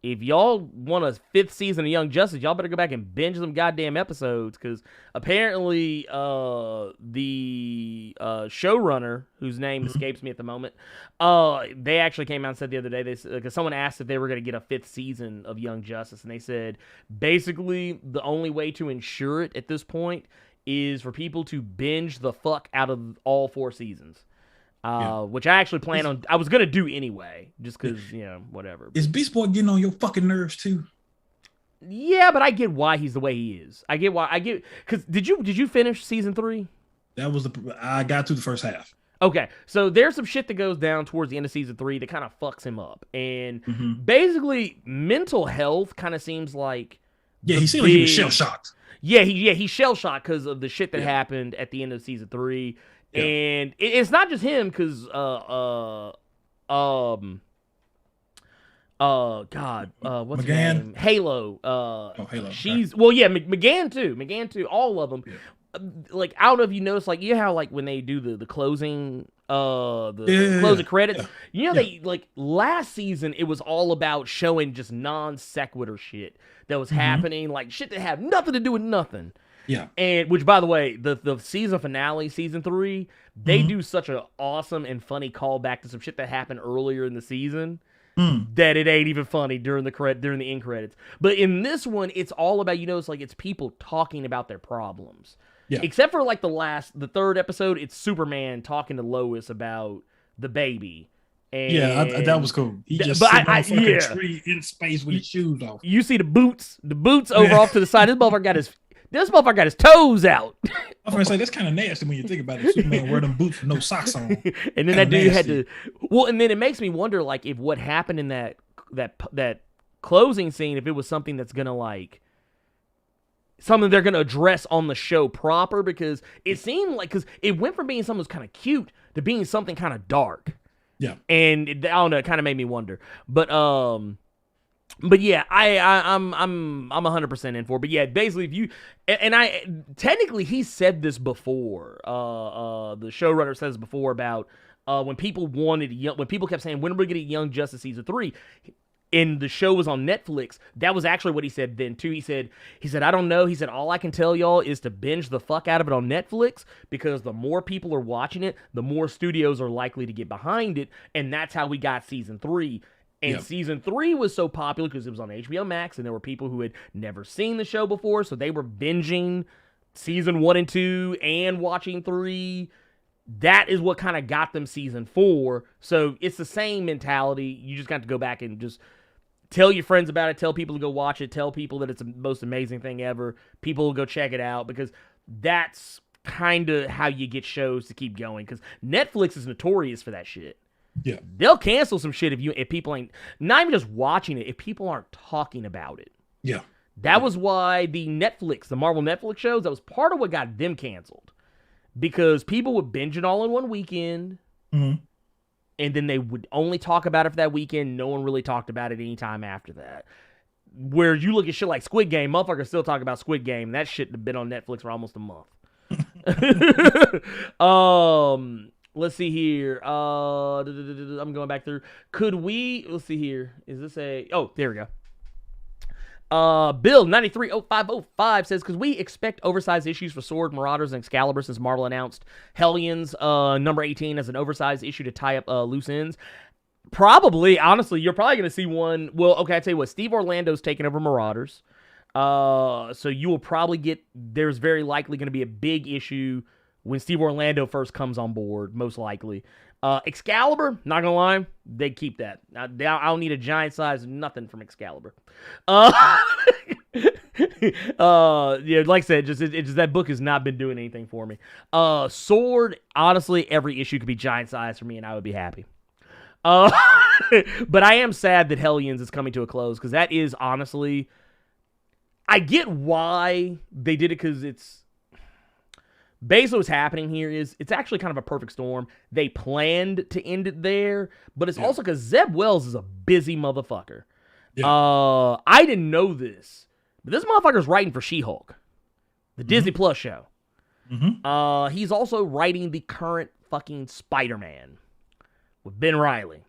B: if y'all want a 5th season of Young Justice, y'all better go back and binge some goddamn episodes, because apparently the showrunner, whose name escapes me at the moment, they actually came out and said the other day, because someone asked if they were going to get a 5th season of Young Justice, and they said basically the only way to ensure it at this point is for people to binge the fuck out of all 4 seasons. Which I actually plan on. I was gonna do anyway, just because whatever.
E: Is Beast Boy getting on your fucking nerves too?
B: Yeah, but I get why he's the way he is. Because did you finish season 3?
E: That was I got through the first half.
B: Okay, so there's some shit that goes down towards the end of season 3 that kind of fucks him up, and basically mental health kind of seems like.
E: Yeah, he seemed like he was shell shocked.
B: Yeah, he's shell shocked because of the shit that happened at the end of season 3. Yeah. And it's not just him, because what's
E: McGann?
B: her name? Halo.
E: Halo.
B: She's McGann too. All of them. Yeah. Like, I don't know if you noticed, like, you know how like when they do the closing closing credits, they like last season it was all about showing just non sequitur shit that was happening, like shit that had nothing to do with nothing.
E: Yeah.
B: And which, by the way, the season finale, season 3, they do such an awesome and funny callback to some shit that happened earlier in the season that it ain't even funny during the end credits. But in this one, it's all about, it's like it's people talking about their problems. Yeah. Except for like the 3rd episode, it's Superman talking to Lois about the baby. And
E: that was cool. He just sitting on a fucking tree in space with his shoes off.
B: You see the boots over off to the side. This motherfucker got his toes out.
E: I was gonna say that's kind of nasty when you think about it. Superman wear them boots with no socks on.
B: And then that dude had to. Well, and then it makes me wonder, like, if what happened in that closing scene, if it was something that's gonna like something they're gonna address on the show proper, because it seemed like it went from being something that's kind of cute to being something kind of dark.
E: Yeah,
B: and I don't know, it kind of made me wonder, but yeah, I'm 100% in for it. But yeah, basically, if you technically he said this before. The showrunner says before about when people kept saying, when are we getting Young Justice season 3? And the show was on Netflix. That was actually what he said then too. He said, I don't know. He said, all I can tell y'all is to binge the fuck out of it on Netflix, because the more people are watching it, the more studios are likely to get behind it. And that's how we got season 3. And season 3 was so popular because it was on HBO Max, and there were people who had never seen the show before, so they were binging season 1 and 2 and watching 3. That is what kind of got them season 4. So it's the same mentality. You just got to go back and just tell your friends about it, tell people to go watch it, tell people that it's the most amazing thing ever. People will go check it out, because that's kind of how you get shows to keep going, because Netflix is notorious for that shit.
E: Yeah,
B: they'll cancel some shit if people ain't not even just watching it, if people aren't talking about it.
E: Yeah,
B: that was why the Marvel Netflix shows, that was part of what got them canceled, because people would binge it all in one weekend, and then they would only talk about it for that weekend. No one really talked about it any time after that. Where you look at shit like Squid Game, motherfuckers still talk about Squid Game. That shit had been on Netflix for almost a month. Let's see here. I'm going back through. Let's see here. Is this oh, there we go. Bill 930505 says, because we expect oversized issues for Sword, Marauders, and Excalibur since Marvel announced Hellions number 18 as an oversized issue to tie up loose ends. Probably, honestly, you're probably going to see one. Well, okay, I tell you what, Steve Orlando's taking over Marauders. So you will probably get, there's very likely going to be a big issue when Steve Orlando first comes on board, most likely. Excalibur, not gonna lie, they keep that. I don't need a giant size, nothing from Excalibur. Yeah, like I said, just that book has not been doing anything for me. Sword, honestly, every issue could be giant size for me, and I would be happy. But I am sad that Hellions is coming to a close, because that is honestly, I get why they did it, because it's basically what's happening here is it's actually kind of a perfect storm. They planned to end it there, but it's also because Zeb Wells is a busy motherfucker. Yeah. I didn't know this, but this motherfucker's writing for She-Hulk, the Disney Plus show. He's also writing the current fucking Spider-Man with Ben Reilly.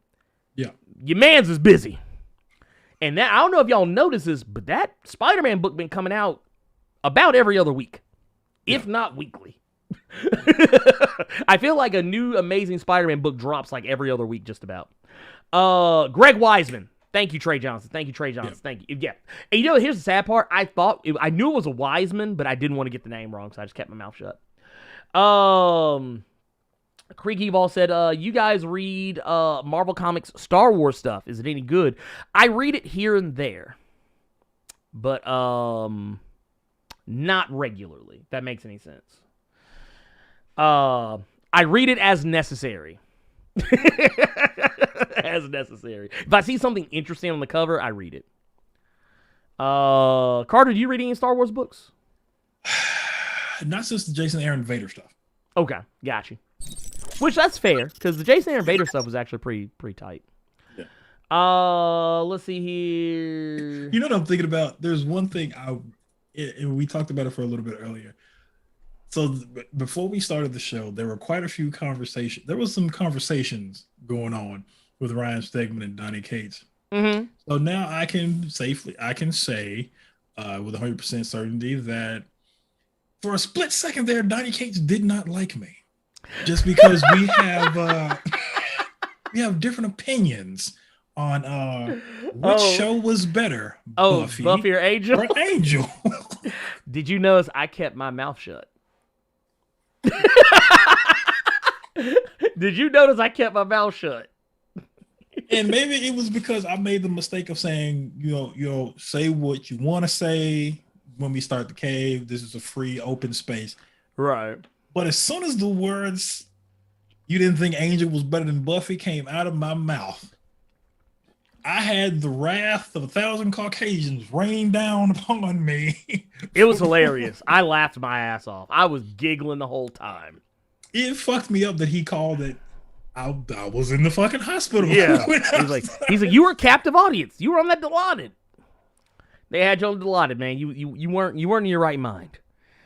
B: Yeah. Your man's is busy. And that, I don't know if y'all notice this, but that Spider-Man book been coming out about every other week, if not weekly. I feel like a new Amazing Spider-Man book drops like every other week, just about. Greg Wiseman. Thank you, Trey Johnson. Thank you, Trey Johnson. Thank you. Yeah. And you know, here's the sad part. I knew it was a Wiseman, but I didn't want to get the name wrong, so I just kept my mouth shut. Creek Evil said, you guys read Marvel Comics Star Wars stuff. Is it any good? I read it here and there, but not regularly, if that makes any sense. I read it as necessary. As necessary. If I see something interesting on the cover, I read it. Carter, do you read any Star Wars books?
E: Not since the Jason Aaron Vader stuff.
B: Okay, got you. Which, that's fair, because the Jason Aaron Vader stuff was actually pretty tight. Yeah. Let's see here.
E: You know what I'm thinking about? There's one thing we talked about it for a little bit earlier. So before we started the show, there were quite a few conversations. There was some conversations going on with Ryan Stegman and Donny Cates. So now I can say with 100% certainty that for a split second there, Donny Cates did not like me, just because we have different opinions on which show was better.
B: Buffy or Angel?
E: Or Angel.
B: Did you notice I kept my mouth shut? Did you notice I kept my mouth shut?
E: And maybe it was because I made the mistake of saying, say what you want to say when we start the cave. This is a free, open space.
B: Right.
E: But as soon as the words, "you didn't think Angel was better than Buffy," came out of my mouth, I had the wrath of 1,000 Caucasians rain down upon me.
B: It was hilarious. I laughed my ass off. I was giggling the whole time.
E: It fucked me up that he called it. I was in the fucking hospital.
B: Yeah. He's like, you were a captive audience. You were on that Dilaudid. They had you on Dilaudid, man. You weren't in your right mind.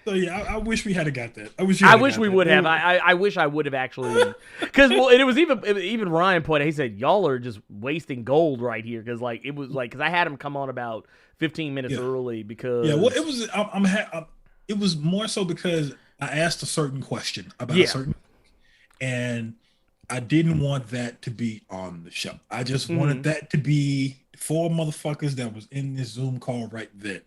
E: So yeah, I wish we had got that.
B: I wish we would have. I wish I would have actually, because and it was even Ryan pointed. He said, y'all are just wasting gold right here, because because I had him come on about 15 minutes early because it was more so because I asked a certain question about a certain, and I didn't want that to be on the show. I just wanted that to be 4 motherfuckers that was in this Zoom call right then.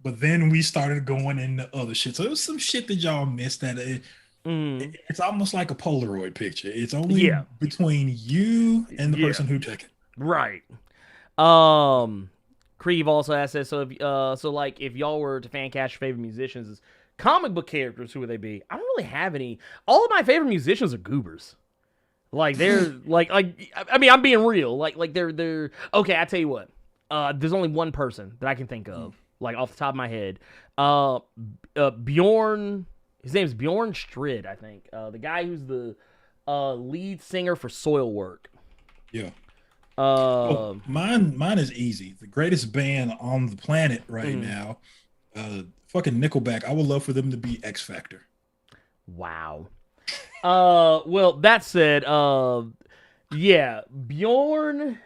B: But then we started going into other shit. So it was some shit that y'all missed. It's almost like a Polaroid picture. It's only between you and the person who took it. Right. Creve also asked us, so if y'all were to fan cast your favorite musicians as comic book characters, who would they be? I don't really have any. All of my favorite musicians are goobers. They're I mean, I'm being real. They're okay. I tell you what. There's only one person that I can think of, off the top of my head. Bjorn. His name's Bjorn Strid, I think. The guy who's the lead singer for Soilwork.
E: Yeah. Mine is easy. The greatest band on the planet right now, fucking Nickelback. I would love for them to be X Factor.
B: Wow. Well, that said, Bjorn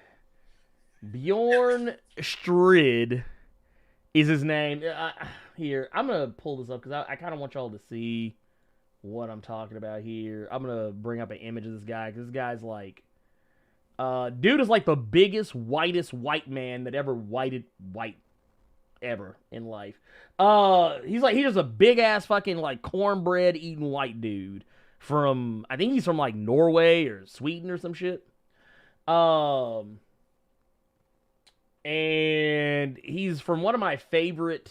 B: Strid is his name. Here, I'm going to pull this up because I kind of want y'all to see what I'm talking about here. I'm going to bring up an image of this guy because this guy's like, dude is like the biggest, whitest white man that ever whited white ever in life. He's just a big ass fucking like cornbread eating white dude from, I think he's from like Norway or Sweden or some shit. And he's from one of my favorite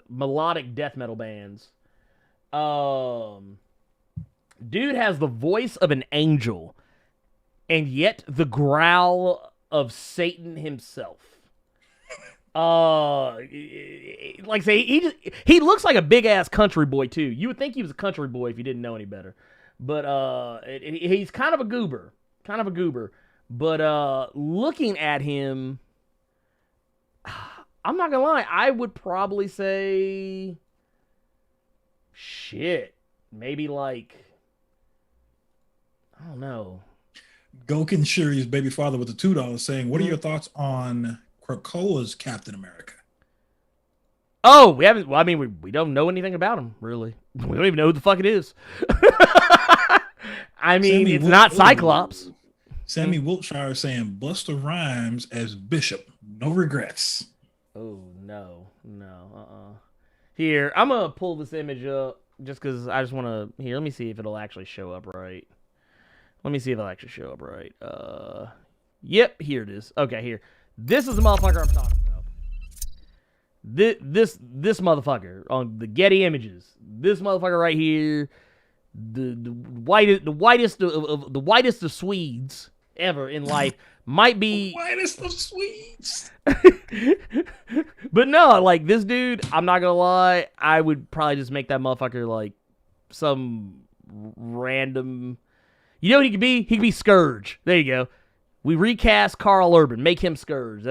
B: melodic death metal bands. Dude has the voice of an angel and yet the growl of Satan himself. Like I say, he looks like a big ass country boy too. You would think he was a country boy if you didn't know any better. But he's kind of a goober. But looking at him, I'm not gonna lie, I would probably say shit. Maybe like, I don't know.
E: Gokin Shuri's baby father with the $2 saying, what are your thoughts on Krakoa's Captain America?
B: Oh, we haven't. Well, I mean, we don't know anything about him, really. We don't even know who the fuck it is. I mean, it's not Cyclops.
E: Sammy Wiltshire saying Busta Rhymes as Bishop. No regrets.
B: Oh, no. Here, I'm going to pull this image up just because I just want to... Here, let me see if it'll actually show up right. Yep, here it is. Okay, here. This is the motherfucker I'm talking about. This motherfucker on the Getty Images. This motherfucker right here, the whitest of Swedes ever in life, might be
E: whitest of Swedes.
B: But no, like this dude, I'm not gonna lie, I would probably just make that motherfucker like some random. You know what he could be? He could be Scourge. There you go. We recast Carl Urban, make him Scourge.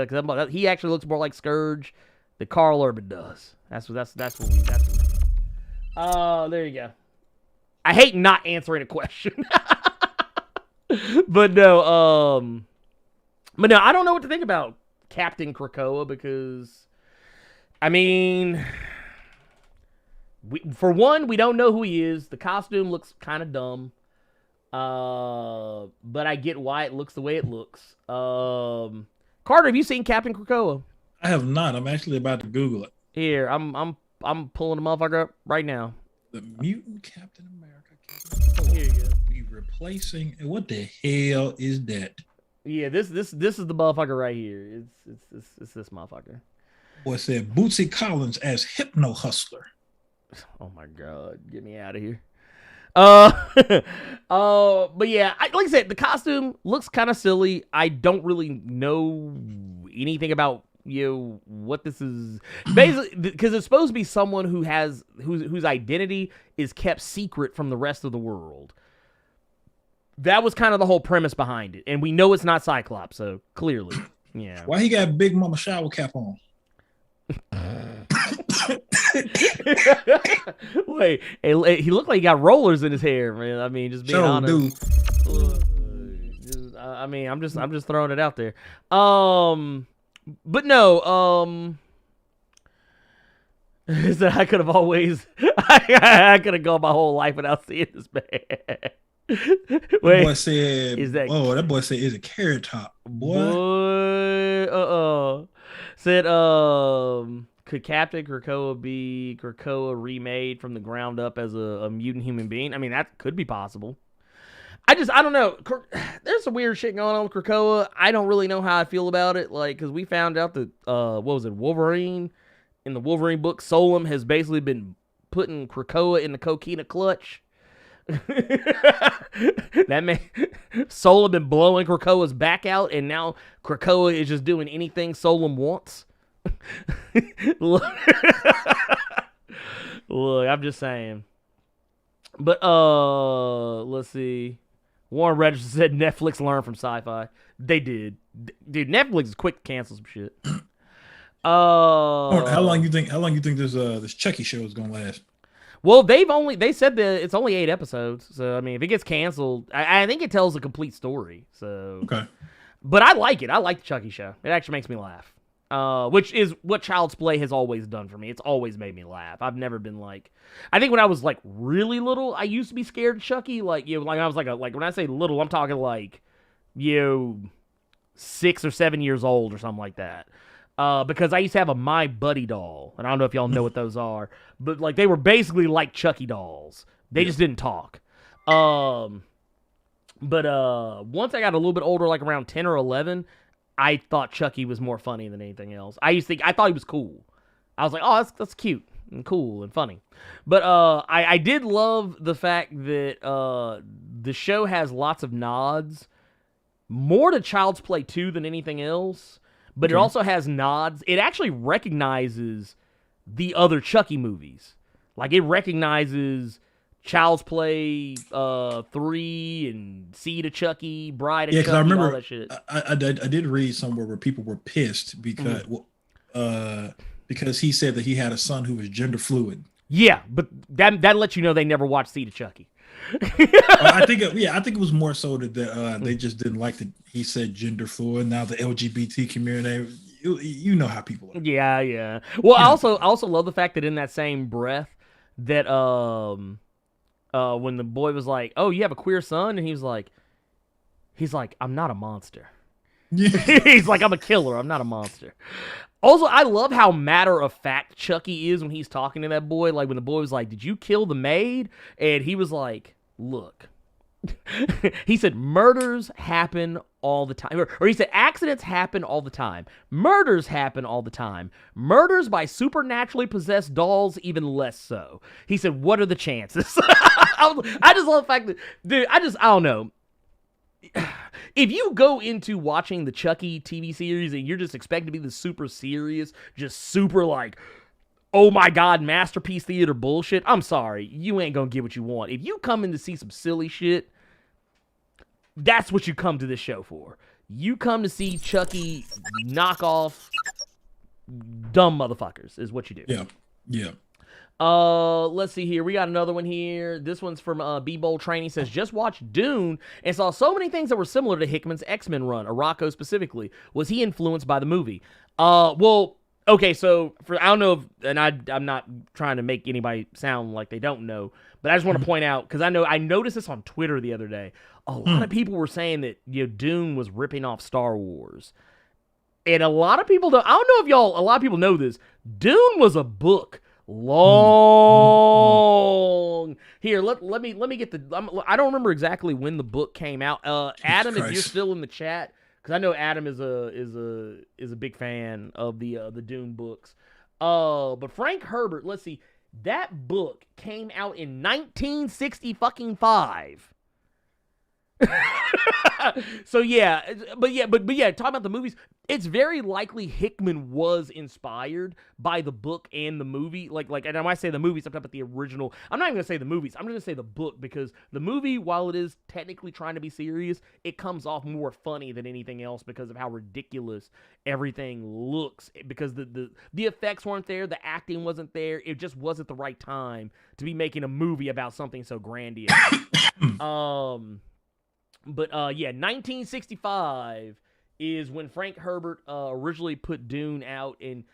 B: He actually looks more like Scourge than Carl Urban does. That's what we. There you go. I hate not answering a question. But no, I don't know what to think about Captain Krakoa because, I mean, for one, we don't know who he is. The costume looks kind of dumb. But I get why it looks the way it looks. Carter, have you seen Captain Krakoa?
E: I have not. I'm actually about to Google it.
B: Here, I'm pulling the motherfucker up right now.
E: The Mutant Captain America. Here you go. We replacing. What the hell is that?
B: Yeah, this is the motherfucker right here. It's this motherfucker.
E: Boy said Bootsy Collins as Hypno Hustler.
B: Oh my god, get me out of here. But yeah, like I said, the costume looks kind of silly. I don't really know anything about what this is. Basically, because it's supposed to be someone whose identity is kept secret from the rest of the world. That was kind of the whole premise behind it, and we know it's not Cyclops, so clearly, yeah.
E: Why he got Big Mama shower cap on?
B: Wait, he looked like he got rollers in his hair, man. I mean, just being honest. I mean, I'm just throwing it out there. But no, is that I could have always, I could have gone my whole life without seeing this man. Wait,
E: boy said, that boy said, is it Carrot Top?
B: Boy, said, could Captain Krakoa be Krakoa remade from the ground up as a mutant human being? I mean, that could be possible. I don't know. There's some weird shit going on with Krakoa. I don't really know how I feel about it. Like, because we found out that, Wolverine, in the Wolverine book, Solem has basically been putting Krakoa in the coquina clutch. That man, Solem been blowing Krakoa's back out, and now Krakoa is just doing anything Solem wants. Look, I'm just saying. But let's see. Warren Register said Netflix learned from sci-fi. They did. Dude, Netflix is quick to cancel some shit.
E: How long you think this Chucky show is gonna last?
B: Well, they said that it's only 8 episodes. So I mean, if it gets canceled, I think it tells a complete story. So
E: okay.
B: But I like it. I like the Chucky show. It actually makes me laugh. Which is what Child's Play has always done for me. It's always made me laugh. I've never been like, I think when I was like really little, I used to be scared of Chucky. Like, you know, like I was like when I say little, I'm talking like, 6 or 7 years old or something like that. Because I used to have a My Buddy doll, and I don't know if y'all know what those are, but like they were basically like Chucky dolls. They just didn't talk. But once I got a little bit older, like around 10 or 11, I thought Chucky was more funny than anything else. I thought he was cool. I was like, oh, that's cute and cool and funny. But I did love the fact that the show has lots of nods, more to Child's Play 2 than anything else. But it also has nods. It actually recognizes the other Chucky movies. Like, it recognizes Child's Play 3 and Seed of Chucky, Bride of Chucky,
E: I remember,
B: all that shit.
E: I did read somewhere where people were pissed because he said that he had a son who was gender fluid.
B: Yeah, but that lets you know they never watched Seed of Chucky.
E: I think it was more so that they just didn't like that he said gender fluid. Now the LGBT community, you know how people are.
B: Yeah. Well, I also love the fact that in that same breath that when the boy was like, "Oh, you have a queer son," and he's like, "I'm not a monster."
E: Yeah.
B: He's like, "I'm a killer. I'm not a monster." Also, I love how matter-of-fact Chucky is when he's talking to that boy. Like, when the boy was like, "Did you kill the maid?" And he was like, "Look." He said, "Murders happen all the time." Or he said, "Accidents happen all the time. Murders happen all the time. Murders by supernaturally possessed dolls, even less so." He said, "What are the chances?" I just love the fact that, dude, I don't know. If you go into watching the Chucky TV series and you're just expecting to be the super serious, just super like, oh my God, masterpiece theater bullshit, I'm sorry, you ain't gonna get what you want. If you come in to see some silly shit, that's what you come to this show for. You come to see Chucky knockoff dumb motherfuckers is what you do.
E: Yeah.
B: Let's see here. We got another one here. This one's from B-Bowl Training. Says, just watched Dune and saw so many things that were similar to Hickman's X-Men run, Araco specifically. Was he influenced by the movie? Well, okay, so I don't know if, and I'm not trying to make anybody sound like they don't know, but I just want to point out, because I noticed this on Twitter the other day. A lot of people were saying that, Dune was ripping off Star Wars. And a lot of people don't, I don't know if a lot of people know this. Dune was a book. Long. Here, let me get I don't remember exactly when the book came out. Adam, if you're still in the chat, because I know Adam is a big fan of the Dune books. But Frank Herbert, let's see, that book came out in 1965. So but talking about the movies, it's very likely Hickman was inspired by the book and the movie. Like, and when I say the movies, I'm talking about the original. I'm not even gonna say the movies. I'm gonna say the book, because the movie, while it is technically trying to be serious, it comes off more funny than anything else because of how ridiculous everything looks. Because the effects weren't there, the acting wasn't there. It just wasn't the right time to be making a movie about something so grandiose. But 1965 is when Frank Herbert originally put Dune out, and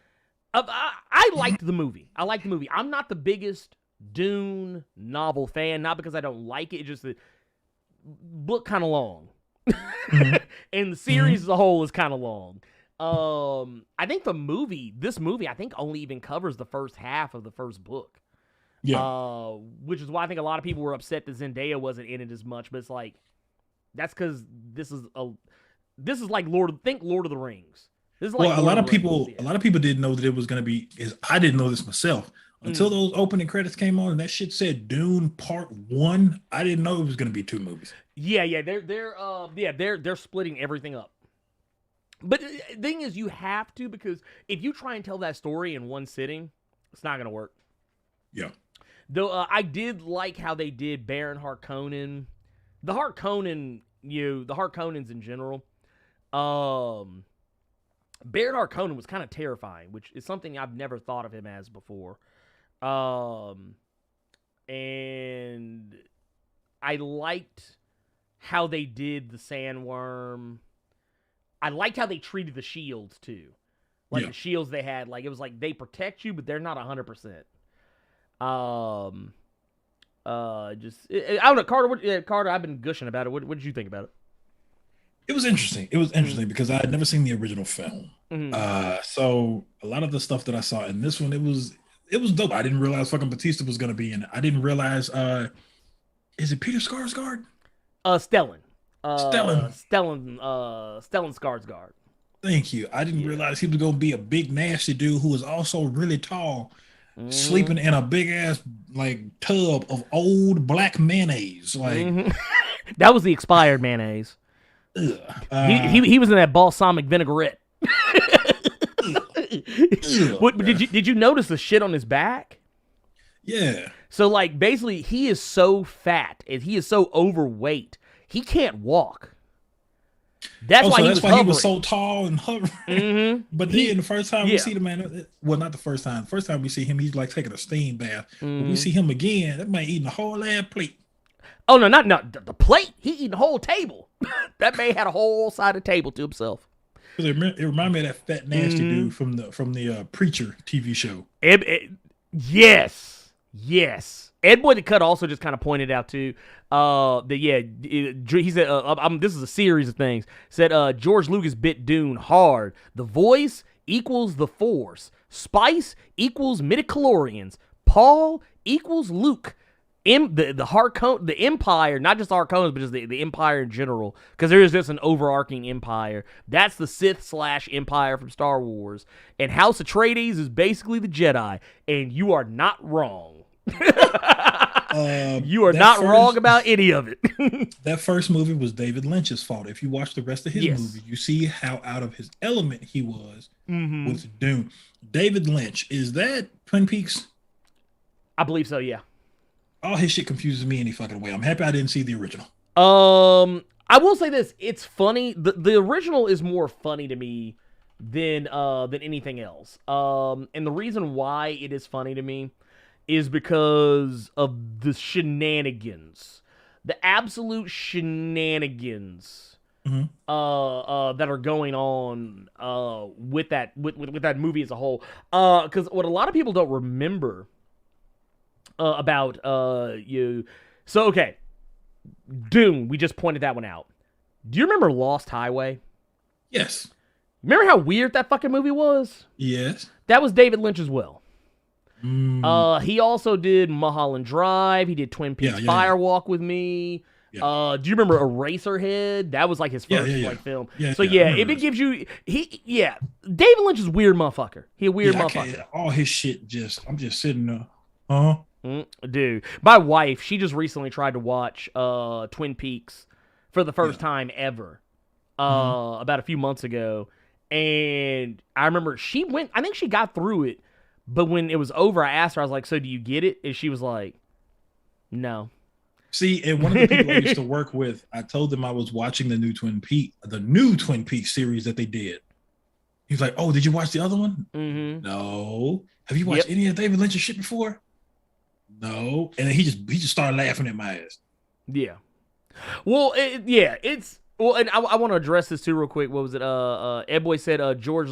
B: I liked the movie. I'm not the biggest Dune novel fan, not because I don't like it, it's just the book kind of long. And the series as a whole is kind of long. I think this movie, I think only even covers the first half of the first book. Yeah. Which is why I think a lot of people were upset that Zendaya wasn't in it as much, but it's like, that's because this is like Lord of the Rings. This is like
E: a lot of people didn't know that it was going to be. I didn't know this myself until those opening credits came on and that shit said Dune Part 1. I didn't know it was going to be 2 movies.
B: Yeah, they're splitting everything up. But the thing is, you have to, because if you try and tell that story in one sitting, it's not going to work.
E: Yeah.
B: Though I did like how they did Baron Harkonnen. The Harkonnens in general. Baron Harkonnen was kind of terrifying, which is something I've never thought of him as before. And I liked how they did the sandworm. I liked how they treated the shields too. Like the shields they had, like it was like they protect you, but they're not 100%. I don't know, Carter. Carter, I've been gushing about it. What did you think about it?
E: It was interesting. It was interesting because I had never seen the original film. So a lot of the stuff that I saw in this one, it was dope. I didn't realize fucking Batista was going to be in it. I didn't realize. Is it Peter Skarsgård?
B: Stellan.
E: Stellan
B: Skarsgård.
E: Thank you. I didn't realize he was going to be a big nasty dude who was also really tall, sleeping in a big ass like tub of old black mayonnaise. Like
B: that was the expired mayonnaise. He was in that balsamic vinaigrette. Did you notice the shit on his back?
E: Yeah.
B: So like basically he is so fat and he is so overweight he can't walk. That's why he was so tall and hovering. But then the first time we see the man, well, not the first time. The first time we see him, he's like taking a steam bath. When we see him again, that man eating a whole ass plate. Oh no, not the plate. He eating the whole table. That man had a whole side of table to himself.
E: It reminded me of that fat nasty dude from the Preacher TV show.
B: Yes. Ed Boy the Cut also just kind of pointed out too. He said, this is a series of things. Said George Lucas bit Dune hard. The voice equals the Force. Spice equals midichlorians. Paul equals Luke. The Empire, not just Harkonnens, but just the Empire in general, because there is just an overarching Empire. That's the Sith/Empire from Star Wars. And House Atreides is basically the Jedi, and you are not wrong. You are not wrong about any of it.
E: That first movie was David Lynch's fault. If you watch the rest of his movie, you see how out of his element he was with Dune. David Lynch, is that Twin Peaks?
B: I believe so, yeah.
E: All his shit confuses me any fucking way. I'm happy I didn't see the original.
B: I will say this. It's funny. The original is more funny to me than anything else. And the reason why it is funny to me is because of the shenanigans. The absolute shenanigans that are going on with that movie as a whole. Because what a lot of people don't remember about you. So, okay. Dune, we just pointed that one out. Do you remember Lost Highway?
E: Yes.
B: Remember how weird that fucking movie was?
E: Yes.
B: That was David Lynch as well. He also did Mulholland Drive. He did Twin Peaks Firewalk with me. Yeah. Do you remember Eraserhead? That was like his first film. It gives you David Lynch is a weird motherfucker. He a weird motherfucker.
E: All his shit I'm just sitting there.
B: Dude, my wife, she just recently tried to watch Twin Peaks for the first time ever about a few months ago, and I remember I think she got through it, but when it was over, I asked her, I was like, so do you get it? And she was like, no. See, and one of the people I used to work with, I told them I was watching the new Twin Peaks series that they did. He was like, oh, did you watch the other one? No. Have you watched any of David Lynch's shit before? No. And then he just started laughing at my ass. Yeah. Well, it's well, and I want to address this too real quick. What was it? Ed Boy said George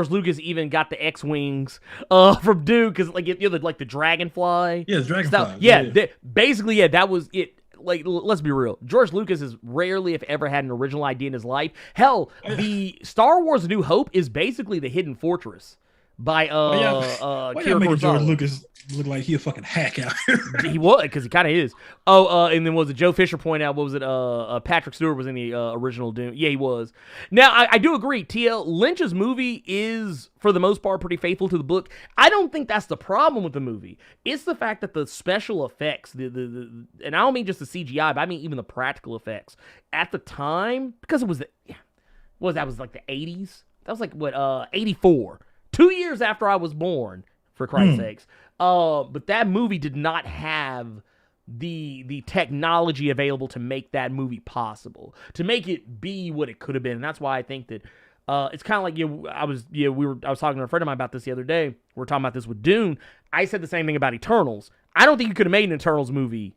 B: Lucas even got the X-Wings from Dune because like the Dragonfly. Yeah, the Dragonfly. Basically, that was it. Like, let's be real. George Lucas has rarely, if ever, had an original idea in his life. Hell, the Star Wars: A New Hope is basically the Hidden Fortress by George Lucas look like he a fucking hack out here. He was, because he kind of is. And then was it Joe Fisher point out, what was it? Patrick Stewart was in the original Dune. Yeah, he was. Now, I do agree. TL Lynch's movie is, for the most part, pretty faithful to the book. I don't think that's the problem with the movie. It's the fact that the special effects, and I don't mean just the CGI, but I mean even the practical effects at the time, because it was that was like the 80s. That was like 84. 2 years after I was born, for Christ's sakes. But that movie did not have the technology available to make that movie possible, to make it be what it could have been. And that's why I think that it's kind of like I was talking to a friend of mine about this the other day. We were talking about this with Dune. I said the same thing about Eternals. I don't think you could have made an Eternals movie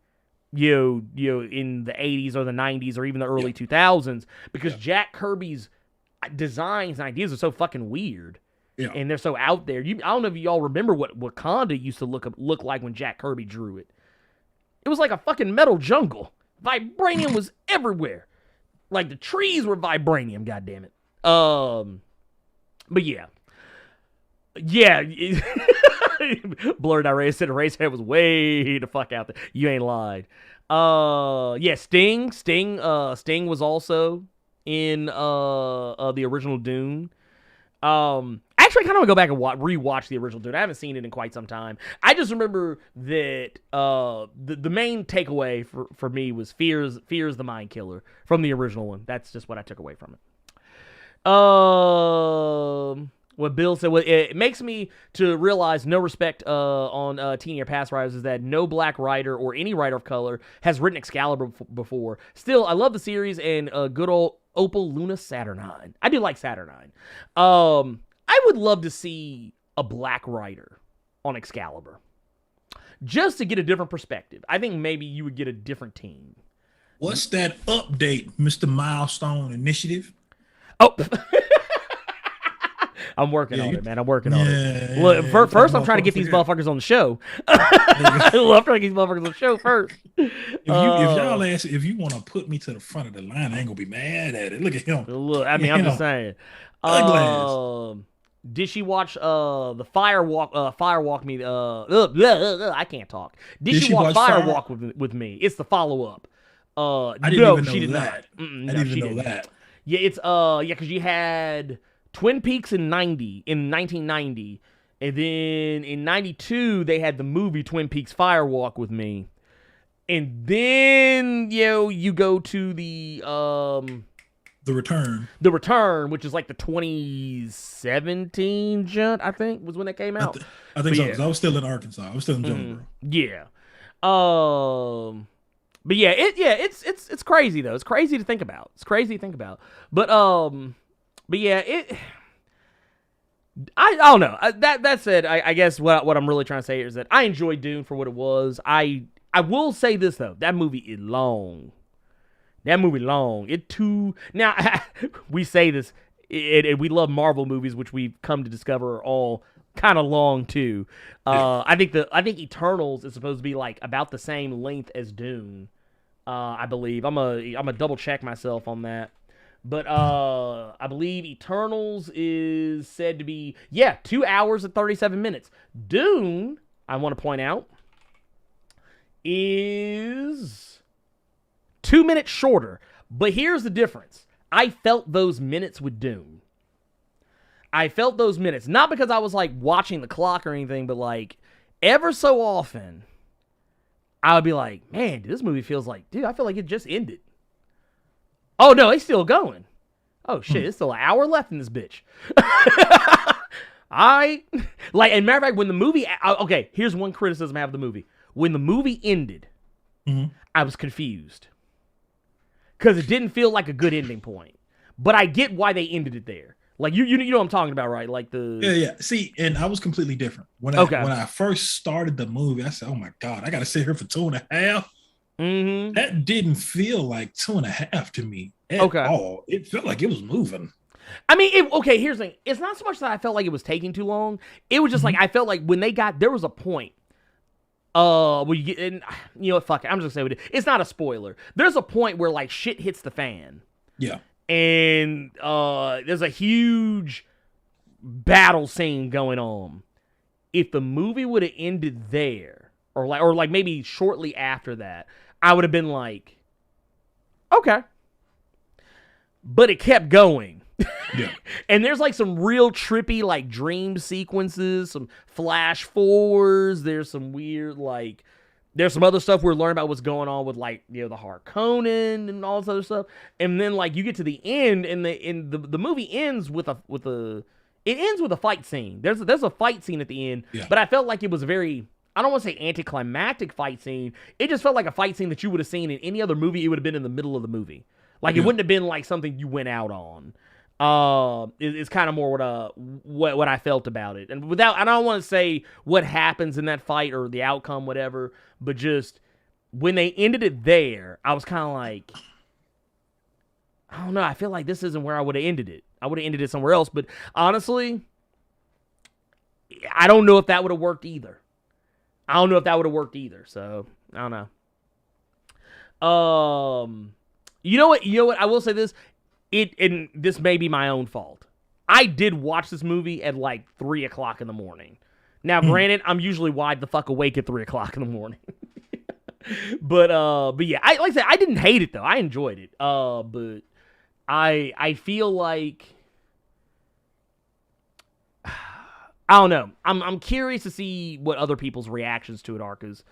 B: in the 80s or the 90s or even the early 2000s, because Jack Kirby's designs and ideas are so fucking weird. Yeah. And they're so out there. I don't know if y'all remember what Wakanda used to look like when Jack Kirby drew it. It was like a fucking metal jungle. Vibranium was everywhere. Like the trees were vibranium, goddammit. But yeah. Yeah. Blerd Irate said Eraserhead was way the fuck out there. You ain't lied. Yeah, Sting was also in the original Dune. Actually, I kind of want to go back and rewatch the original Dune. I haven't seen it in quite some time. I just remember that the main takeaway for me was fear's the mind killer from the original one. That's just what I took away from it. What Bill said, it makes me to realize no respect on Teen Year Pass writers is that no black writer or any writer of color has written Excalibur before. Still, I love the series and good old Opal Luna Saturnine. I do like Saturnine. I would love to see a black writer on Excalibur just to get a different perspective. I think maybe you would get a different team.
E: What's that update, Mr. Milestone Initiative?
B: Oh, I'm working on it, man. I'm working on it. Look, first I'm trying to get these motherfuckers on the show. I'm trying to get these motherfuckers on the show first.
E: If y'all ask if you want to put me to the front of the line, I ain't gonna be mad at it. Look at him.
B: Look, I mean, I'm just saying. Did she watch the Firewalk Me? I can't talk. Did she watch Firewalk with me? It's the follow up.
E: I didn't even know that. I didn't even know that.
B: Yeah, it's because you had Twin Peaks in 1990, and then in 92 they had the movie Twin Peaks Firewalk with me, and then you go to the Return, which is like the 2017 jaunt, I think was when that came out.
E: I think so. Because I was still in Arkansas. I was still in Jonesboro.
B: Yeah. But yeah, it's crazy though. It's crazy to think about. But yeah, I don't know. That said, I guess what I'm really trying to say is that I enjoyed Dune for what it was. I will say this though, that movie is long. Now we say this, we love Marvel movies, which we've come to discover are all kind of long too. I think Eternals is supposed to be like about the same length as Dune. I believe I'm a double check myself on that, but I believe Eternals is said to be 2 hours and 37 minutes. Dune, I want to point out, is 2 minutes shorter. But here's the difference. I felt those minutes with Dune. Not because I was like watching the clock or anything, but like ever so often I would be like, man, this movie feels like, I feel like it just ended. Oh no, it's still going. Oh shit, it's still an hour left in this bitch. And matter of fact, when the movie, okay, here's one criticism I have of the movie. When the movie ended, I was confused. Because it didn't feel like a good ending point. But I get why they ended it there. Like, you know what I'm talking about, right? Like the...
E: Yeah. See, and I was completely different. When I first started the movie, I said, oh my God, I got to sit here for 2.5.
B: Mm-hmm.
E: That didn't feel like 2.5 to me at all. It felt like it was moving.
B: I mean, here's the thing. It's not so much that I felt like it was taking too long. It was just like, I felt like when there was a point where you get, and you know what, fuck it, I'm just gonna say it's not a spoiler. There's a point where like shit hits the fan.
E: Yeah.
B: And there's a huge battle scene going on. If the movie would have ended there, or maybe shortly after that, I would have been like, okay. But it kept going.
E: Yeah.
B: And there's like some real trippy like dream sequences, some flash forwards, there's some weird like there's some other stuff we're learning about what's going on with like, the Harkonnen and all this other stuff. And then like you get to the end and the movie ends with a fight scene. There's a fight scene at the end, but I felt like it was very, I don't want to say anticlimactic fight scene. It just felt like a fight scene that you would have seen in any other movie. It would have been in the middle of the movie. Like it wouldn't have been like something you went out on. Is kind of more what I felt about it. And I don't want to say what happens in that fight or the outcome, whatever, but just when they ended it there, I was kind of like, I don't know. I feel like this isn't where I would have ended it. I would have ended it somewhere else. But honestly, I don't know if that would have worked either. So I don't know. You know what? I will say this. And this may be my own fault. I did watch this movie at like 3 o'clock in the morning. Now, granted, I'm usually wide the fuck awake at 3 o'clock in the morning. but yeah, like I said, I didn't hate it though. I enjoyed it. But I feel like I don't know. I'm curious to see what other people's reactions to it are, because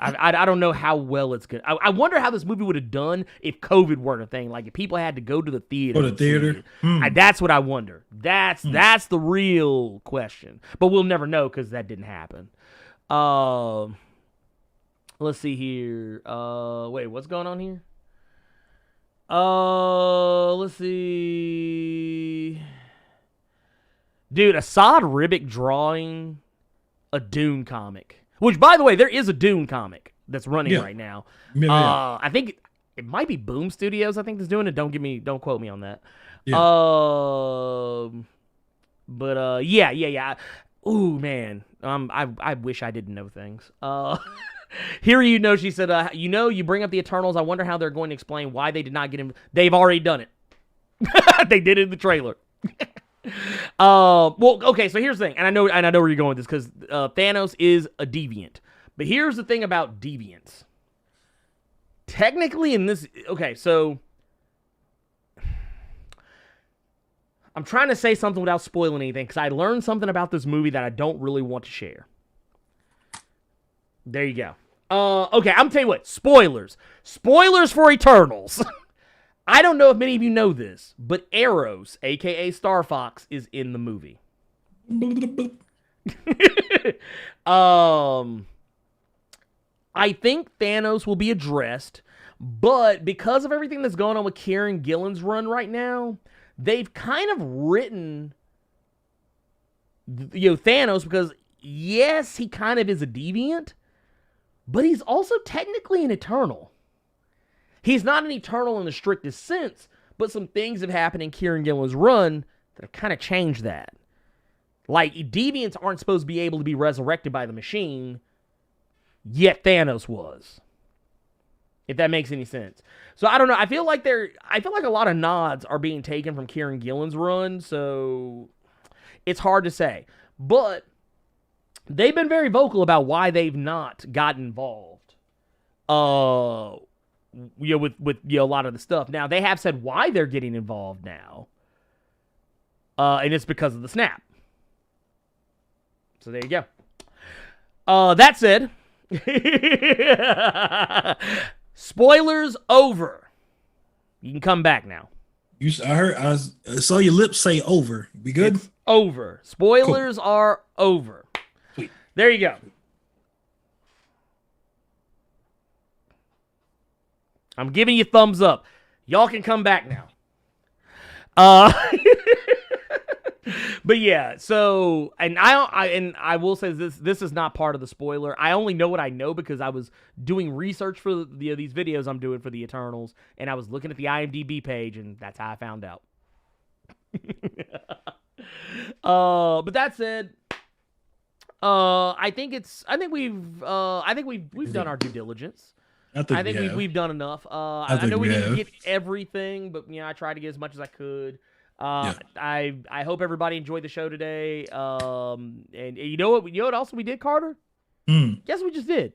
B: I don't know how well it's good. I wonder how this movie would have done if COVID weren't a thing. Like if people had to go to the theater. That's what I wonder. That's the real question. But we'll never know because that didn't happen. Let's see here. Wait, what's going on here? Let's see. Dude, Assad Ribic drawing a Dune comic. Which, by the way, there is a Dune comic that's running right now. I think it might be Boom Studios. I think that's doing it. Don't quote me on that. Yeah. Yeah. Ooh, man. I wish I didn't know things. Here, she said, you bring up the Eternals. I wonder how they're going to explain why they did not get him. They've already done it. They did it in the trailer. Well, okay, so here's the thing, and I know where you're going with this, because Thanos is a deviant. But here's the thing about deviants. Technically in this, okay, so I'm trying to say something without spoiling anything, because I learned something about this movie that I don't really want to share. There you go. Okay, I'm gonna tell you what, spoilers for Eternals. I don't know if many of you know this, but Eros, a.k.a. Star Fox, is in the movie. I think Thanos will be addressed, but because of everything that's going on with Kieran Gillen's run right now, they've kind of written Thanos, because yes, he kind of is a deviant, but he's also technically an Eternal. He's not an Eternal in the strictest sense, but some things have happened in Kieran Gillen's run that have kind of changed that. Like, deviants aren't supposed to be able to be resurrected by the machine, yet Thanos was. If that makes any sense. So, I don't know. I feel like a lot of nods are being taken from Kieran Gillen's run, so it's hard to say. But they've been very vocal about why they've not gotten involved. With a lot of the stuff. Now, they have said why they're getting involved now. And it's because of the snap. So there you go. That said, spoilers over. You can come back now.
E: I saw your lips say over. We good?
B: It's over. Spoilers are over.
E: Sweet.
B: There you go. I'm giving you thumbs up. Y'all can come back now. But yeah, so I will say this is not part of the spoiler. I only know what I know because I was doing research for these videos I'm doing for the Eternals, and I was looking at the IMDb page, and that's how I found out. But that said, I think we've done our due diligence. I think we've done enough. I know we didn't get everything, but I tried to get as much as I could. I hope everybody enjoyed the show today. And you know what else we did, Carter? Guess what we just did?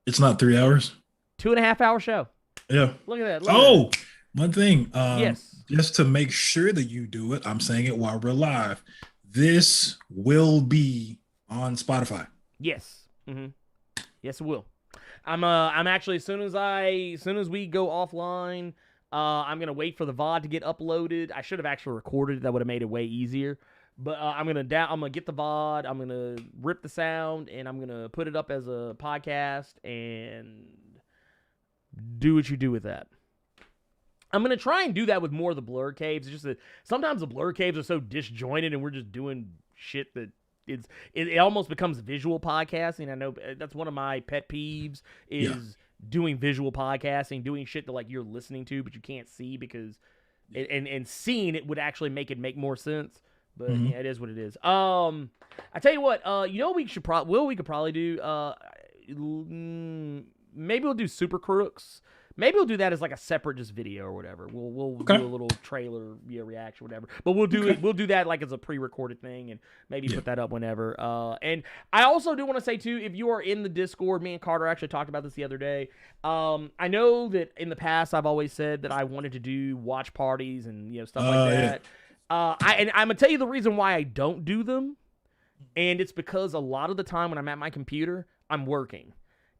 E: It's not 3 hours.
B: 2.5 hour show.
E: Yeah.
B: Look at that.
E: One thing.
B: Yes.
E: Just to make sure that you do it, I'm saying it while we're live. This will be on Spotify.
B: Yes. Mm-hmm. Yes, it will. I'm actually as soon as we go offline, I'm gonna wait for the VOD to get uploaded. I should have actually recorded it. That would have made it way easier. But I'm gonna get the VOD. I'm gonna rip the sound and I'm gonna put it up as a podcast and do what you do with that. I'm gonna try and do that with more of the Blerd caves. It's just that sometimes the Blerd caves are so disjointed and we're just doing shit that it almost becomes visual podcasting. I know that's one of my pet peeves is doing visual podcasting, doing shit that like you're listening to but you can't see because and seeing it would actually make more sense. But yeah, it is what it is. I tell you what, you know what we should we could probably do maybe we'll do Super Crooks. Maybe we'll do that as like a separate just video or whatever. We'll do a little trailer reaction, whatever. But we'll do that like as a pre-recorded thing and maybe put that up whenever. And I also do want to say too, if you are in the Discord, me and Carter actually talked about this the other day. I know that in the past I've always said that I wanted to do watch parties and stuff like that. I'm gonna tell you the reason why I don't do them, and it's because a lot of the time when I'm at my computer, I'm working.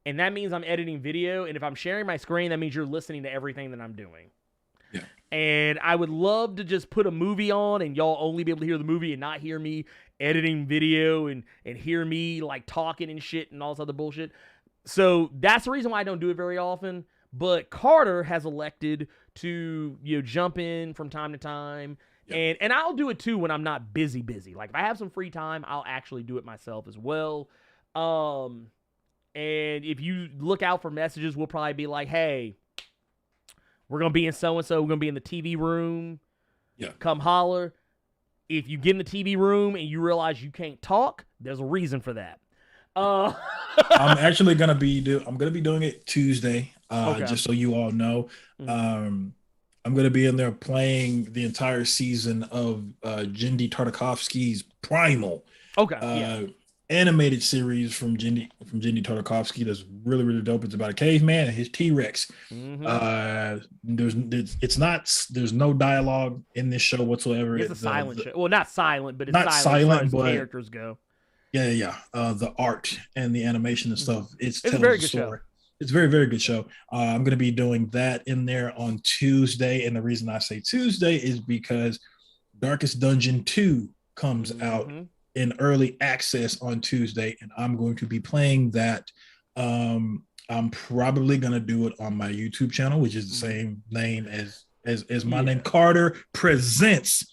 B: And that means I'm editing video, and if I'm sharing my screen, that means you're listening to everything that I'm doing. Yeah. And I would love to just put a movie on, and y'all only be able to hear the movie and not hear me editing video and hear me like talking and shit and all this other bullshit. So that's the reason why I don't do it very often. But Carter has elected to jump in from time to time. Yep. And I'll do it too when I'm not busy. Like if I have some free time, I'll actually do it myself as well. And if you look out for messages, we'll probably be like, hey, we're going to be in so-and-so. We're going to be in the TV room. Yeah. Come holler. If you get in the TV room and you realize you can't talk, there's a reason for that. I'm
E: actually going to be doing it Tuesday, just so you all know. I'm going to be in there playing the entire season of Jindy Tartakovsky's Primal. Animated series from Jindy Tartakovsky that's really, really dope. It's about a caveman and his T-Rex. There's no dialogue in this show whatsoever.
B: It's a silent show. Well, not silent, but it's
E: not silent,
B: but characters go.
E: Yeah. The art and the animation and stuff. It's
B: a very good show.
E: It's a very, very good show. I'm going to be doing that in there on Tuesday. And the reason I say Tuesday is because Darkest Dungeon 2 comes out in early access on Tuesday, and I'm going to be playing that. I'm probably going to do it on my YouTube channel, which is the same name as my name. Carter Presents.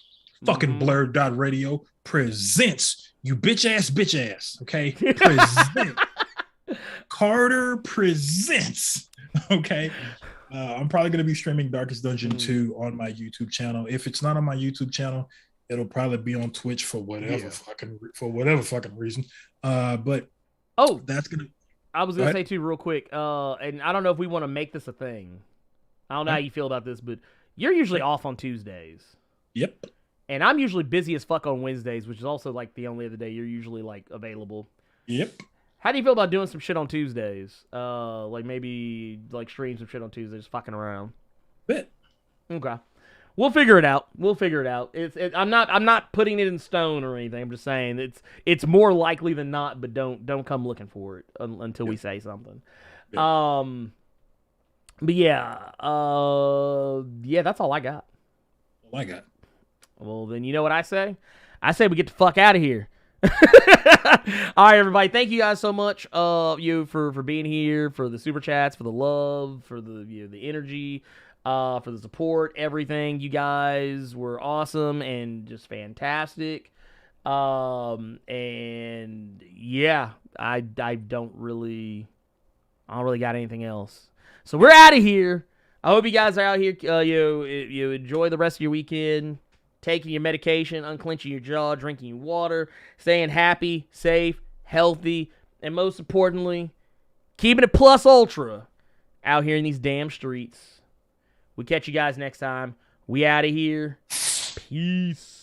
E: Fucking Blerd.radio presents. You bitch ass. Okay? Present. Carter Presents. Okay? I'm probably going to be streaming Darkest Dungeon 2 on my YouTube channel. If it's not on my YouTube channel, it'll probably be on Twitch for whatever fucking reason. But that's gonna.
B: I was gonna say too, real quick. And I don't know if we want to make this a thing. I don't know how you feel about this, but you're usually off on Tuesdays.
E: Yep.
B: And I'm usually busy as fuck on Wednesdays, which is also like the only other day you're usually like available.
E: Yep.
B: How do you feel about doing some shit on Tuesdays? Like maybe like stream some shit on Tuesdays, fucking around.
E: Bet.
B: Okay. We'll figure it out. I'm not putting it in stone or anything. I'm just saying it's more likely than not, but don't come looking for it until we say something. Yeah. But yeah, that's all I got. Well, then you know what I say? I say we get the fuck out of here. All right, everybody. Thank you guys so much. For being here, for the super chats, for the love, for the energy. For the support, everything. You guys were awesome and just fantastic. And yeah, I don't really got anything else. So we're out of here. I hope you guys are out here. You enjoy the rest of your weekend, taking your medication, unclenching your jaw, drinking your water, staying happy, safe, healthy, and most importantly, keeping it plus ultra out here in these damn streets. We catch you guys next time. We out of here. Peace.